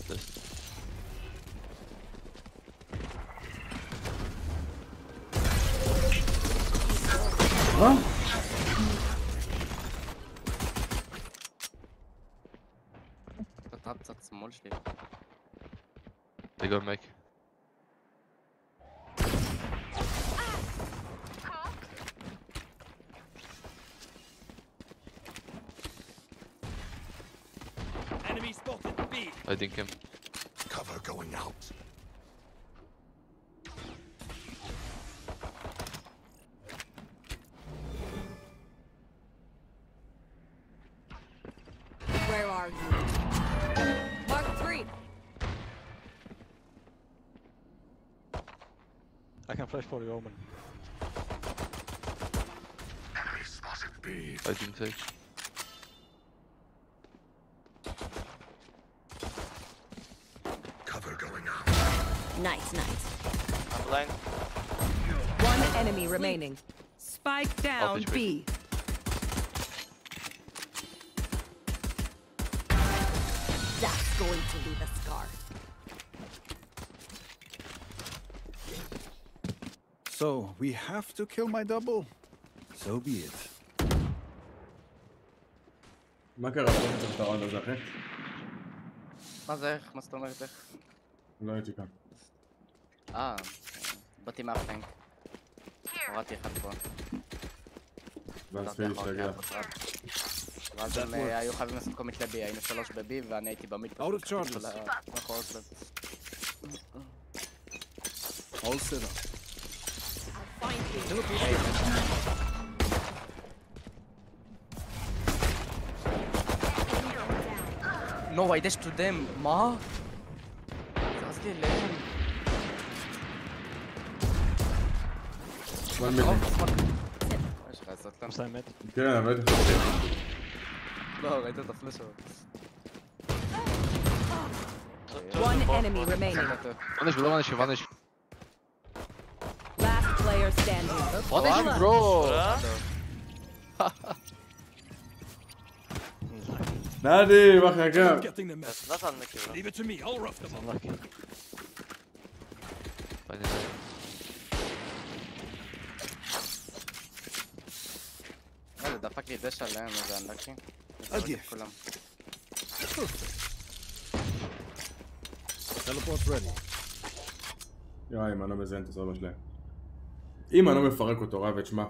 קצת שמאל שלי. They go make. Enemy spotted. B. I think him. Cover going out. Where are you? Mark 3. I can flash for the omen. Enemy spotted B. I didn't take. Cover going out. Nice. I'm blind. One enemy remaining. Spike down B. That's going to leave a scar. So, we have to kill my double? So be it. מה קרה פה את הפתרון הזה אחי? מה זה איך? מה זאת אומרת איך? לא הייתי כאן. באתי מהפלנק. הורדתי אחד פה. ואז פיל להשתגע. ואז הם היו חייבים לעשות קומית לבי, היינו 3 בבי ואני הייתי במיד. Out of charges. All set up. No, I dashed to them. מה? זרזתי אליהם. זמן מילים. יש לך לעשות להם. מסיים מת. כן, אבל הייתי חושב. לא, ראית את הפלאש שלו. One enemy remaining. Vanish. Last player standing. Vanish, bro! נאדי, מה חכה? That's not unlucky, bro. Leave it to me, I'll rough them. Unlucky. זה דפק לי דש עליהם, זה אנלקי. כולם. Teleport's ready. יואי, אם אני לא מזיין את הסרבה שלהם. אם אני לא מפרק אותו, רב את שמה.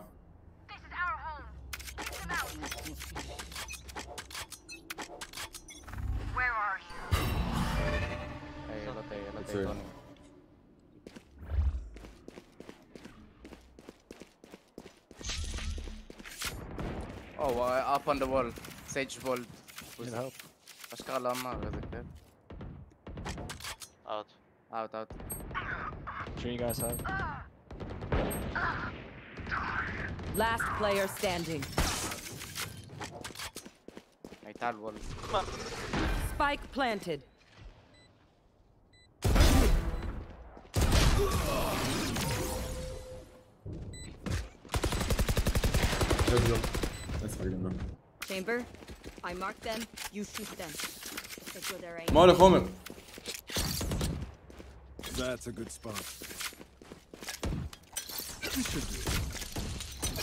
Oh, up on the wall. Sage wall. Need help. אשכרה לא אמר, איזה כיף. Out. Out. Sure you guys have. Last player standing. הייתה על וול. Spike planted. Chamber, I mark them, you shoot them. Secure their aim. מוערך חומר. That's a good spot. This should do it.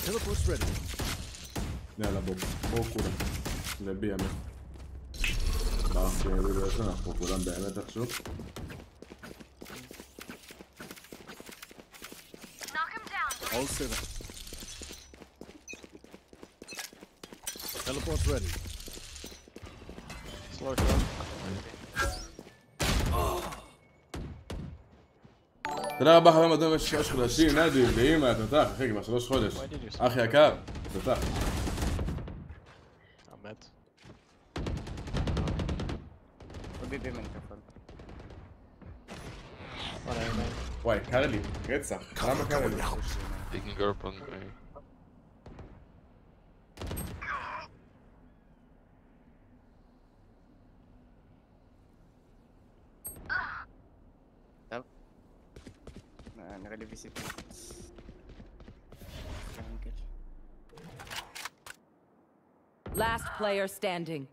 Teleport's ready. יאללה בואו כולם. זה בי אמת. אנחנו כולם באמת עכשיו. All set up. Teleport's ready. Slow down. תודה רבה חברים, אתם במשך חודשים, נאדי ואמא, תותח, אחי כבר 3 חודש. אח יקר, תותח. אמת. וואי, קר לי, רצח, למה קר לי? Taking her up on me. נראה לי ויסיט. Last player standing.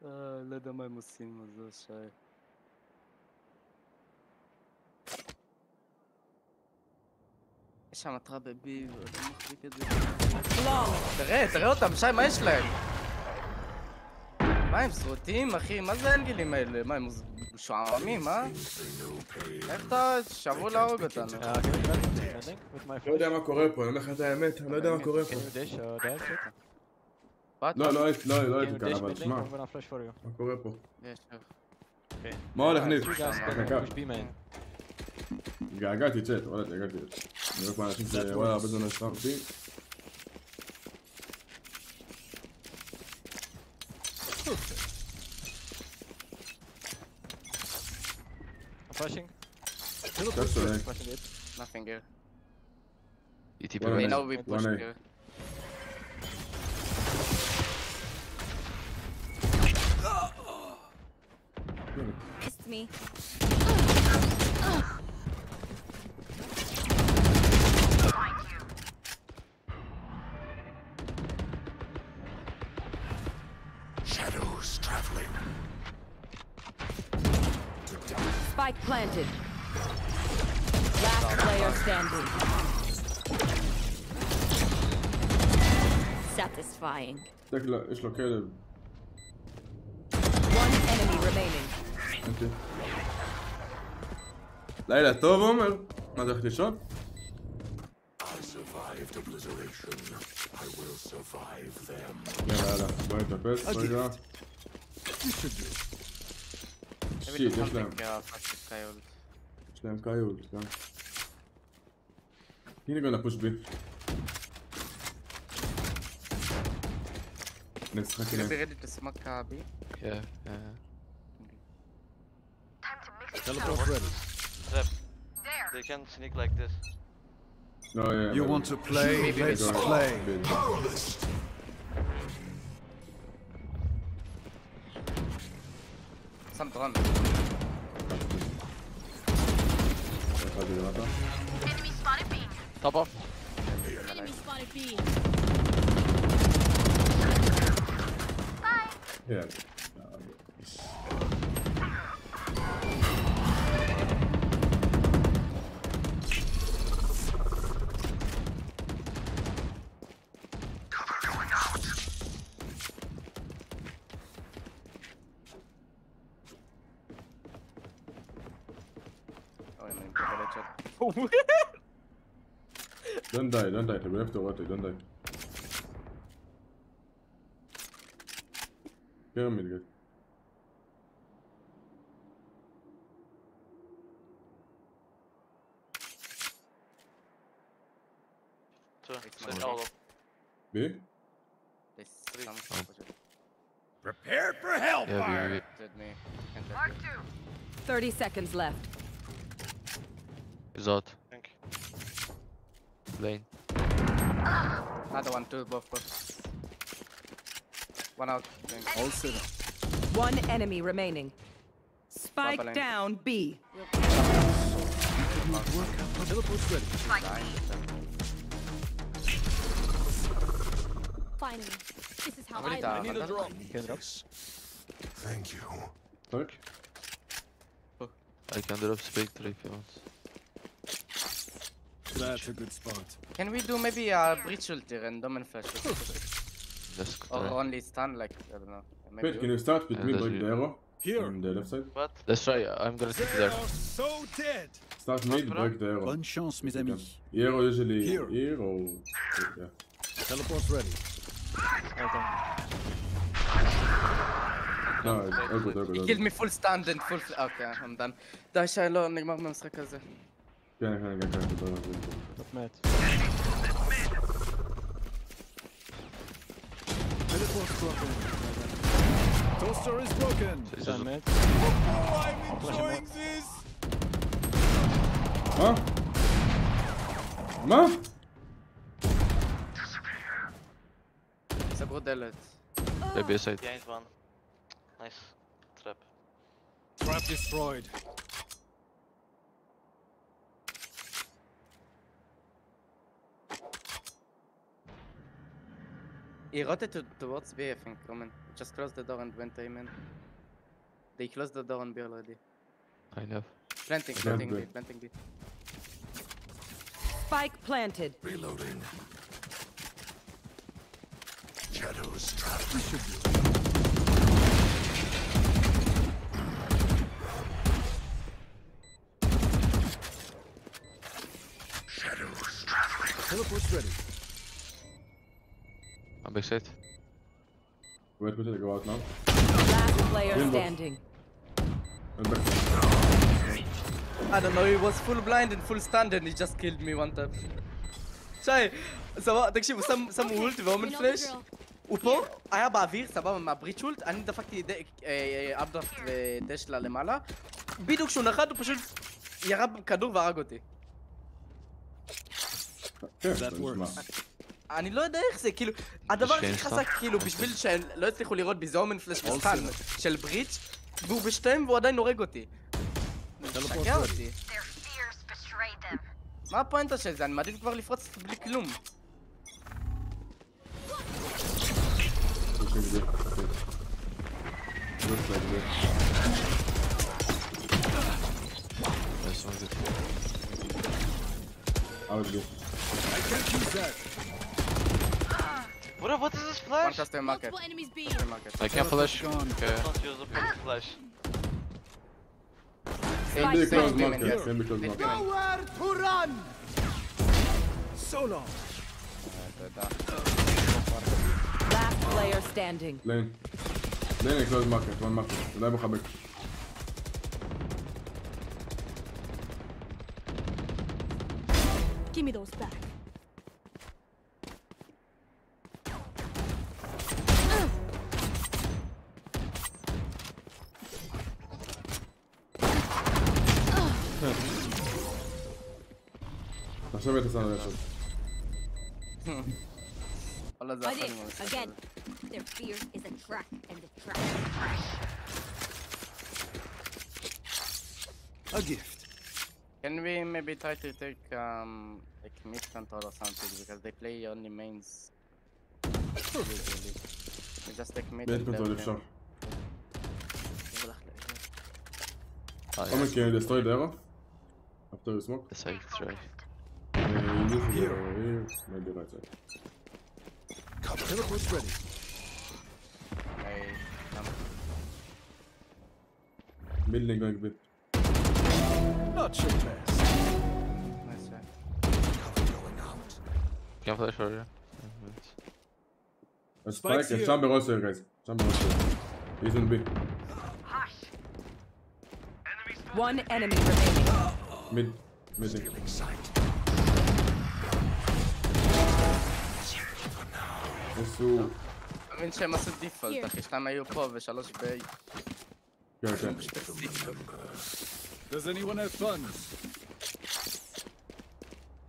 לא יודע מה הם עושים, אז זה שי. יש שם מטרה בבי, ואתה מחזיק את זה. תראה אותם, שי, מה יש להם? מה הם סרוטים, אחי? מה זה האנגלים האלה? מה הם משועממים, אה? איך אתה שבו להרוג אותנו? לא יודע מה קורה פה, אני אומר לך את האמת, אני לא יודע מה קורה פה. לא הייתי כאן, אבל תשמע, מה קורה פה? מה הולך ניב? געגעתי צ'אט, וואלה געגעתי. אני רואה פה אנשים שוואלה הרבה זמן נשאר אותי. Flashing. That's alright. Nothing here. ETP. They know we push here. Missed me. Shadows traveling. Spike planted. Last player standing. Satisfying. יש לו כלב. One enemy remaining. לילה טוב עומר. מה זה הולך לישון? I survived obliteration. I will survive them. יאללה, בוא נתאפס רגע. שיט, יש להם. יש להם קיולט, כן. הנה גם לפוש בי. נשחק Can you אליהם. be ready to smoke B? Yeah. Teleport ready. Trap. They can sneak like this. No, yeah. You want to play? Let's play. Some drone. Enemy spotted B. Top off. Enemy spotted B. Yeah. Don't die, we have to rotate, don't die. Pyramid, guys. B? Prepare for hellfire! 30 seconds left. He's out. Lane. Another one, two, both. One out. All set up. One enemy remaining. Spike down B. Teleport's ready. Finally, this is how I need a drop. Thank you. Fuck. I can drop Spectre if you want. That's a good spot. Can we do maybe a breach ulti random and flash? Or only stun, like, I don't know. Wait, can you start with me break the arrow? Here. On the left side? What? Let's try. I'm gonna stick there. So dead! Start mid, break the arrow. Bonne chance, mes amis. Arrow usually here or... Yeah. Teleport's ready. No, all good. He killed me full stand and full... Okay, I'm done. די שי, לא, נגמר מהמשחק הזה. כן. מת. Teleport's broken. Toaster is broken. מת. I'm enjoying this! מה? סגרו דלת. Maybe a side. Behind one. Nice. Trap. Trap destroyed. He rotated towards B, I think, Roman. Just close the door and went aim in. They closed the door on B already. I know. Planting B. Spike planted. Reloading. Shadows trapped. Shadows traveling. Teleport's ready. I'm back side. Wait, I go out now. Last player standing. I don't know, he was full blind and full stunned and he just killed me one time. שי, סבבה, תקשיב, הוא שם אולט ואומן פלאש. הוא פה, היה באוויר, סבבה, מהבריץ' אולט, אני דפקתי אפדרפט ודש לה למעלה. בדיוק כשהוא נחת, הוא פשוט ירה כדור והרג אותי. אני לא יודע איך זה, כאילו, הדבר הכי חזק, כאילו, בשביל שלא הצליחו לראות בי זה אומן פלאש וסטן של בריץ', והוא בשתיים והוא עדיין הורג אותי. משגע אותי. מה הפואנטה של זה? אני מעדיף כבר לפרוץ בלי כלום. What is this flash? One custom market. I can't flash. Okay. Don't use the flash. Send close market. Nowhere to run! So long. Last player standing. Lane, close market, one market. לייב מחבק. Give me those back. עכשיו את הסענו לשם. Again, their fear is a trap, and the trap. A gift. Can we maybe try to take like mid control or something because they play only mains usually. We just take mid. Mid control אפשר. Someone can destroy the arrow after you smoke. The side try. Maybe right side. Teleport's ready. Mid lane going mid. Not your best. Nice try. Can flash for you. Spike אפשר ברוסר guys. אפשר ברוסר. He's in B. One enemy remaining. Mid. Mid. עשו... אני מבין שהם עשו דיפולט, אחי, שניים היו פה ושלוש ב... כן, כן. Does anyone have funds?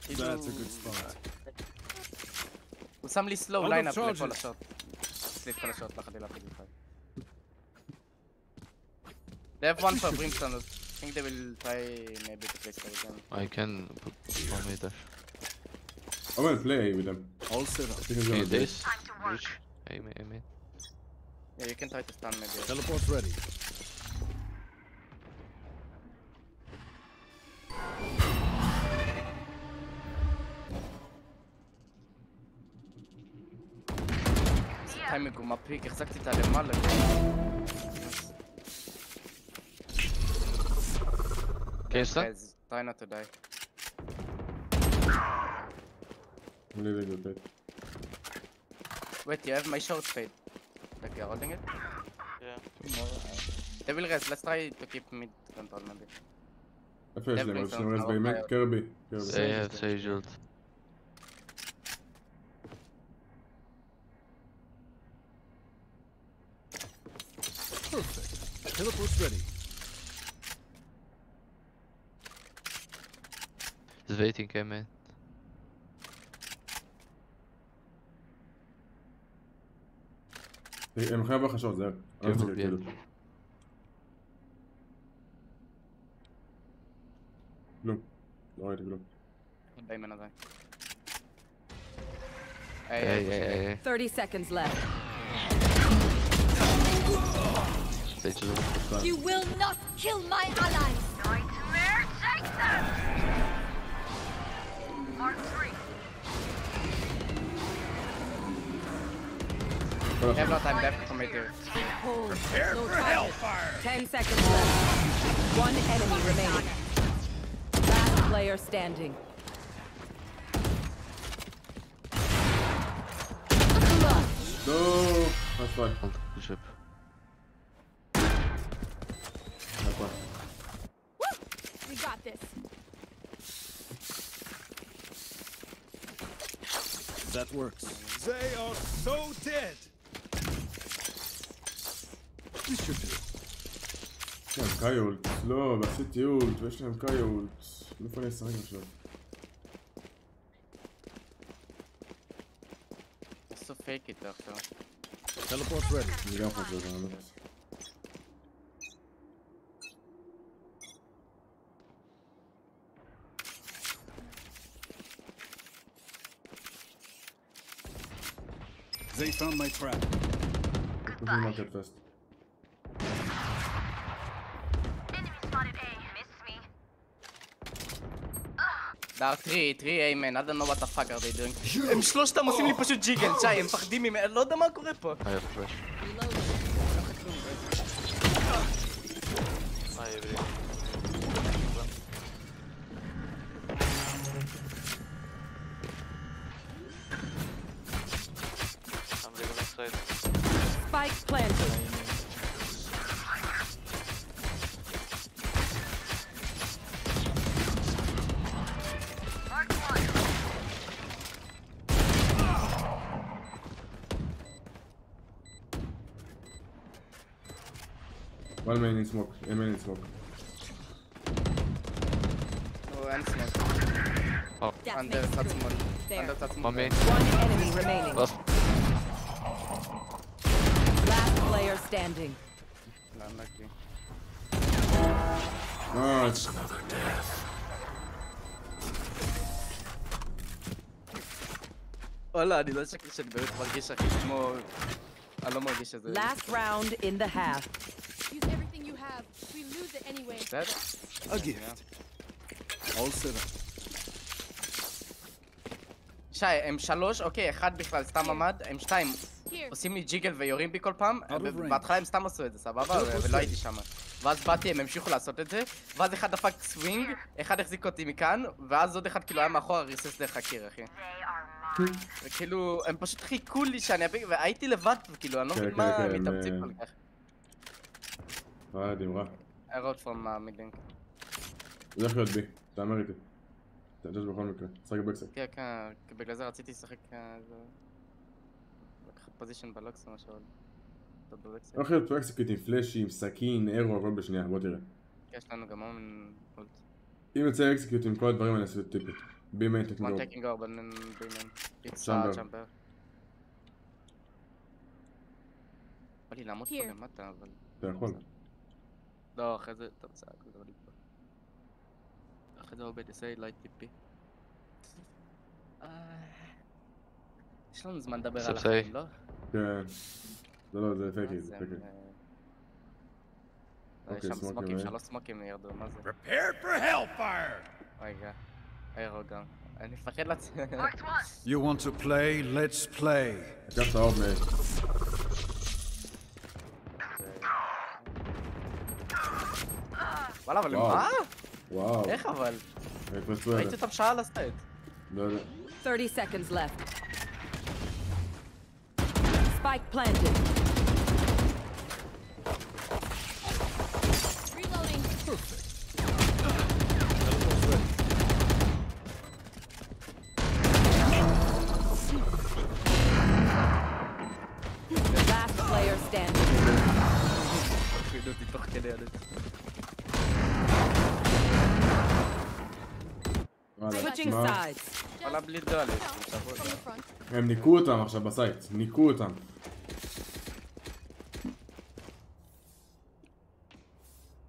That's a good spot. הוא שם לי סלואו ליינאפ לכל השוט. סליט כל השוט, לחדי להפיד לך. They have one for Brimstone. I think they will try maybe to play stay again. I can put one meter. I will play with them. All set up. Hey, this. Reach. Aim. Yeah, you can try to stun maybe. Teleport's ready. טיימינג הוא מפיק, החזקתי את הלמעלה. Okay, stop. Guys, try not to die. I'm leaving the bed. Wait, you have my short fade. Like you're holding it? Yeah. No, they will rest. Let's try to keep mid control maybe. איפה יש להם? יש להם רז באמת? קרבי. Yeah, Sage ult. Perfect. Teleport's ready. He's waiting, okay, man. הם חייב בחשות, זה... כלום. לא ראיתי כלום. די מנדי. Hey. 30 seconds left. You will not kill my allies! Nightmare, take them! Mark 3. They have no time left to commit here. Prepare for hellfire! 10 seconds left. One enemy remaining. Last player standing. No! That's fine. Bishop. We got this. That works. They are so dead. This should do. יש להם קיולט. לא, ועשיתי אולט, ויש להם קיולט. איפה אני אשחק עכשיו? עשו פייק איתו עכשיו. Teleport's ready. אני גם חושב, אני לא... They found my trap. Goodbye. First. Enemy spotted A. Miss me. There are three A man, I don't know what the fuck are they doing. הם שלושתם עושים לי פשוט ג'יגל, שי, הם פחדים ממני, לא יודע מה קורה פה. I have flash. Spike planted. One main in smoke. A main in smoke. Oh, and smoke. אנדר צד שמאל. אנדר צד שמאל. One enemy remaining. Last player standing. Nice. Another death. וואלה, אני לא שקר שאני באמת מרגיש הכי כמו... אני לא מרגיש שזה... Last round in the half. Use everything you have. We lose it anyway. בסדר? A gift. All set up. שי, הם 3, אוקיי, 1 בכלל סתם עמד, הם 2 עושים לי ג'יגל ויורים בי כל פעם, בהתחלה הם סתם עשו את זה, סבבה? ולא הייתי שם. ואז באתי, הם המשיכו לעשות את זה, ואז אחד דפק סווינג, אחד החזיק אותי מכאן, ואז עוד אחד כאילו היה מאחורה ריסס דרך הקיר, אחי. וכאילו, הם פשוט חיכו לי שאני אביג, והייתי לבד, וכאילו, אני לא מבין מה מתאמצים כל כך. דמרה. I wrote from midlink. זה הולך להיות בי, תאמר איתי. תעדש בכל מקרה, שחק בקסק. כן, כן, בגלל זה רציתי לשחק לקחת פוזישן בלוקס או משהו. הולך להיות פרקסק עם פלאשי, עם סכין, אירו, הכל בשנייה, בוא תראה. יש לנו גם הומן אולט. אם יוצא אקסקיוט עם כל הדברים אני אעשה את טיפי. בי מיין טקינג One אור. taking over, then B main. It's Jumper. jumper. בא לי לעמוד פה למטה, אבל... אתה יכול. לא, אחרי זה... טוב, בסדר, זה לא נגמר. אחרי זה עובד יעשה לייט טיפי. יש לנו זמן לדבר על החיים, לא? כן. לא, זה פייקים, זה פייקים. יש שם סמוקים, 3 סמוקים ירדו, מה זה? Prepared for hellfire! רגע, אירו גם. אני מפחד לצאת. You want to play? Let's play. לקח את האור מהם. וואלה, אבל מה? וואו. איך אבל? ראיתי אותם שעה על הסטייט. לא יודע. 30 seconds left. Spike planted. Reloading. Perfect. Last player standing. תוך כדי עלת. Switching sides. וואלה בלי דואלת. הם ניקו אותם עכשיו בסייט, ניקו אותם.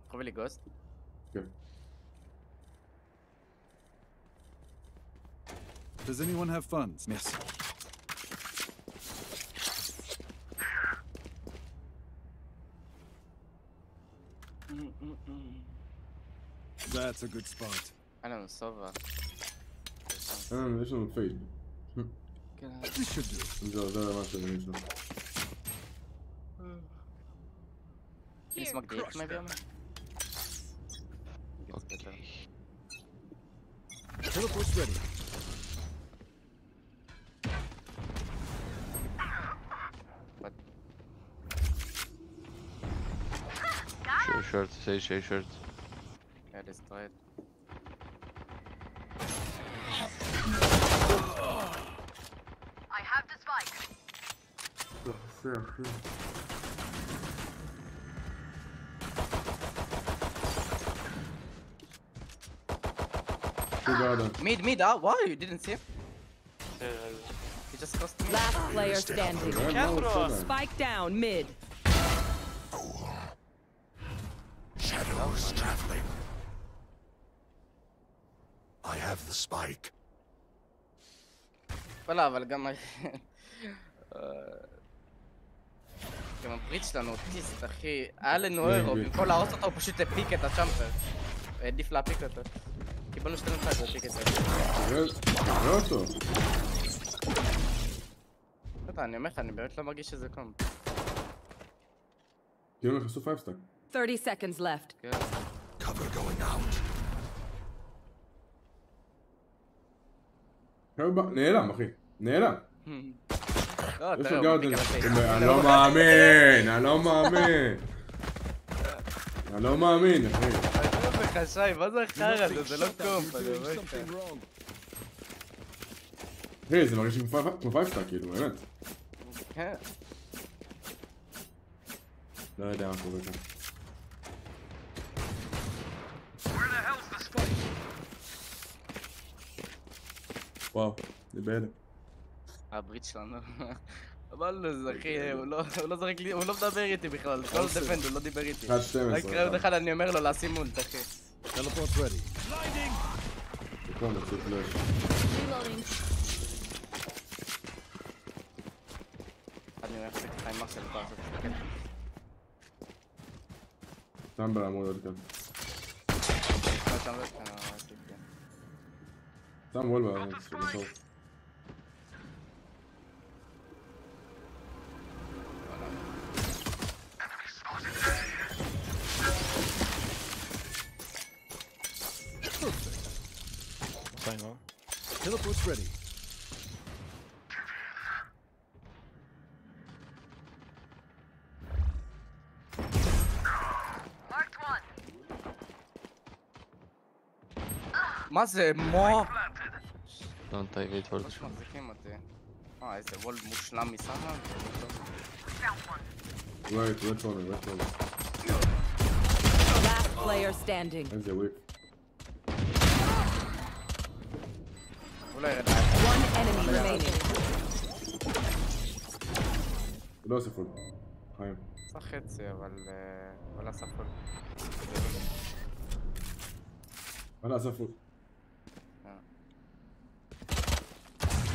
חובה לי גוסט? כן. Does anyone have funds? Merci. That's a good spot. אין לנו סובה. יש לנו פייד. This should do. זה מה שאני יש לנו. Can you smoke the X maybe on me? Teleport's ready. What? Share short, say share short. Yeah, destroyed. I have the spike. Mid, why? You didn't see him? He just cost me. Last player standing. Spike down mid. Shadows traveling. I have the spike. וואלה, אבל גם... גם הבריץ שלנו אוטיסט, אחי. היה לנו אירו, במקום להרוס אותו הוא פשוט הפיק את הצ'אמפר. העדיף להפיק אותו. קיבלנו 2 נפק והפיק את זה. תראה אותו. אני אומר לך, אני באמת לא מרגיש שזה קום. כאילו נכנסו 5 סטאק. 30 seconds left. Cover going out. נעלם, אחי. נעלם. לא, יש לו גארדן. אני לא מאמין, אני לא מאמין. אני לא מאמין, אחי. אני אומר לך, שי, מה זה החרא הזה? זה לא קומפ, אני אומר לך. אחי, זה מרגיש כמו 5 סטאק, כאילו, באמת. כן. לא יודע מה קורה כאן. וואו, זה בהלם. הברית שלנו. אבל זה אחי, הוא לא זורק לי, הוא לא מדבר איתי בכלל, לא דפנד, הוא לא דיבר איתי. 1-12. רק ראוד אחד אני אומר לו לשים מולט, אחי. Teleport ready. זה מציא פלאש. אני הולך לקחה עם מרסל כבר הזאת. שם בעמוד עוד כאן. שם וול בעמוד, זה טוב. Teleport's ready. מה זה? מו? Don't take it for the shot. מחזיקים אותי. איזה וול מושלם מסחר? wait for me. Last player standing. איזה וויק. One enemy remaining. לא עושה פול. חיים. עשה חצי, אבל עשה פול. וואלה, עשה פול.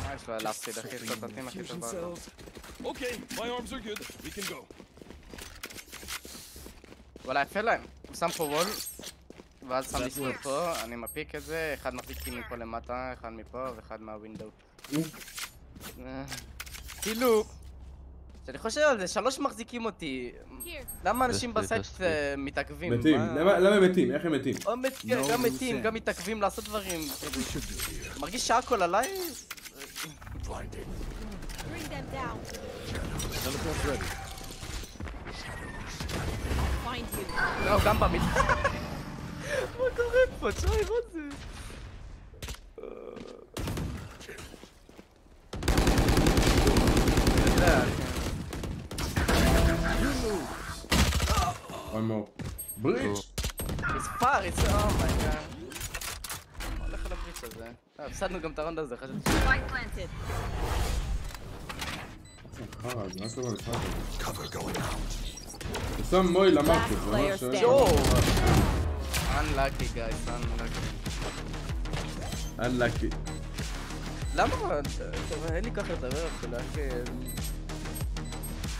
מה יש לו להפסיד, אחי? יש לו תתים הכי טובה. Okay, my arms are good. We can go. וואלה, יפה להם. הוא שם פה וול, ואז שם לי סטור פה, אני מפיק את זה, אחד מחזיק מפה למטה, אחד מפה ואחד מהווינדאו. כאילו, כשאני חושב על זה, 3 מחזיקים אותי. למה אנשים בסט מתעכבים? מתים, למה הם מתים? איך הם מתים? גם מתים, גם מתעכבים לעשות דברים. מרגיש שהכל עליי? לא, גם במיד. מה קורה פה? תשמעי, מה זה? one more. בריץ'! מספר, אומייגאד. הולך על הבריץ' הזה. הפסדנו גם את הרונד הזה, חשבתי. חרא, זה מה קורה במשחק? הוא שם מוי למרקט, זה ממש... Unlucky guys, unlucky. למה? אין לי ככה לדבר אפילו, אחי.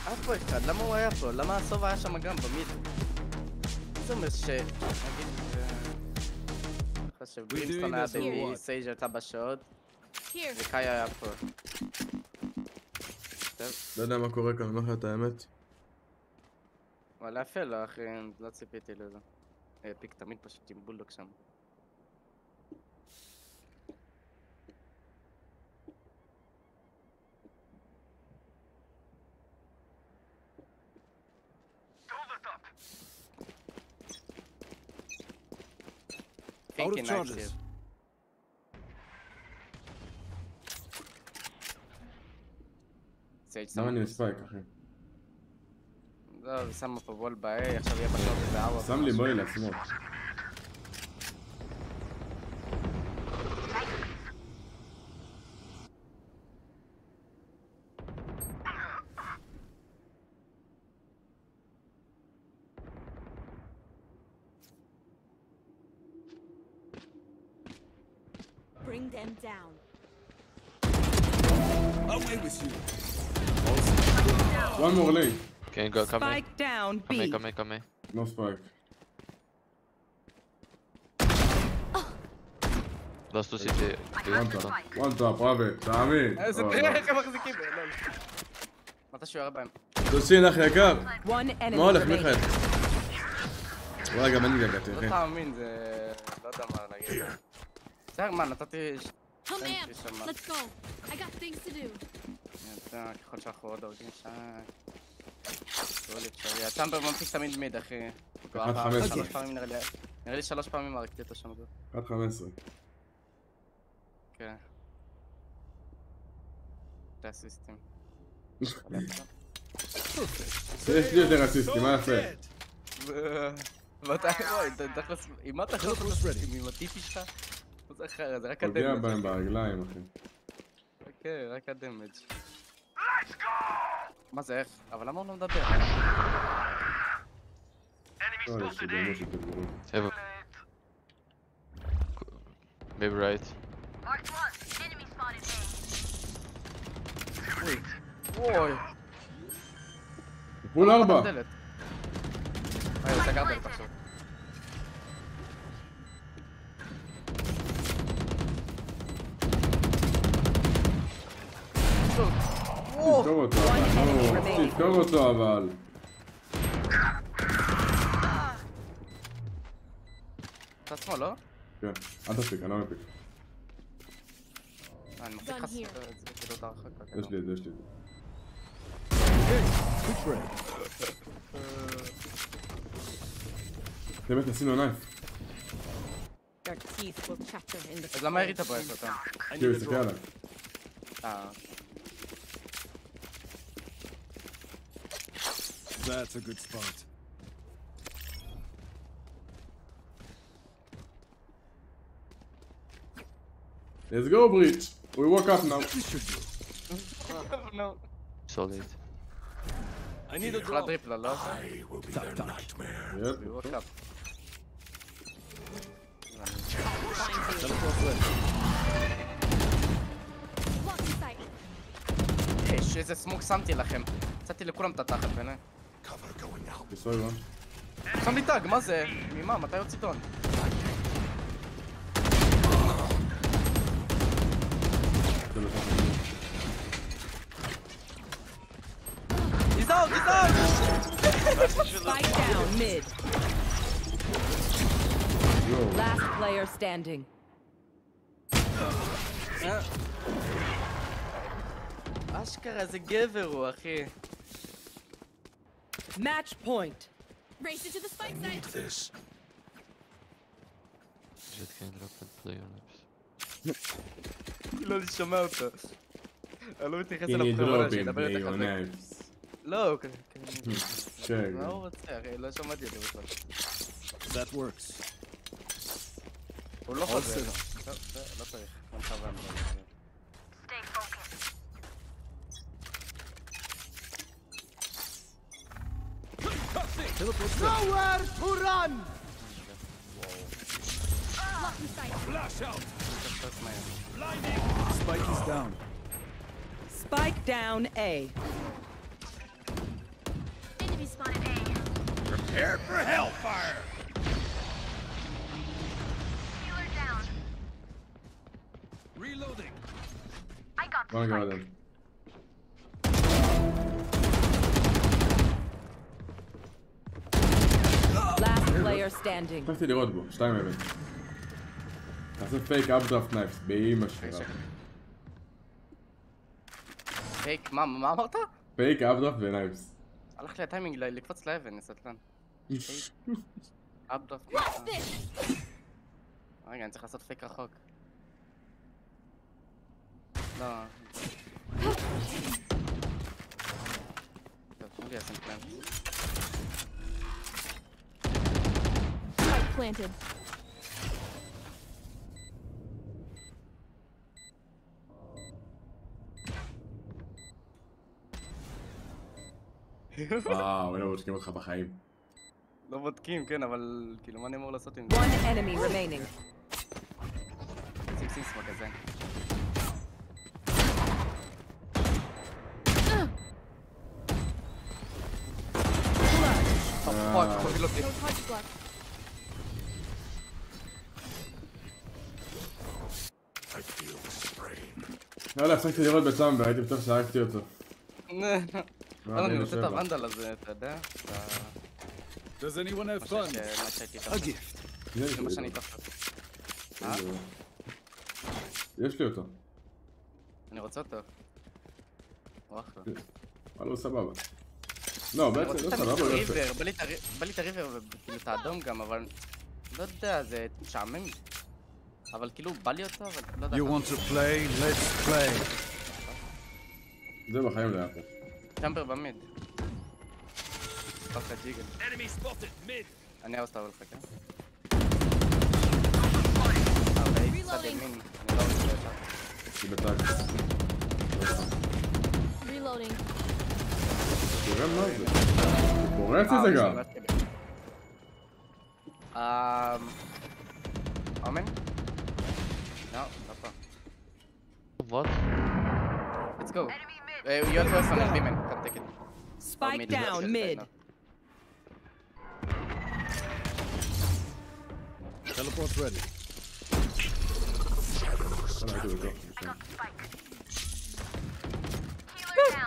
אף פה אחד, למה הוא היה פה? למה הסוף היה שם גם במיד? זה אומר ש... נגיד... חושב, ברימסטון היה בלי, סייג' הייתה בשעות, וקאי היה פה. לא יודע מה קורה כאן, אני אומר לך את האמת. וואלה יפה לו, אחי, לא ציפיתי לזה. פיק תמיד פשוט עם בולדוג שם. Out of charges. למה אני מספייק, אחי? לא, שמה פה וול ב-A, עכשיו יהיה בשעות ב-4. שם לי בואי לעצמו. Bring them down. Away with you. One more lane. Okay, go, come in. Spike down, B. Come in. No spike. Last to CT. One tap, רבי, תאמין. איזה תראה איך הם מחזיקים. מתי שהוא ירה בהם. תוסין, אחי יקר. One enemy מה הולך, remaining. מיכאל? וואלה, גם אני גגעתי, אחי. לא תאמין, זה... לא יודע מה להגיד. בסדר, מה, נתתי... Come amp. Let's go. I got things to do. ככל שאנחנו עוד הורגים שם... הצ'אמבר ממפיק תמיד מיד, אחי. 1-15. נראה לי 3 פעמים הרגתי אותו שם. 1-15. כן. זה הסיסטים. יש לי יותר אסיסטים, מה נעשה? ואתה... עם מה אתה חושב? עם הטיפי שלך? זה אחרת, זה רק פוגע הדמג'. בהם ברגליים, אחי. אוקיי, רק הדמג'. מה זה, איך? אבל למה הוא לא מדבר? לא, יש לי באמת שתגברו. Maybe right. אוי. פול 4. הוא סגר דלת עכשיו. תזכור אותו, תזכור אותו אבל. אתה עצמו, לא? כן, אל תפיק, אני לא מפיק. אני מפיק חסר את זה, כאילו אתה רחק. יש לי את זה, יש לי את זה. באמת עשינו נייף. אז למה הראית פה איך אותם? כאילו, תסתכל עליי. That's a good spot. Let's go, Breach. We woke up now. No. Solid. I need a drop. Triple, לא? I will be their nightmare. Yep. We woke up. יש, איזה סמוק שמתי לכם. יצאתי לכולם את התחת ביניהם. בסוי מה? שם לי טאג, מה זה? ממה? מתי יוצא טון? He's out! He's out! Spike down mid. Last player standing. אשכרה, איזה גבר הוא, אחי. Match point. Race into the spike site. This. Jet can drop and play on us. לא, אני שומע אותו. אני לא מתייחס Can אליו you חברה, drop שידבר in יותר play on חזק. knives? לא, כן. מה הוא רוצה, אחי? לא שמעתי את זה בכלל. That works. הוא לא חוזר. לא צריך. לא מכוון. Nowhere to run! Flash out. Blinding! Spike is down. Spike down A. Enemy spotted A. Prepare for hellfire! Healer down. Reloading. I got the בוא נגע spike. עליהם. Last player standing. הצלחתי לראות בו, 2 אבן. תעשה פייק אפדרפט נייפס, באמא שלך. פייק, מה אמרת? פייק אפדרפט ונייפס. הלך לי הטיימינג לקפוץ לאבן, נסתלן. אפדרפט. רגע, אני צריך לעשות פייק רחוק. לא. טוב, תנו לי לשים פלנט. Spike planted. וואו, לא בודקים אותך בחיים. לא בודקים, כן, אבל כאילו מה אני אמור לעשות עם זה? One enemy remaining. שים סמוק כזה. פאק, חוביל אותי. לא יודע, הפסקתי לראות בצאם והייתי בטוח שהרגתי אותו. אני רוצה את הוונדל הזה, אתה יודע? Does anyone have fun? A gift. זה מה שאני תחת. יש לי אותו. אני רוצה אותו. או אחלה. אבל הוא סבבה. לא, בעצם לא סבבה, הוא יפה. בא לי את הריבר וכאילו את האדום גם, אבל לא יודע, זה משעמם. אבל כאילו בא לי אותו, אבל לא יודע. You want to play? Let's play. זה בחיים לא היה פה. צ'מבר במיד. ספק ג'יגל. Enemy spotted mid. אני אהב אותה לך, כן? צד ימין, אני לא רוצה לשם. היא בצד. Reloading. תראה מה זה? הוא פורץ את זה גם. אומן? לא, לא פה. What? Let's go. You have first one, B-man. Come take it. Spike down, mid. Teleport ready.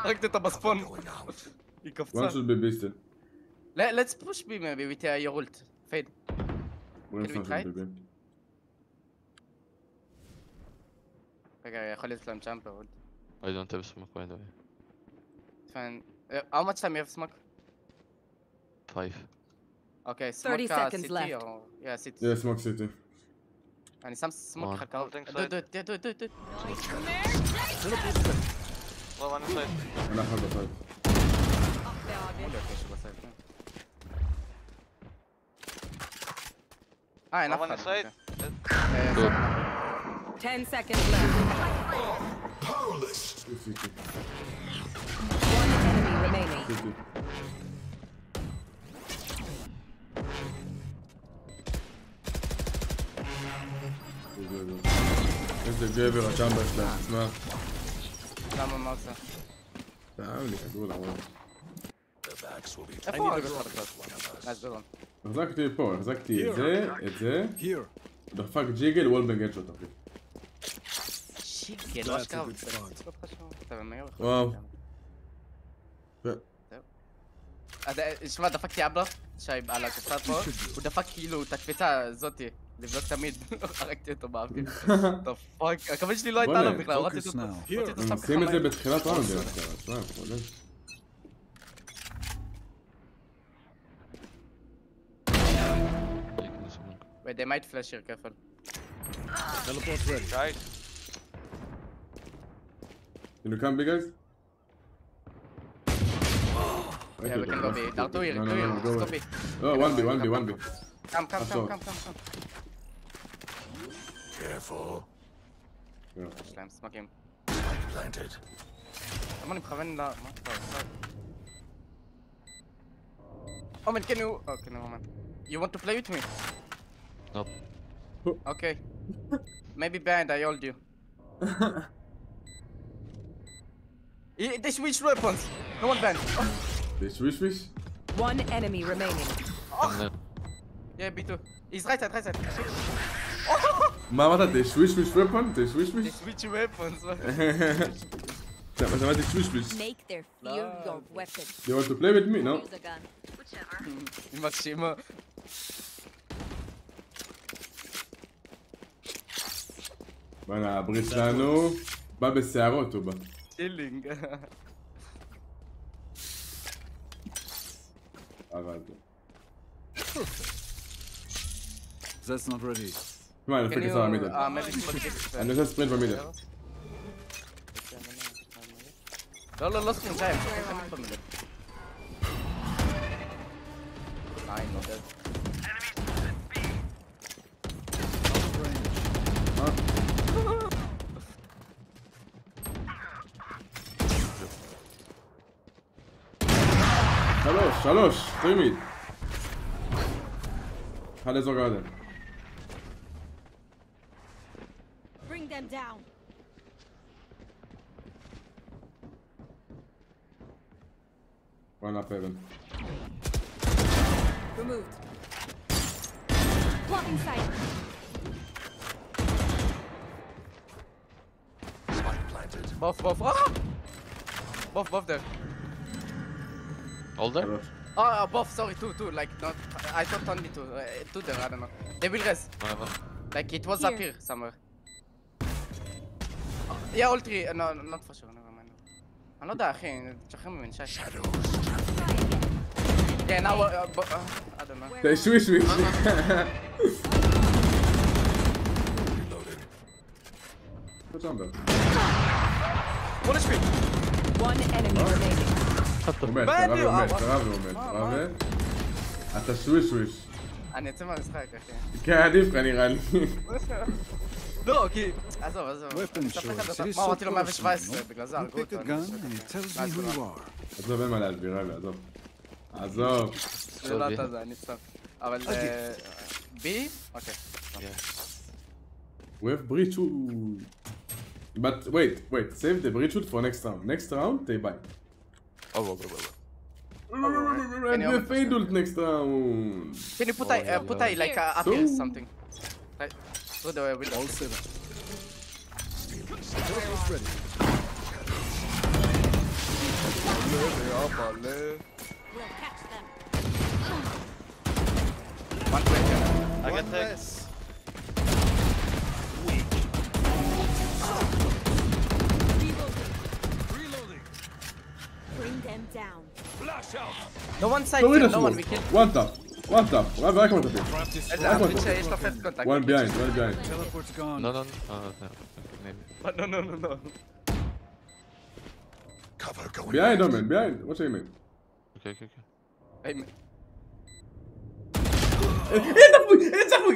רק אותה בספון. היא קפצה. One should be beasted. Let's push B maybe with your ult. Fade. One Can we should try be it? beasted. רגע, יכול להיות להם צ'אמפר ult. I don't have smoke by the way. Fine. How much time you have smoke? 5. Okay, 30 smoke seconds city left. or... Yeah, city. Yeah, smoke city. אני שם סמוק אחד קרוב. Do it. Well, one inside. אנחנו בסייד. אין אף One אחד. inside. 10 seconds left. Powerless. City. One enemy remaining. City. איזה גבר הצ'אמבר שלהם, תשמע. למה מה עושה? תאם לי, כדור למרות. איפה הרגע שלך בכלל? החזקתי פה, החזקתי את זה. דפק ג'יגל וולבנג אדשוט אחי. שיגל, לא אשכרה. וואו. שמע, דפקתי אבלו, על הקופסה פה, הוא דפק כאילו את הקפיצה הזאתי, לבדוק תמיד, הרגתי אותו באוויר. פאק, הכבוד שלי לא הייתה לו בכלל, הורדתי אותו. הם עושים את זה בתחילת ראונד דרך כלל, תשמע, חולה. Wait, they might flash here, careful. Teleport ready. Right. Can you come big guys? Yeah, we can go B. Now two here, let's go B. Oh, 1B. Come. Careful. יש להם סמקים. Planted. למה אני מכוון ל... מה אתה עושה? Omen, can you... Okay, never mind. You want to play with me? Nope. Okay. Maybe behind, I hold you. They switched weapons! No one banned! They switch? One enemy remaining. Yeah, B2. He's right side. מה אמרת? They switch weapon? They switch? They switch weapons. שמעתי switch. Make their fear your weapon. You want to play with me? No? Use a gun. Whichever. היא מקשימה. בוא'נה, הברית שלנו בא בשערות הוא בא. צ'ילינג. אבל That's not ready. תשמע, אני נפק קצר במידל. אני עושה ספרינט במידל. לא ספרינט, שיים. ספרינט במידל. לא יודע. שלוש, תמיד. אחד אזור גרדן. Bring them down. One up heaven. Removed. Blocking sight. Both. Both there. All there? Oh, both, sorry, two, like, not, I thought only two there, I don't know. They will rest. Like, it was up here, somewhere. Yeah, all three, no, not for sure, never mind. אני לא יודע, אחי, תשחרר ממני, שי. Yeah, now, I don't know. They switch. What's on there? One HP! One enemy remaining. הוא מת, קרב ועומד. אתה שוויש. אני יוצא מהמשחק, אחי. כן, עדיף לך נראה לי. לא, כי... עזוב. מה אמרתי לו 117? בגלל זה הרגו אותו. עזוב, אין מה להסביר, עזוב. זה לא אתה זה, אני סתם. אבל... בי? אוקיי. We have breach shoot. But wait, save the breach shoot for next round. Next round, they buy. And the fade ult next round. Can you put like up here something? Through the window. All set up. Ready. We'll catch them. One question. I get this. Bring them down. No one side kill, no one we kill. One tap. רק one tap. יש לו פסט קונטקט. One behind. Teleport's gone. No. Cover going. Behind, man, behind. What do you mean? Okay.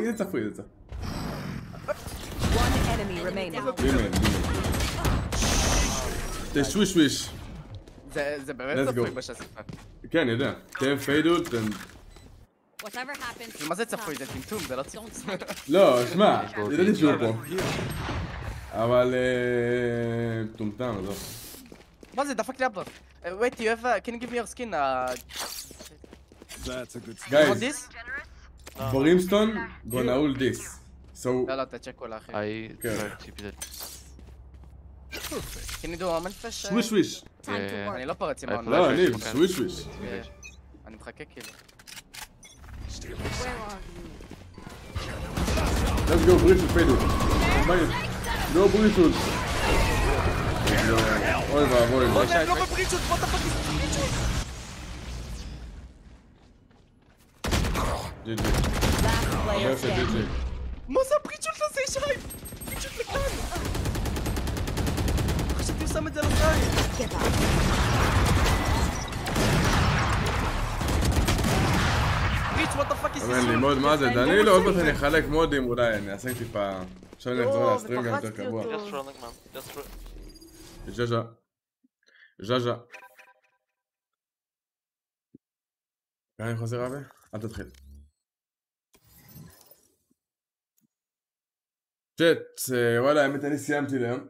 אין צפוי. One enemy remaining. זה שוויש. זה באמת צפוי בשסיפה. כן, אני יודע. תהיה פיידות. Whatever happens. מה זה צפוי? זה טמטום, זה לא צפוי. לא, שמע, ידעתי שהוא פה. אבל... טומטם, עזוב. מה זה? דפק לי הבלוף. Wait, can you give me your skin? That's a good skin. Guys, want this? Brimstone gonna ult this. So... לא, תצ'ק כל אחי. I keep it. Can you do a man fish? שוויש. אני לא פרץ עם העונה. לא, אני, שוויש. אני מחכה כאילו. Let's go, בריצ'ות, פיידות. go, בריצ'ות. אוי ואבוי. לא בבריצ'ות, what the fuck is בריצ'ות? GG. מה זה הבריצ'ות לזה, שי? בריצ'ות לקלל. חשבתי הוא שם את זה על החיים. what the fuck is this? לימוד מה זה, דנילו, עוד פעם אני אחלק מודים, אולי אני אעשה טיפה... עכשיו אני אחזור להסטרים גם יותר קבוע. ז'אז'ה. אני חוזר אבי? אל תתחיל. וואלה, האמת אני סיימתי להם.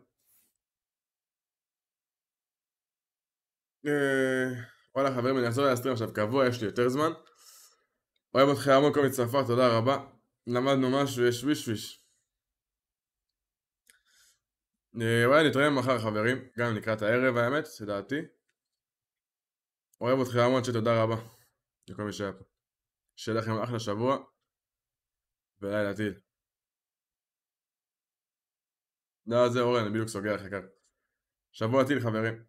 וואלה חברים, אני אחזור להסטרים עכשיו קבוע, יש לי יותר זמן. אוהב אותך המון כל מצטרפות, תודה רבה. למדנו משהו, יש שוויש. וואי, נתראה מחר חברים, גם לקראת הערב האמת, לדעתי. אוהב אותך המון, שתודה רבה לכל מי שהיה פה. שיהיה לכם אחלה שבוע, ולילה טיל. לא, זה אורן, אני בדיוק סוגר אחר כך. שבוע טיל חברים.